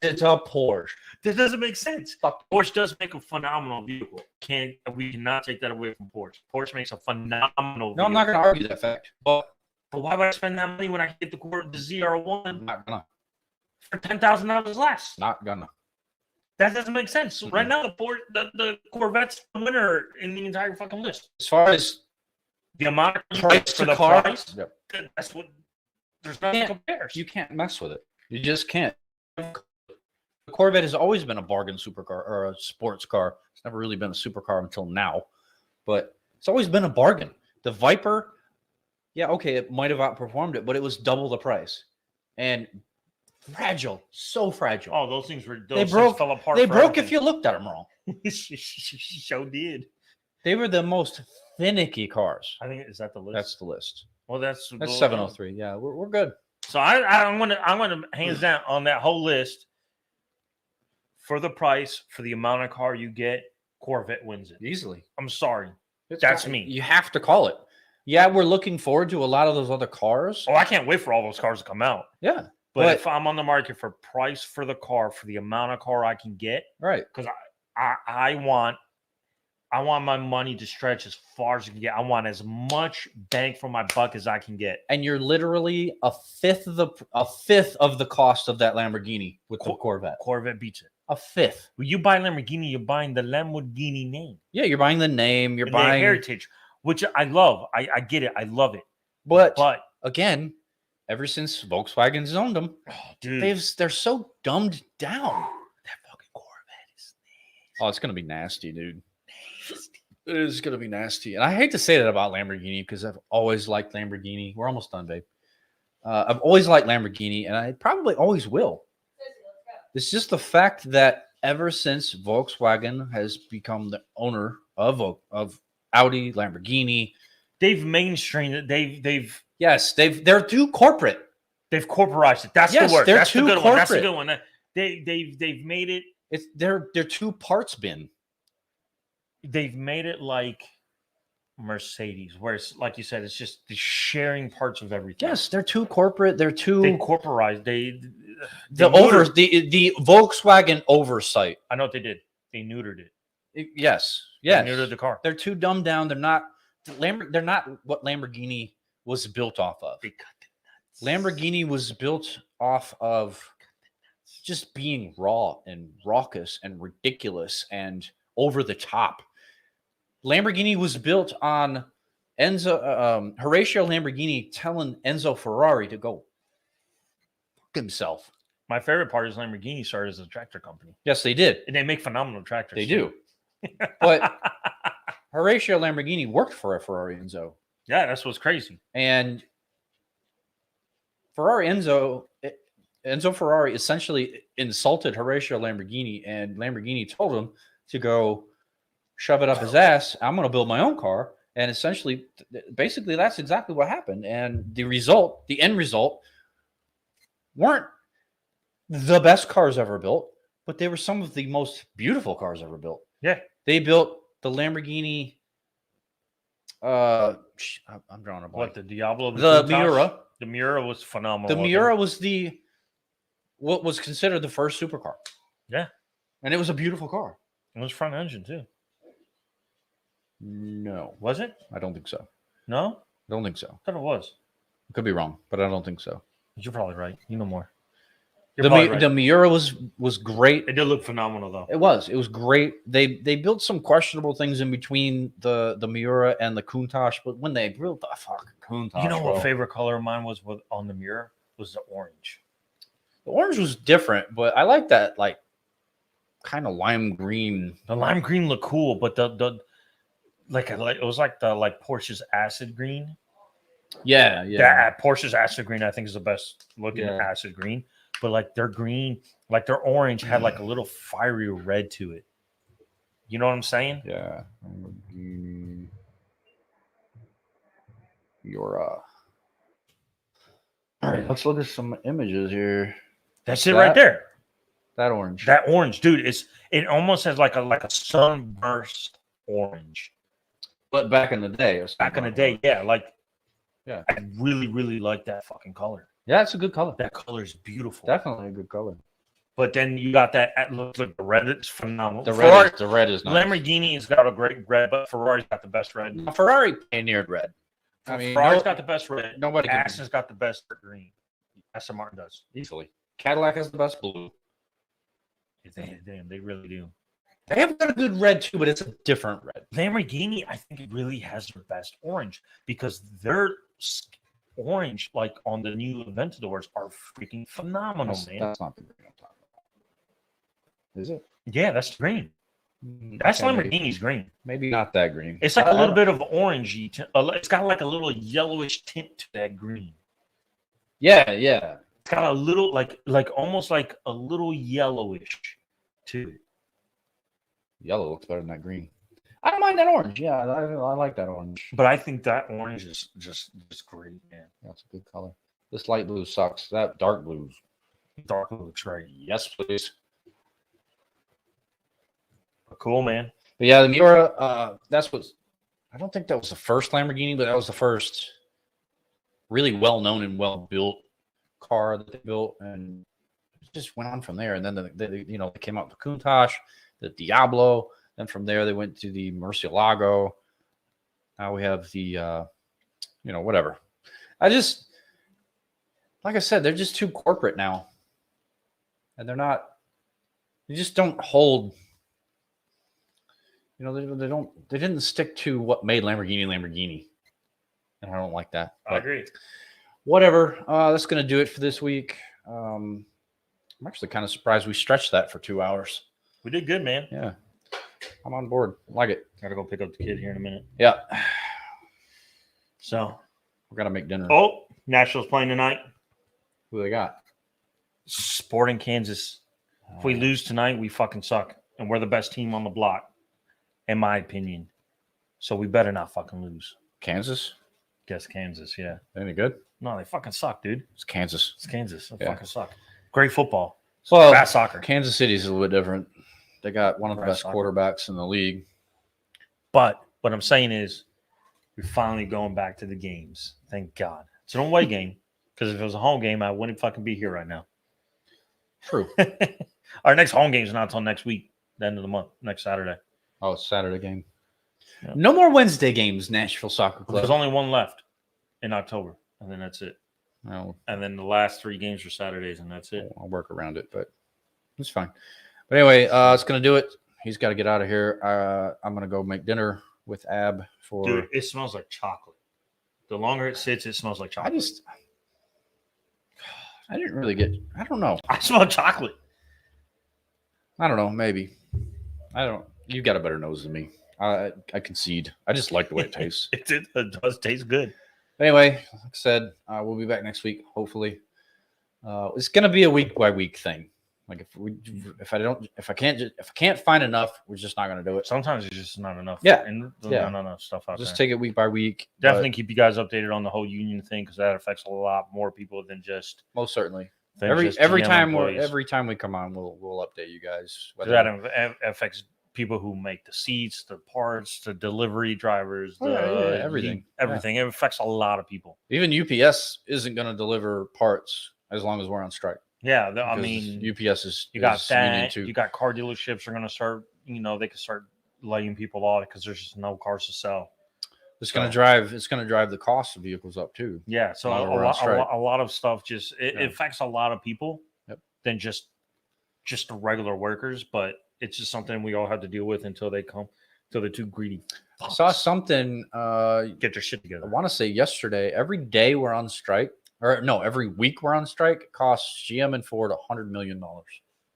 It's a Porsche. That doesn't make sense. Porsche does make a phenomenal vehicle. We cannot take that away from Porsche. Porsche makes a phenomenal vehicle. I'm not going to argue that fact. But why would I spend that money when I get the ZR1 not gonna. For $10,000 less? Not gonna. That doesn't make sense. Mm-hmm. Right now, the Corvette's the winner in the entire fucking list. As far as the amount of price for the car, that's what. There's nothing compares. You can't mess with it. You just can't. The Corvette has always been a bargain supercar or a sports car. It's never really been a supercar until now, but it's always been a bargain. The Viper, yeah, okay, it might have outperformed it, but it was double the price and fragile, so fragile. Oh, those things fell apart. They broke if you looked at them wrong. So did. They were the most finicky cars. I think is that the list. That's the list. Well, that's 703. Yeah, we're good. So I'm gonna hands down on that whole list for the price, for the amount of car you get, Corvette wins it easily. I'm sorry, that's me. You have to call it. Yeah, we're looking forward to a lot of those other cars. Oh, I can't wait for all those cars to come out. Yeah, but if I'm on the market for price for the car, for the amount of car I can get, right? Because I I want my money to stretch as far as I can get. I want as much bang for my buck as I can get. And you're literally a fifth of the cost of that Lamborghini with the Corvette. Corvette beats it. A fifth. When you buy Lamborghini, you're buying the Lamborghini name. Yeah, you're buying the name. You're and buying the heritage, which I love. I get it. I love it. But But again, ever since Volkswagen's owned them, dude, they're so dumbed down. that fucking Corvette is Oh, it's gonna be nasty, dude. It is gonna be nasty, and I hate to say that about Lamborghini because I've always liked Lamborghini. We're almost done, babe. I've always liked Lamborghini, and I probably always will. It's just the fact that ever since Volkswagen has become the owner of Audi, Lamborghini, they've mainstreamed it. They're too corporate. They've corporized it. That's Yes, the word. they're That's the too good one. That's the corporate. good one. They've made it. They're too parts bin. They've made it like Mercedes, where it's like you said, it's just the sharing parts of everything. Yes, they're too corporate. They corporized. The Volkswagen oversight. I know what they did. They neutered it. Yes. They neutered the car. They're too dumbed down. They're not what Lamborghini was built off of. Lamborghini was built off of just being raw and raucous and ridiculous and over the top. Lamborghini was built on Horatio Lamborghini telling Enzo Ferrari to go fuck himself. My favorite part is Lamborghini started as a tractor company. Yes, they did. And they make phenomenal tractors. They do. But Horatio Lamborghini worked for a Ferrari Enzo. Yeah, that's what's crazy. And Enzo Ferrari essentially insulted Horatio Lamborghini, and Lamborghini told him to go shove it up his ass. I'm going to build my own car. And essentially, basically, that's exactly what happened. And the end result, weren't the best cars ever built, but they were some of the most beautiful cars ever built. Yeah. They built the Lamborghini. I'm drawing a blank. What, the Diablo? The Miura. The Miura was phenomenal. The Miura was what was considered the first supercar. Yeah. And it was a beautiful car. It was front engine, too. No. Was it? I don't think so. No? I don't think so. I thought it was. Could be wrong, but I don't think so. You're probably right. You know more. The Miura was great. It did look phenomenal, though. It was great. They built some questionable things in between the Miura and the Countach, but when they built the fucking Countach, You know what favorite color of mine was on the Miura? Was the orange. The orange was different, but I like that kind of lime green. The lime green looked cool, but it was like Porsche's acid green. Yeah. That Porsche's acid green, I think, is the best looking acid green. But like their green, like their orange had like a little fiery red to it. You know what I'm saying? Yeah. Miura. All right, let's look at some images here. That's it right there. That orange. That orange, dude. It almost has like a sunburst orange. But back in the day, yeah. I really, really like that fucking color. Yeah, it's a good color. That color is beautiful. Definitely a good color. But then you got that. Look, the red is phenomenal. The red is nice. Lamborghini's got a great red, but Ferrari's got the best red. Ferrari pioneered red. I mean, Ferrari's got the best red. Nobody. Aston's got the best green. Aston Martin does easily. Cadillac has the best blue. Damn, they really do. They have got a good red too, but it's a different red. Lamborghini, I think it really has their best orange because their orange, like on the new Aventadors, are freaking phenomenal, man. That's not the green I'm talking about. Is it? Yeah, that's the green. That's Lamborghini's green. Maybe not that green. It's like a little bit of orangey. It's got like a little yellowish tint to that green. Yeah. It's got a little like almost like a little yellowish to it. Yellow looks better than that green. I don't mind that orange. Yeah, I like that orange. But I think that orange is just great, man. That's a good color. This light blue sucks. That dark blue looks great. Yes, please. Cool, man. But yeah, the Miura, I don't think that was the first Lamborghini, but that was the first really well-known and well-built car that they built, and it just went on from there. And then they came out with the Countach, the Diablo, Then from there, they went to the Murcielago. Now we have the, whatever. Like I said, they're just too corporate now. And they just don't hold, they didn't stick to what made Lamborghini. And I don't like that. I agree. Whatever. That's going to do it for this week. I'm actually kind of surprised we stretched that for 2 hours. We did good, man. Yeah. I'm on board. Like it. Got to go pick up the kid here in a minute. Yeah. So. We're going to make dinner. Oh, Nationals playing tonight. Who they got? Sporting Kansas. If we lose tonight, we fucking suck. And we're the best team on the block, in my opinion. So we better not fucking lose. Kansas? Guess Kansas, yeah. Any good? No, they fucking suck, dude. It's Kansas. It's Kansas. They fucking suck. Great football. Well, bad soccer. Kansas City's a little bit different. They got one of the Bad best soccer. quarterbacks in the league. But what I'm saying is we're finally going back to the games. Thank God. It's an away game. Because if it was a home game, I wouldn't fucking be here right now. True. Our next home game is not until next week, the end of the month, next Saturday. Oh, it's Saturday game. Yeah. No more Wednesday games, Nashville Soccer Club. There's only one left in October, and then that's it. No, And then the last 3 games are Saturdays, and that's it. I'll work around it, but it's fine. But anyway, it's going to do it. He's got to get out of here. I'm going to go make dinner with Ab for... Dude, it smells like chocolate. The longer it sits, it smells like chocolate. I didn't really get... I don't know. I smell chocolate. I don't know. Maybe. You got a better nose than me. I concede. I just like the way it tastes. It does taste good. Anyway, like I said, we'll be back next week, hopefully. It's going to be a week by week thing. Like if I can't find enough, we're just not going to do it. Sometimes it's just not enough. Yeah. And Yeah. not enough stuff out Just there. take it week by week. Definitely keep you guys updated on the whole union thing because that affects a lot more people than just Most certainly. than Every just every GM time employees. we come on, we'll update you guys. That affects people who make the seats, the parts, the delivery drivers, everything. Everything. It affects a lot of people. Even UPS isn't going to deliver parts as long as we're on strike. Yeah, I Because mean, UPS is you got is that. union You got car dealerships are going to start. They can start laying people off because there's just no cars to sell. It's going to drive the cost of vehicles up too. Yeah, so While we're on strike. a lot of stuff just it affects a lot of people Yep. than just the regular workers, but it's just something we all have to deal with until they're too greedy. I saw something. Get their shit I together. want to say yesterday. Every day we're on strike, or no, every week we're on strike. It costs GM and Ford $100 million.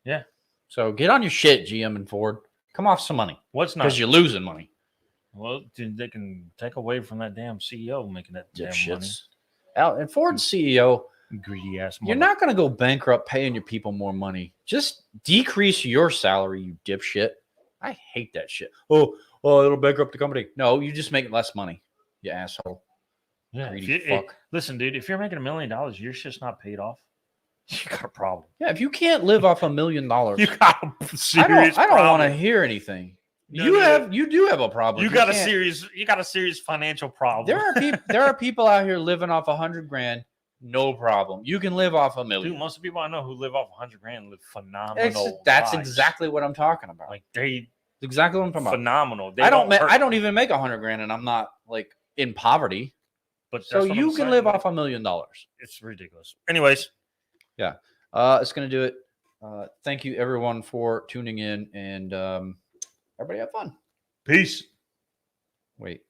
Yeah. So get on your shit, GM and Ford. Come off some money What's not? because you're losing money. Well, dude, they can take away from that damn CEO making that damn money. Dipshits. And Ford's CEO, Greedy ass. you're not going to go bankrupt paying your people more money. Just decrease your salary, you dipshit. I hate that shit. Oh, it'll bankrupt the company. No, you just make less money, you asshole. Yeah. Greedy fuck. Listen, dude, if you're making $1 million, your shit's not paid off. You got a problem. Yeah, if you can't live off $1 million, You got a serious I don't want to problem. hear anything. No, You do have a problem. You got a serious financial problem. There are people out here living off $100,000, no problem. You can live off $1 million. Dude, most of the people I know who live off $100,000 live phenomenal. That's lives. exactly what I'm talking about. Like they Exactly what I'm talking about. phenomenal. They I don't hurt. even make $100,000, and I'm not like in poverty. But So that's what you I'm can saying. live off $1 million. It's ridiculous. Anyways, It's gonna do it. Thank you everyone for tuning in, and everybody have fun. peace. Wait.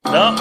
No,